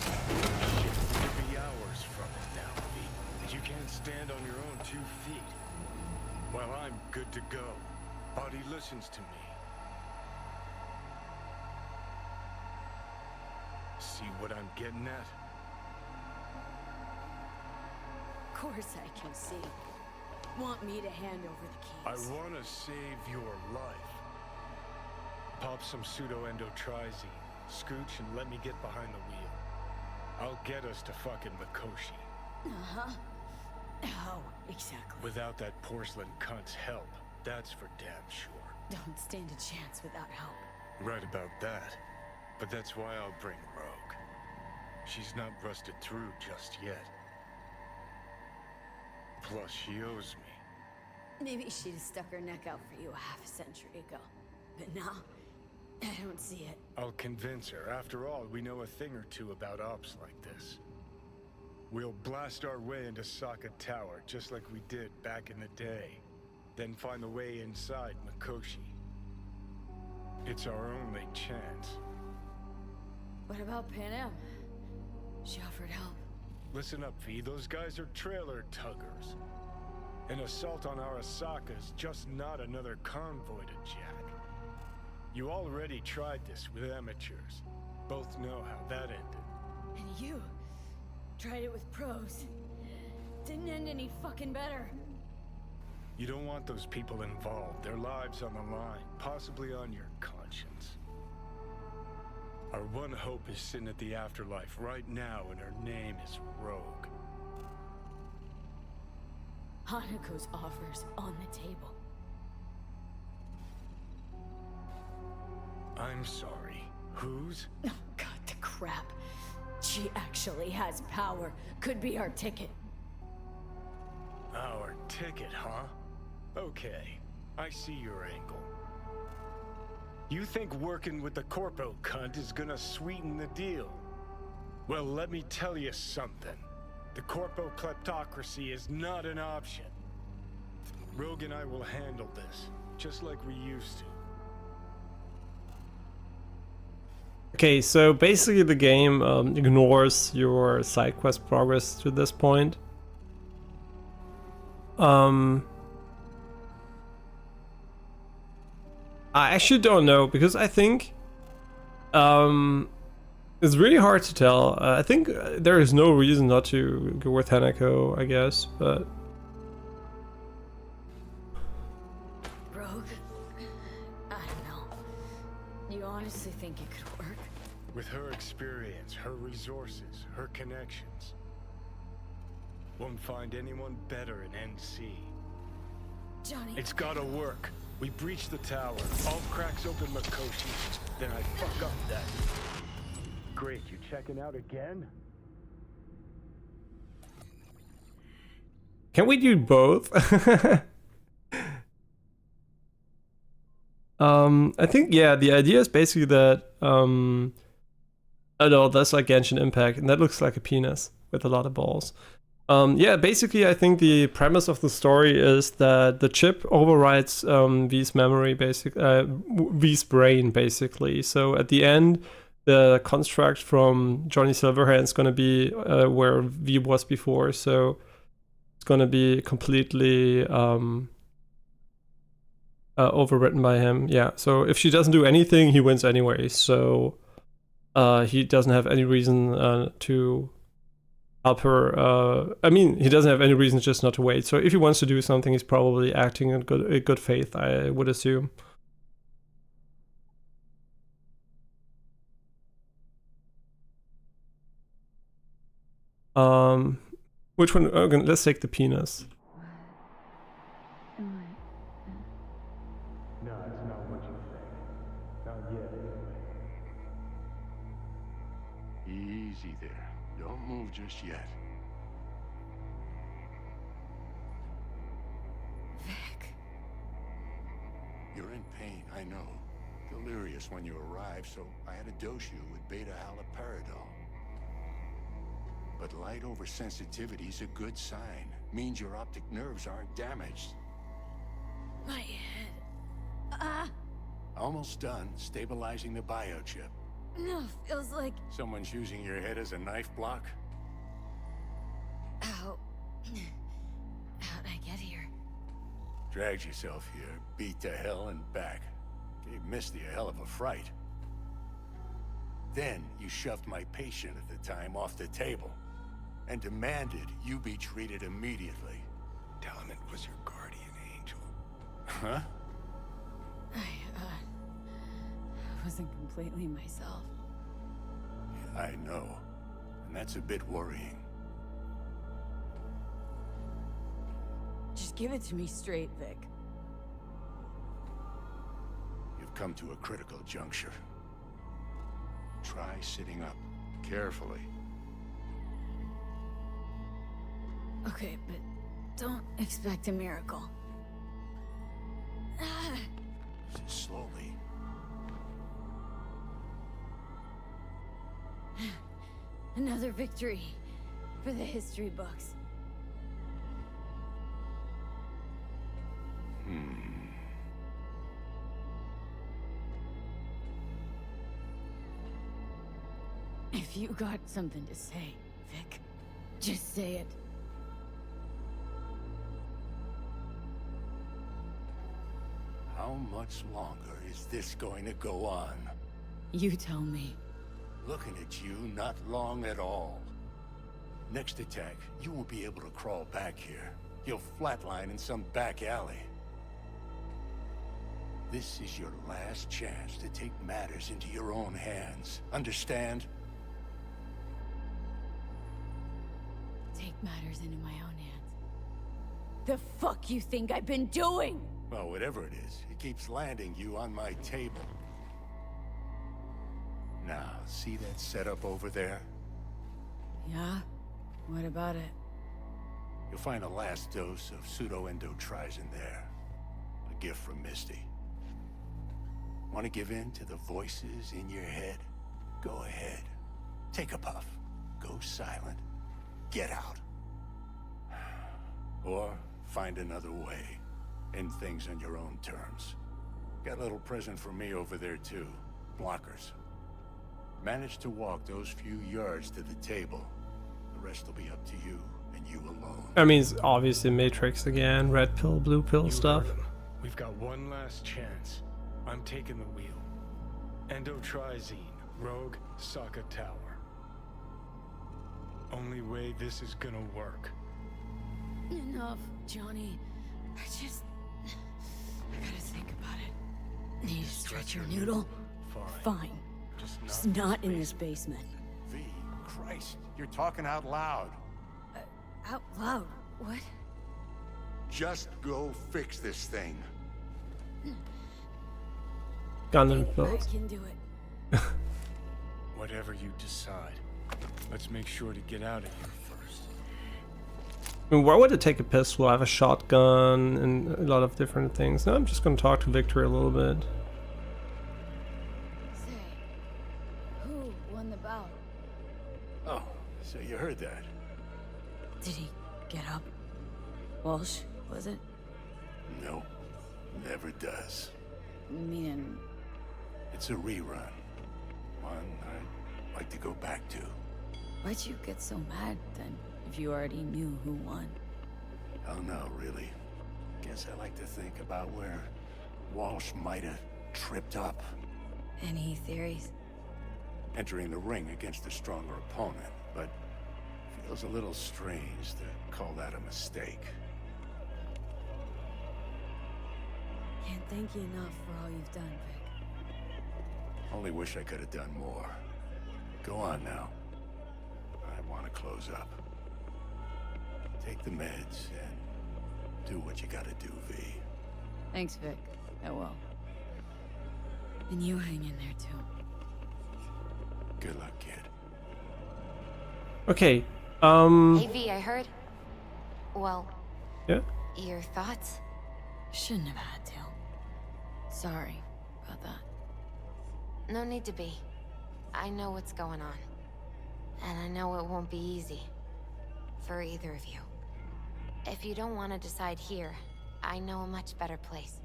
Shit, could be hours from it now, V. And you can't stand on your own 2 feet. Well, I'm good to go. Body listens to me. See what I'm getting at? Of course I can see. Want me to hand over the I keys? want to save your life. Pop some pseudo-endotrizine, scooch, and let me get behind the wheel. I'll get us to fucking Mikoshi. Uh-huh. How exactly? Without that porcelain cunt's help, that's for damn sure. Don't stand a chance without help. Right about that. But that's why I'll bring Rogue. She's not rusted through just yet. Plus, she owes me. Maybe she'd have stuck her neck out for you a half a century ago. But now, I don't see it. I'll convince her. After all, we know a thing or two about ops like this. We'll blast our way into Sokka Tower, just like we did back in the day. Then find the way inside Mikoshi. It's our only chance. What about Pan Am? She offered help. Listen up, V. Those guys are trailer tuggers. An assault on Arasaka is just not another convoy to jack. You already tried this with amateurs. Both know how that ended. And you tried it with pros. Didn't end any fucking better. You don't want those people involved, their lives on the line, possibly on your conscience. Our one hope is sitting at the afterlife right now, and her name is Rogue. Hanako's offer's on the table. I'm sorry. Whose? Oh, God, the crap. She actually has power. Could be our ticket. Our ticket, huh? Okay, I see your angle. You think working with the corpo cunt is gonna sweeten the deal? Well, let me tell you something. The corpo kleptocracy is not an option. Rogue and I will handle this, just like we used to. Okay, so basically the game ignores your side quest progress to this point. I actually don't know, because I think it's really hard to tell. I think there is no reason not to go with Hanako, I guess, but Rogue? I don't know. You honestly think it could work? With her experience, her resources, her connections. Won't find anyone better in NC. Johnny. It's gotta work. We breach the tower. All cracks open Makoshi. Then I fuck up that. Great, you checking out again? can we do both? I think, yeah, the idea is basically that, I know, that's like Genshin Impact, and that looks like a penis with a lot of balls. Yeah, basically, I think the premise of the story is that the chip overrides V's memory, V's brain, basically. So at the end, the construct from Johnny Silverhand is going to be where V was before. So it's going to be completely overwritten by him. Yeah. So if she doesn't do anything, he wins anyway. So he doesn't have any reason to help her. I mean, he doesn't have any reason just not to wait. So if he wants to do something, he's probably acting in good faith, I would assume. Which one? Okay, let's take the penis. No, it's not what you think. Not yet, anyway. Easy there. Don't move just yet. Vic. You're in pain, I know. Delirious when you arrived, so I had to dose you with beta-haloperidol. But light oversensitivity's a good sign. Means your optic nerves aren't damaged. My head. Ah! Almost done stabilizing the biochip. No, feels like... Someone's using your head as a knife block? How... How'd I get here? Dragged yourself here, beat to hell and back. Gave Misty a hell of a fright. Then you shoved my patient at the time off the table and demanded you be treated immediately. Tell him it was your guardian angel. Huh? I wasn't completely myself. Yeah, I know. And that's a bit worrying. Just give it to me straight, Vic. You've come to a critical juncture. Try sitting up, carefully. Okay, but don't expect a miracle. Ah. Just slowly. Another victory for the history books. If you got something to say, Vic, just say it. How much longer is this going to go on? You tell me. Looking at you, not long at all. Next attack, you won't be able to crawl back here. You'll flatline in some back alley. This is your last chance to take matters into your own hands. Understand? Take matters into my own hands. The fuck you think I've been doing? Well, whatever it is, it keeps landing you on my table. Now, see that setup over there? Yeah? What about it? You'll find a last dose of pseudo-endotrizin there. A gift from Misty. Want to give in to the voices in your head? Go ahead. Take a puff. Go silent. Get out. Or find another way. End things on your own terms. Got a little present for me over there too. Blockers. Manage to walk those few yards to the table. The rest will be up to you, and you alone. I mean, it's obviously Matrix again, red pill, blue pill You stuff. heard him. We've got one last chance. I'm taking the wheel. Endotrizine, Rogue, Sokka Tower. Only way this is gonna work. Enough, Johnny. I gotta think about it. Need to stretch your noodle? Fine. Just not in this basement. V, Christ, you're talking out loud. Out loud? What? Just go fix this thing. Gun and I pills. can do it. Whatever you decide. Let's make sure to get out of here first. I mean, why would it take a pistol? I have a shotgun and a lot of different things. No, I'm just gonna talk to Victor a little bit. Say, who won the bout? Oh, so you heard that. Did he get up? Walsh, was it? Nope, never does. Meaning, It's a rerun. One I'd like to go back to. why'd you get so mad then, if you already knew who won? Oh no, really. Guess I like to think about where Walsh might have tripped up. Any theories? Entering the ring against a stronger opponent, but feels a little strange to call that a mistake. Can't thank you enough for all you've done, Vic. Only wish I could have done more. Go on now. I want to close up. Take the meds and do what you gotta do, V. Thanks, Vic. I will. And you hang in there, too. Good luck, kid. Okay. Hey V, I heard. Well, Yeah. your thoughts? Shouldn't have had to. Sorry about that. No need to be. I know what's going on. And I know it won't be easy. For either of you. If you don't want to decide here, I know a much better place.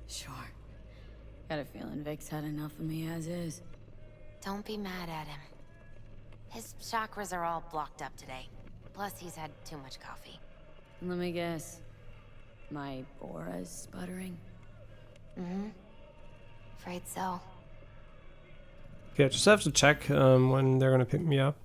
Sure. Got a feeling Vic's had enough of me as is. Don't be mad at him. His chakras are all blocked up today. Plus, he's had too much coffee. Let me guess. My aura's sputtering? Mm-hmm. Afraid so. Okay, I just have to check when they're gonna pick me up.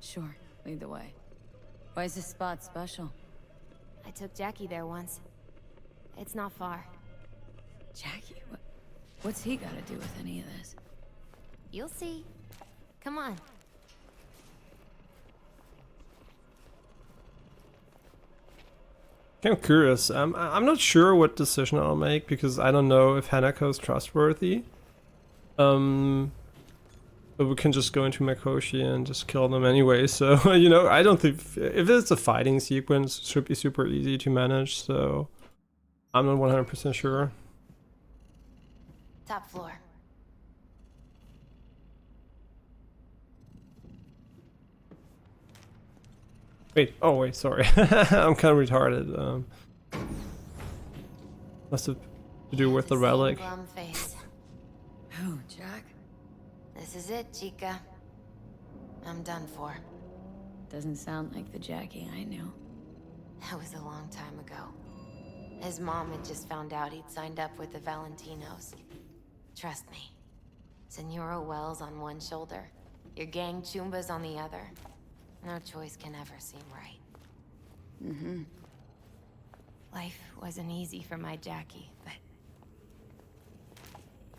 Sure, lead the way. Why is this spot special? I took Jackie there once. It's not far. Jackie? What's he got to do with any of this? You'll see. Come on. I'm curious. I'm not sure what decision I'll make because I don't know if Hanako's trustworthy. But we can just go into Makoshi and just kill them anyway. So you know, I don't think if it's a fighting sequence, it should be super easy to manage. So I'm not 100% sure. Top floor. Wait, oh wait, sorry. I'm kind of retarded. Must have to do with the relic. Glum face. Who, Jack? This is it, Chica. I'm done for. Doesn't sound like the Jackie I knew. That was a long time ago. His mom had just found out he'd signed up with the Valentinos. Trust me. Senora Wells on one shoulder, your gang Chumbas on the other. No choice can ever seem right. Mm-hmm. Life wasn't easy for my Jackie, but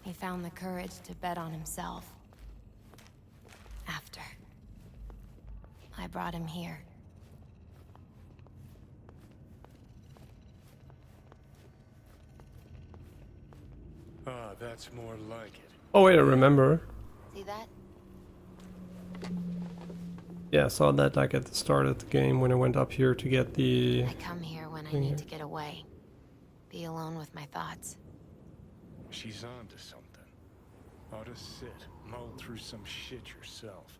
he found the courage to bet on himself. After I brought him here. Ah, that's more like it. Oh wait, I remember. See that? Yeah, I saw that like at the start of the game when I went up here to get the... I come here when I need to get away. Be alone with my thoughts. She's on to something. Ought to sit, mull through some shit yourself.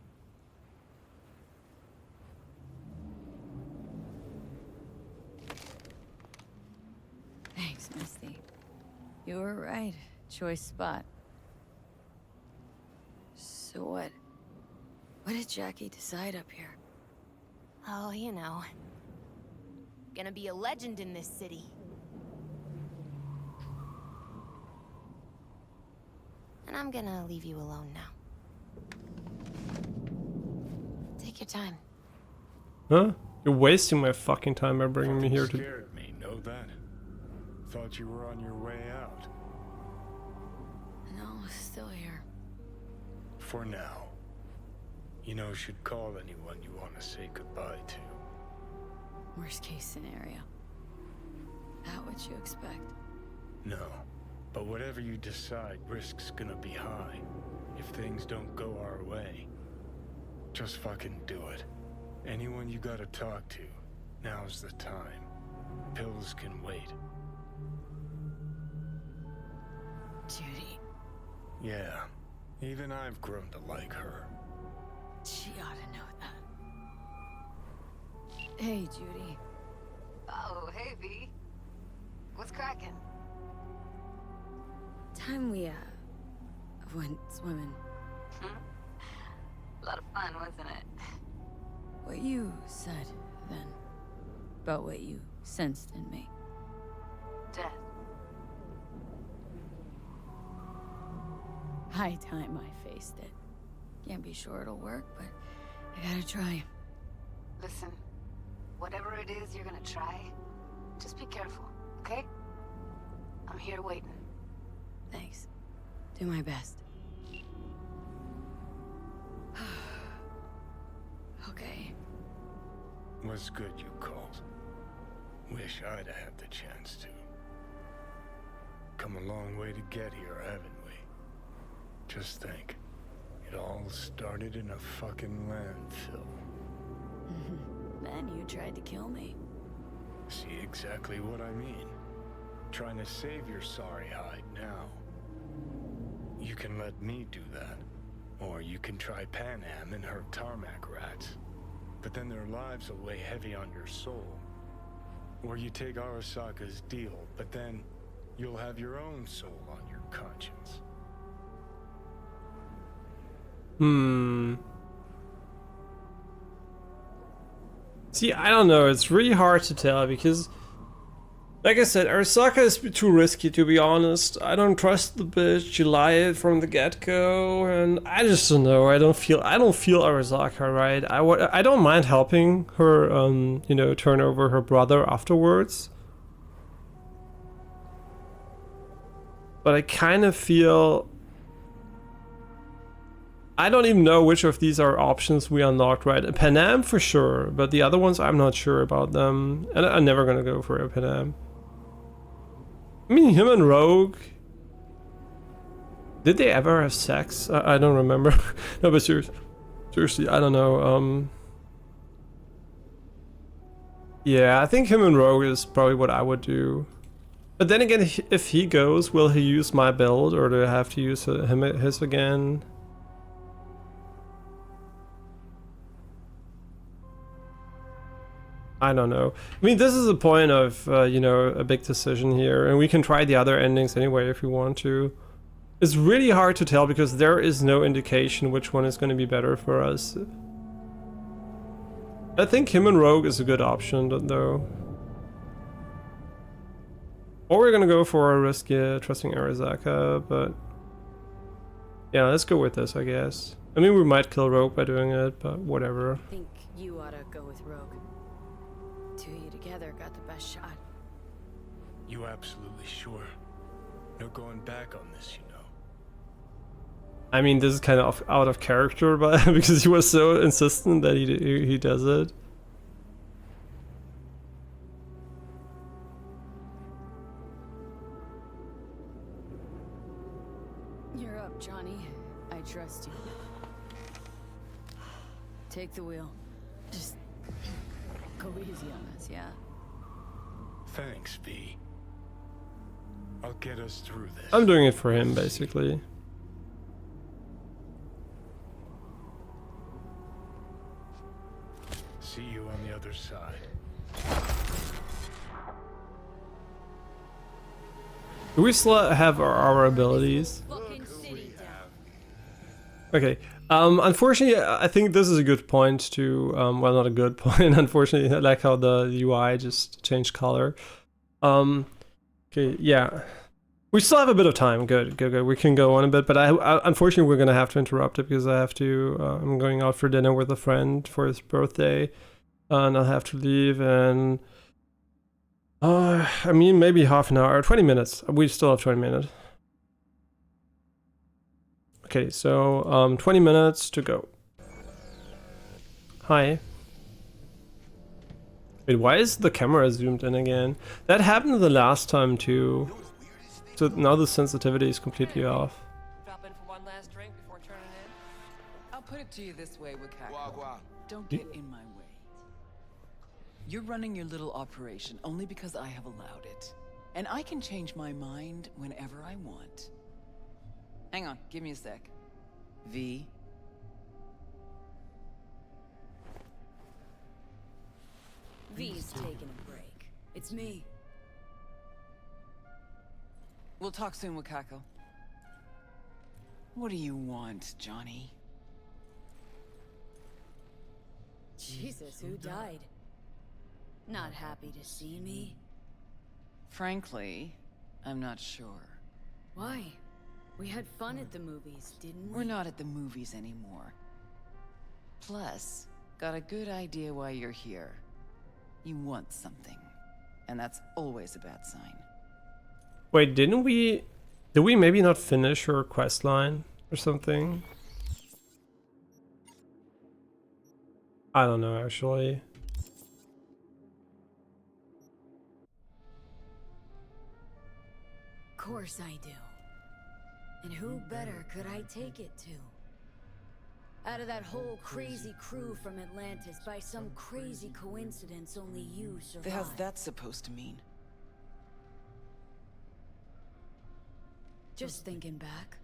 Thanks, Misty. You were right. Choice spot. So what? What did Jackie decide up here? Oh, you know. Gonna be a legend in this city. And I'm gonna leave you alone now. Take your time. Huh? You're wasting my fucking time by bringing me Fucking here to... scared me, know that? Thought you were on your way out. No, still here. For now. You know, should call anyone you want to say goodbye to. Worst case scenario. Not what you expect. No. But whatever you decide, risk's gonna be high. If things don't go our way. Just fucking do it. Anyone you gotta talk to, now's the time. Pills can wait. Judy. Yeah. Even I've grown to like her. She ought to know that. Hey, Judy. Oh, hey, V. What's cracking? Time we, went swimming. A lot of fun, wasn't it? What you said, then. About what you sensed in me. Death. High time I faced it. Can't be sure it'll work, but I gotta try. Listen, whatever it is you're gonna try, just be careful, okay? I'm here waiting. Thanks. Do my best. Okay. Was good you called. Wish I'd have had the chance to. Come a long way to get here, haven't we? Just think. It all started in a fucking landfill. Then you tried to kill me. See exactly what I mean. Trying to save your sorry hide now. You can let me do that. Or you can try Pan Am and her tarmac rats. But then their lives will weigh heavy on your soul. Or you take Arasaka's deal, but then you'll have your own soul on your conscience. See, I don't know. It's really hard to tell because, like I said, Arasaka is too risky, to be honest. I don't trust the bitch. She lied from the get-go, and I just don't know. I don't feel Arasaka right. I don't mind helping her, you know, turn over her brother afterwards. But I kind of feel... I don't even know which of these are options we unlocked, right? A Pan Am for sure, but the other ones I'm not sure about them. And I'm never gonna go for a Pan Am. I mean, him and Rogue... Did they ever have sex? I don't remember. No, but seriously, I don't know. Yeah, I think him and Rogue is probably what I would do. But then again, if he goes, will he use my build, or do I have to use his again? I don't know. I mean, this is the point of, you know, a big decision here, and we can try the other endings anyway if we want to. It's really hard to tell because there is no indication which one is going to be better for us. I think him and Rogue is a good option, though. Or we're going to go for a risky trusting Arasaka, but... Yeah, let's go with this, I guess. I mean, we might kill Rogue by doing it, but whatever. I think you ought to go with Rogue. Two of you together got the best shot. You absolutely sure? No going back on this, you know. I mean, this is kind of out of character, but because he was so insistent that he does it. You're up, Johnny. I trust you. Take the wheel. Just go easy on us, yeah? Thanks, V. I'll get us through this. I'm doing it for him, basically. See you on the other side. Do we still have our abilities? Fucking city down. Okay. Unfortunately, I think this is a good point to, well, not a good point, unfortunately, I like how the UI just changed color. Okay, yeah. We still have a bit of time. Good. We can go on a bit, but unfortunately, we're gonna have to interrupt it because I have to, I'm going out for dinner with a friend for his birthday, and I'll have to leave in, I mean, maybe half an hour, 20 minutes. We still have 20 minutes. Okay, so 20 minutes to go. Hi. Wait, why is the camera zoomed in again? That happened the last time too. So now the sensitivity is completely off. Drop in for one last drink before turning in? I'll put it to you this way, Wakako. Don't get in my way. You're running your little operation only because I have allowed it. And I can change my mind whenever I want. Hang on, give me a sec. V. V's taking a break. It's me. We'll talk soon, Wakako. What do you want, Johnny? Jesus, who died? Not happy to see me? Frankly, I'm not sure. Why? We had fun at the movies, didn't we? We're not at the movies anymore. Plus, got a good idea why you're here. You want something. And that's always a bad sign. Wait, did we maybe not finish her quest line or something? I don't know, actually. Of course I do. And who better could I take it to? Out of that whole crazy crew from Atlantis, by some crazy coincidence, only you survived. How's that supposed to mean? Just thinking back.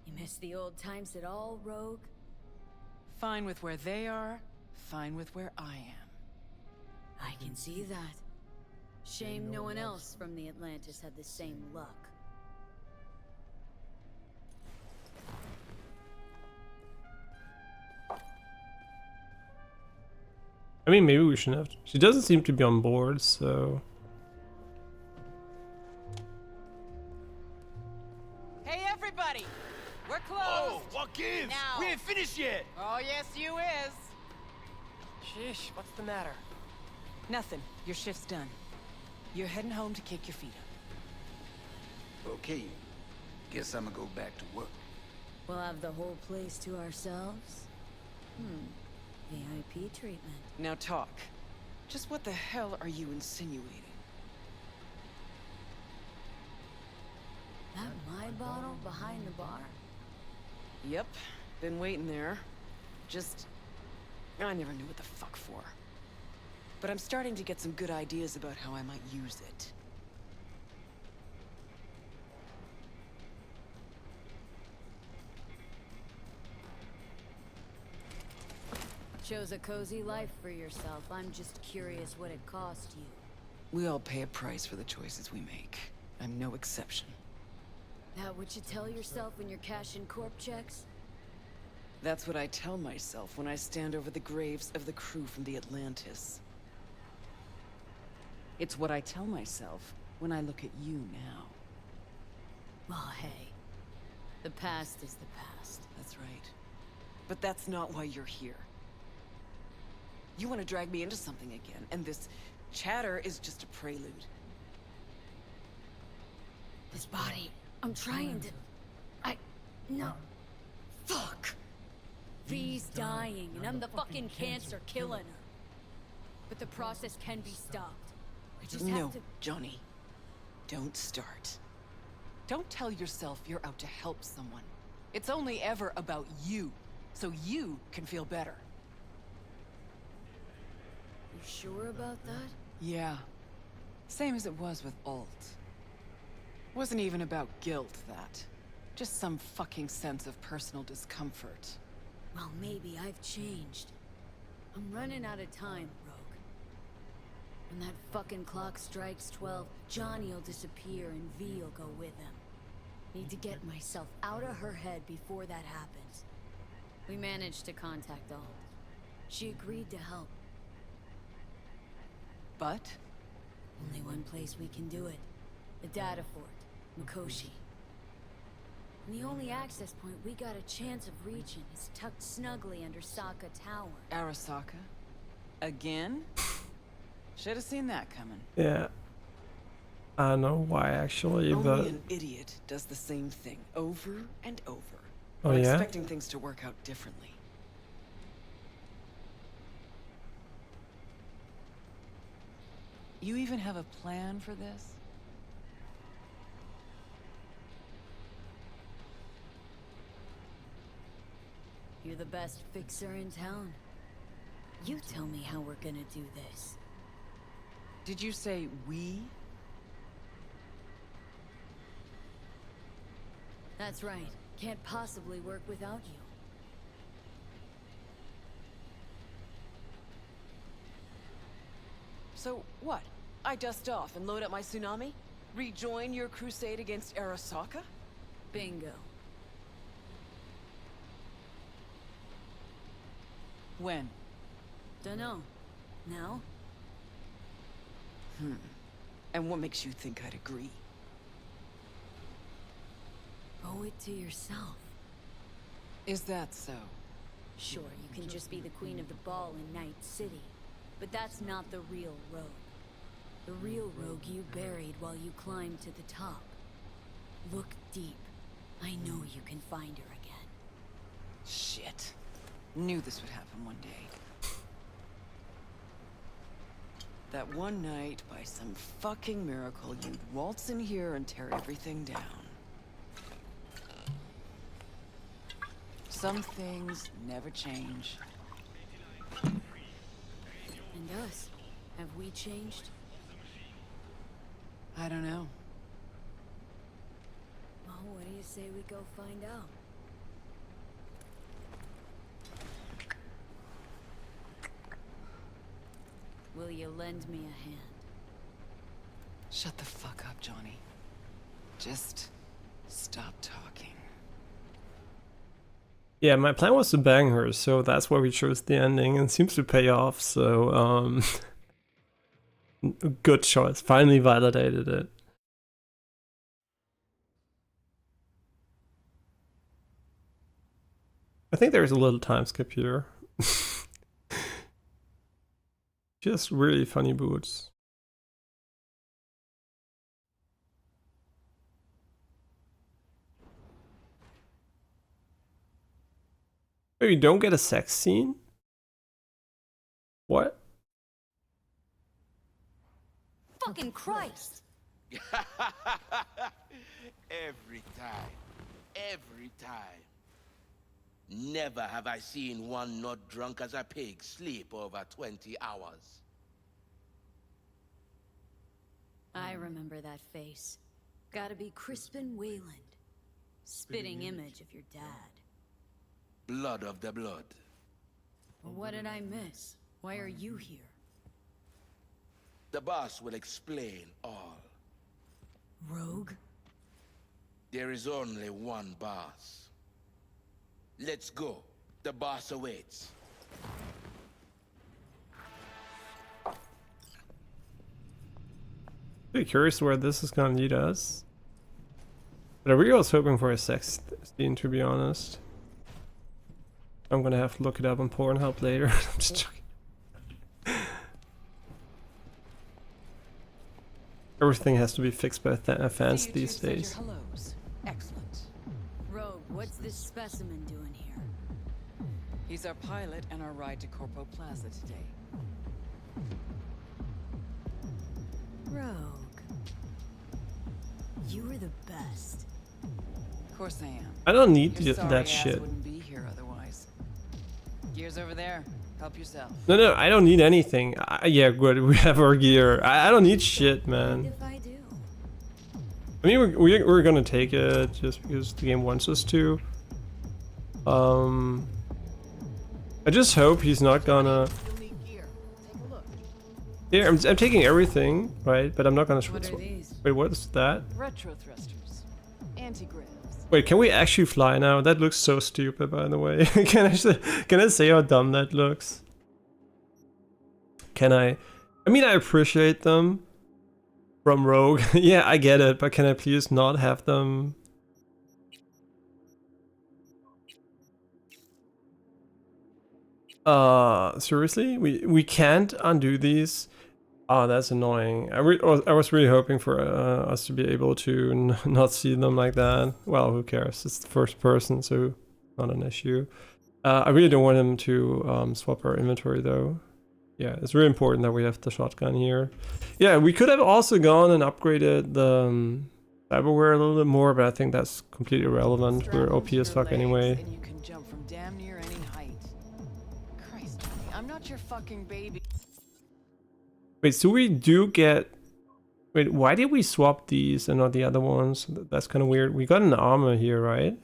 You miss the old times at all, Rogue? Fine with where they are, fine with where I am. I can see that. Shame no one else from the Atlantis had the same luck. I mean, maybe we shouldn't have. She doesn't seem to be on board, so... Hey, everybody! We're closed! Oh, what gives? Now. We ain't finished yet! Oh, yes, you is! Sheesh, what's the matter? Nothing. Your shift's done. You're heading home to kick your feet up. Okay. Guess I'm gonna go back to work. We'll have the whole place to ourselves? VIP treatment. Now talk. Just what the hell are you insinuating? That my bottle behind the bar? Yep. Been waiting there. Just... I never knew what the fuck for. But I'm starting to get some good ideas about how I might use it. Chose a cozy life for yourself. I'm just curious what it cost you. We all pay a price for the choices we make. I'm no exception. That what you tell yourself when you're cashing corp checks? That's what I tell myself when I stand over the graves of the crew from the Atlantis. It's what I tell myself when I look at you now. Well, hey. The past is the past. That's right. But that's not why you're here. You want to drag me into something again, and this chatter is just a prelude. This body, I'm trying to... No. Fuck! V's dying, and I'm the fucking cancer killing her. But the process can be stopped. I just have to... No, Johnny. Don't start. Don't tell yourself you're out to help someone. It's only ever about you, so you can feel better. You sure about that? Yeah. Same as it was with Alt. Wasn't even about guilt, that. Just some fucking sense of personal discomfort. Well, maybe I've changed. I'm running out of time, Rogue. When that fucking clock strikes 12, Johnny'll disappear and V'll go with him. Need to get myself out of her head before that happens. We managed to contact Alt. She agreed to help. But? Only one place we can do it. The data fort, Mikoshi. And the only access point we got a chance of reaching is tucked snugly under Sokka Tower. Arasaka? Again? Should have seen that coming. Yeah. I don't know why actually, Only but an idiot does the same thing over and over. Oh, while yeah? expecting things to work out differently. You even have a plan for this? You're the best fixer in town. You tell me how we're gonna do this. Did you say we? That's right. Can't possibly work without you. So what? I dust off and load up my tsunami? Rejoin your crusade against Arasaka? Bingo. When? Dunno. Now? And what makes you think I'd agree? Owe it to yourself. Is that so? Sure, you can just be the queen of the ball in Night City. But that's not the real rogue. The real rogue you buried while you climbed to the top. Look deep. I know you can find her again. Shit. Knew this would happen one day. That one night, by some fucking miracle, you'd waltz in here and tear everything down. Some things never change. And us? Have we changed? I don't know. Well, what do you say we go find out? Will you lend me a hand? Shut the fuck up, Johnny. Just stop talking. yeah, my plan was to bang her, so that's why we chose the ending, and it seems to pay off, so good choice. Finally validated it. I think there's a little time skip here. Just really funny boots. Oh, you don't get a sex scene? What? Fucking Christ! Every time. Every time. Never have I seen one not drunk as a pig sleep over 20 hours. I remember that face. Gotta be Crispin Wayland. Spitting image of your dad. Blood of the blood. Well, what did I miss? Why are you here? The boss will explain all. Rogue? There is only one boss. Let's go. The boss awaits. Pretty curious where this is gonna lead us. But I really was hoping for a sex scene, to be honest. I'm gonna have to look it up on Pornhub later. I'm just joking. Everything has to be fixed by fans these days. Hellos. Excellent. Rogue, what's this specimen doing here? He's our pilot and our ride to Corpo Plaza today. Rogue. You were the best. Of course I am. I don't need Your that sorry ass shit. Wouldn't be here otherwise. Gears over there. Help yourself. No, I don't need anything. Yeah, good. We have our gear. I don't need shit, man. If I do. I mean, we're gonna take it just because the game wants us to. I just hope he's not gonna. Yeah, I'm taking everything, right? But I'm not gonna What switch. are these? Wait, what is that? Retro thrusters. Anti-gravs. Wait, can we actually fly now? That looks so stupid, by the way. Can I say how dumb that looks? Can I? I mean, I appreciate them from Rogue. Yeah, I get it, but can I please not have them? Seriously? We can't undo these? Oh, that's annoying. I was really hoping for us to be able to not see them like that. Well, who cares? It's the first person, so not an issue. I really don't want him to swap our inventory though. Yeah, it's really important that we have the shotgun here. Yeah, we could have also gone and upgraded the cyberware a little bit more, but I think that's completely irrelevant. We're OP as fuck anyway. And you can jump from damn near any height. Christ, honey, I'm not your fucking baby. Wait, so we do get... Wait, why did we swap these and not the other ones? That's kind of weird. We got an armor here, right?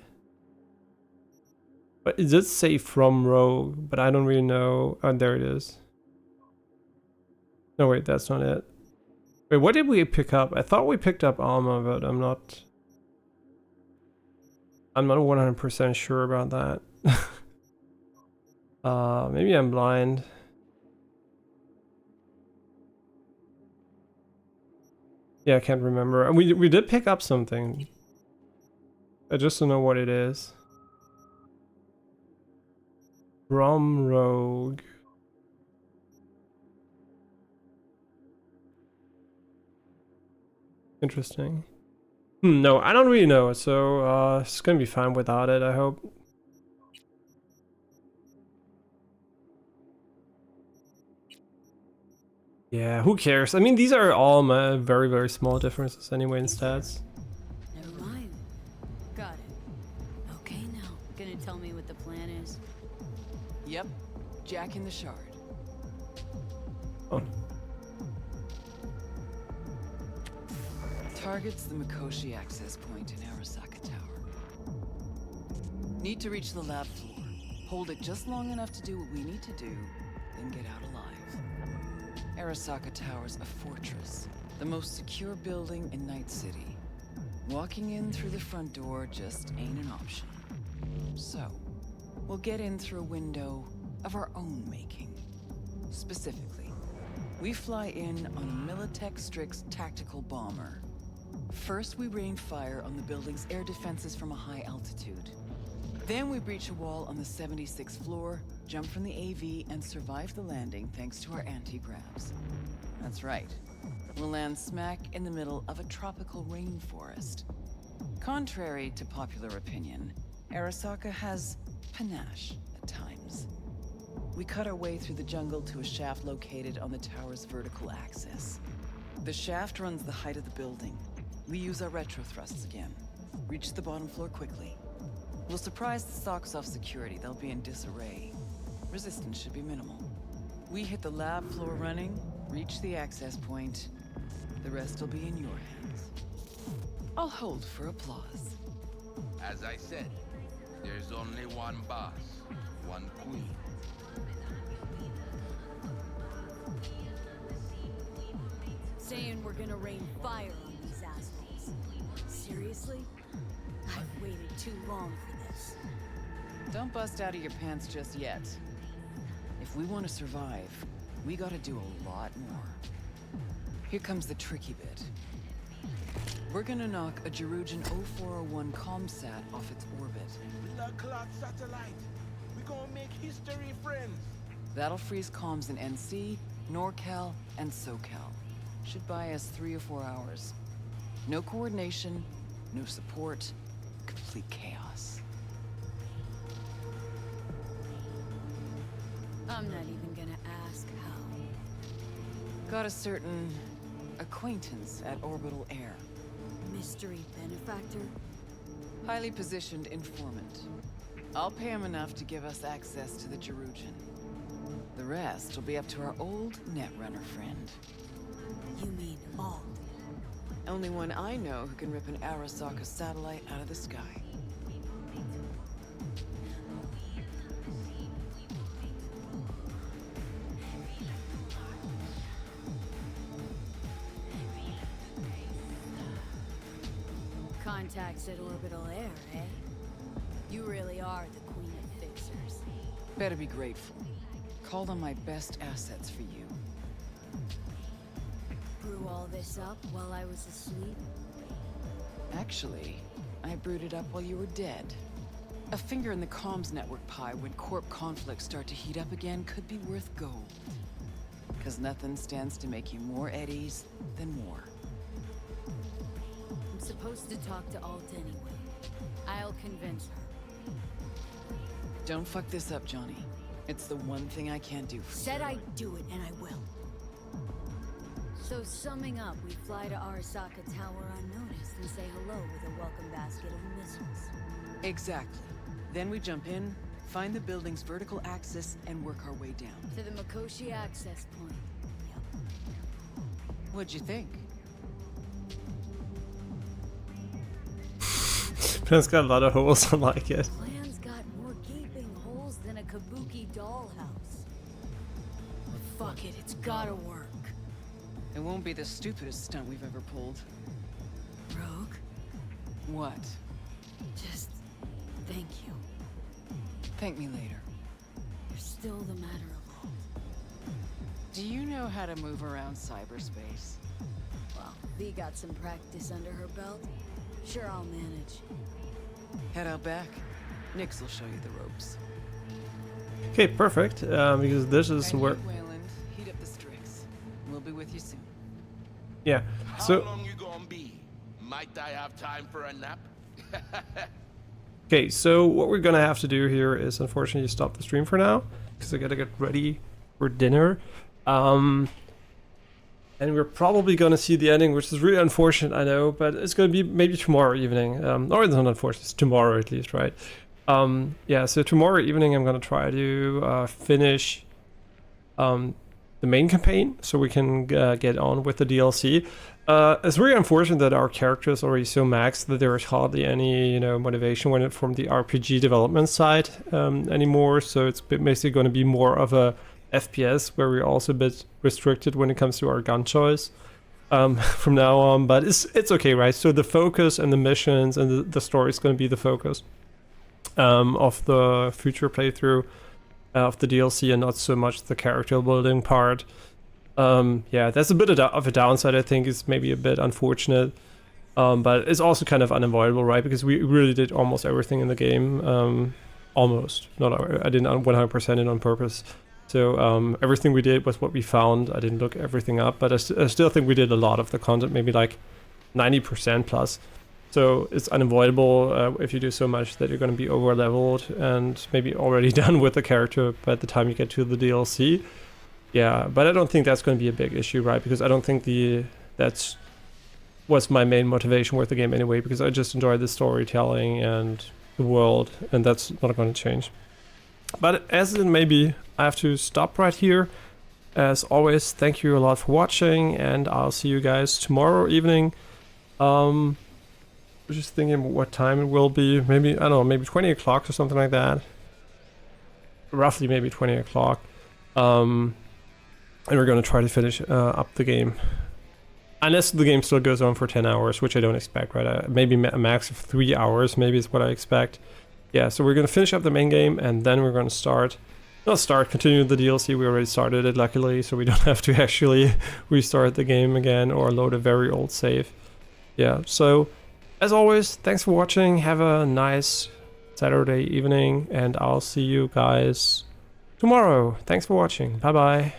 But it does say from Rogue, but I don't really know. Oh, there it is. No, wait, that's not it. Wait, what did we pick up? I thought we picked up armor, but I'm not 100% sure about that. Maybe I'm blind. Yeah, I can't remember. We did pick up something. I just don't know what it is. From Rogue. Interesting. No, I don't really know, so it's gonna be fine without it, I hope. Yeah, who cares? I mean, these are all my very, very small differences anyway in stats. Never mind. Got it. Okay, now, gonna tell me what the plan is? Yep, Jack in the Shard. Oh. Targets the Mikoshi access point in Arasaka Tower. Need to reach the lab floor. Hold it just long enough to do what we need to do, then get out alive. Arasaka Tower's a fortress, the most secure building in Night City. Walking in through the front door just ain't an option. So, we'll get in through a window of our own making. Specifically, we fly in on a Militech Strix tactical bomber. First, we rain fire on the building's air defenses from a high altitude. Then we breach a wall on the 76th floor, jump from the AV, and survive the landing thanks to our anti-gravs. That's right. We'll land smack in the middle of a tropical rainforest. Contrary to popular opinion, Arasaka has panache at times. We cut our way through the jungle to a shaft located on the tower's vertical axis. The shaft runs the height of the building. We use our retro thrusts again. Reach the bottom floor quickly. We'll surprise the socks off security. They'll be in disarray. Resistance should be minimal. We hit the lab floor running, reach the access point. The rest will be in your hands. I'll hold for applause. As I said, there's only one boss, one queen. Saying we're gonna rain fire on these assholes. Seriously? I've waited too long for this. Don't bust out of your pants just yet. If we want to survive, we gotta do a lot more. Here comes the tricky bit. We're gonna knock a Jerugian 0401 comsat off its orbit. Blood clot satellite. We gonna make history, friends. That'll freeze comms in NC, NorCal, and SoCal. Should buy us 3 or 4 hours. No coordination, no support, complete chaos. I'm not even gonna ask how. Got a certain acquaintance at Orbital Air. Mystery benefactor? Highly positioned informant. I'll pay him enough to give us access to the Jerugian. The rest will be up to our old Netrunner friend. You mean all? Only one I know who can rip an Arasaka satellite out of the sky. contacts at Orbital Air, eh? You really are the queen of fixers. Better be grateful. Called on my best assets for you. Brew all this up while I was asleep? Actually, I brewed it up while you were dead. A finger in the comms network pie when corp conflicts start to heat up again could be worth gold. Cause nothing stands to make you more eddies than war. I'm supposed to talk to Alt anyway. I'll convince her. Don't fuck this up, Johnny. It's the one thing I can't do for you. Said I'd do it, and I will. So summing up, we fly to Arasaka Tower unnoticed and say hello with a welcome basket of missiles. Exactly. Then we jump in, find the building's vertical axis, and work our way down. To the Mikoshi access point. Yep. What'd you think? Plan's got a lot of holes, I like it. Plan's got more gaping holes than a kabuki dollhouse. But fuck it, it's gotta work. It won't be the stupidest stunt we've ever pulled. Rogue? What? Just thank you. Thank me later. You're still the matter of all. Do you know how to move around cyberspace? Well, V got some practice under her belt. Sure, I'll manage. Head out back. Nix will show you the ropes. Okay, perfect. Because this is And where. you, Wayland, heat up the Strix. We'll be with you soon. Yeah. How So. long you gonna be? Might I have time for a nap? Okay, so what we're gonna have to do here is unfortunately stop the stream for now because I gotta get ready for dinner. And we're probably gonna see the ending, which is really unfortunate, I know, but it's gonna be maybe tomorrow evening. Or it's not unfortunate, it's tomorrow at least, right? Yeah, so tomorrow evening I'm gonna try to finish the main campaign so we can get on with the DLC. It's really unfortunate that our character is already so maxed that there is hardly any, motivation when it from the RPG development side anymore. So it's basically going to be more of a FPS where we're also a bit restricted when it comes to our gun choice from now on. But it's okay, right? So the focus and the missions and the story is going to be the focus of the future playthrough of the DLC and not so much the character building part. Yeah, that's a bit of a downside, I think. Is maybe a bit unfortunate, but it's also kind of unavoidable, right? Because we really did almost everything in the game, almost. I didn't 100% it on purpose. So everything we did was what we found. I didn't look everything up, but I still think we did a lot of the content, maybe like 90% plus. So it's unavoidable if you do so much that you're going to be over leveled and maybe already done with the character by the time you get to the DLC. Yeah, but I don't think that's going to be a big issue, right? Because I don't think that's was my main motivation with the game anyway, because I just enjoy the storytelling and the world, and that's not going to change. But as it may be, I have to stop right here. As always, thank you a lot for watching, and I'll see you guys tomorrow evening. I'm just thinking what time it will be. Maybe, I don't know, maybe 20 o'clock or something like that. Roughly maybe 20 o'clock. And we're going to try to finish up the game. Unless the game still goes on for 10 hours, which I don't expect, right? Maybe a max of 3 hours, maybe is what I expect. Yeah, so we're going to finish up the main game, and then we're going to continue the DLC. We already started it, luckily, so we don't have to actually restart the game again or load a very old save. Yeah, so as always, thanks for watching. Have a nice Saturday evening, and I'll see you guys tomorrow. Thanks for watching. Bye-bye.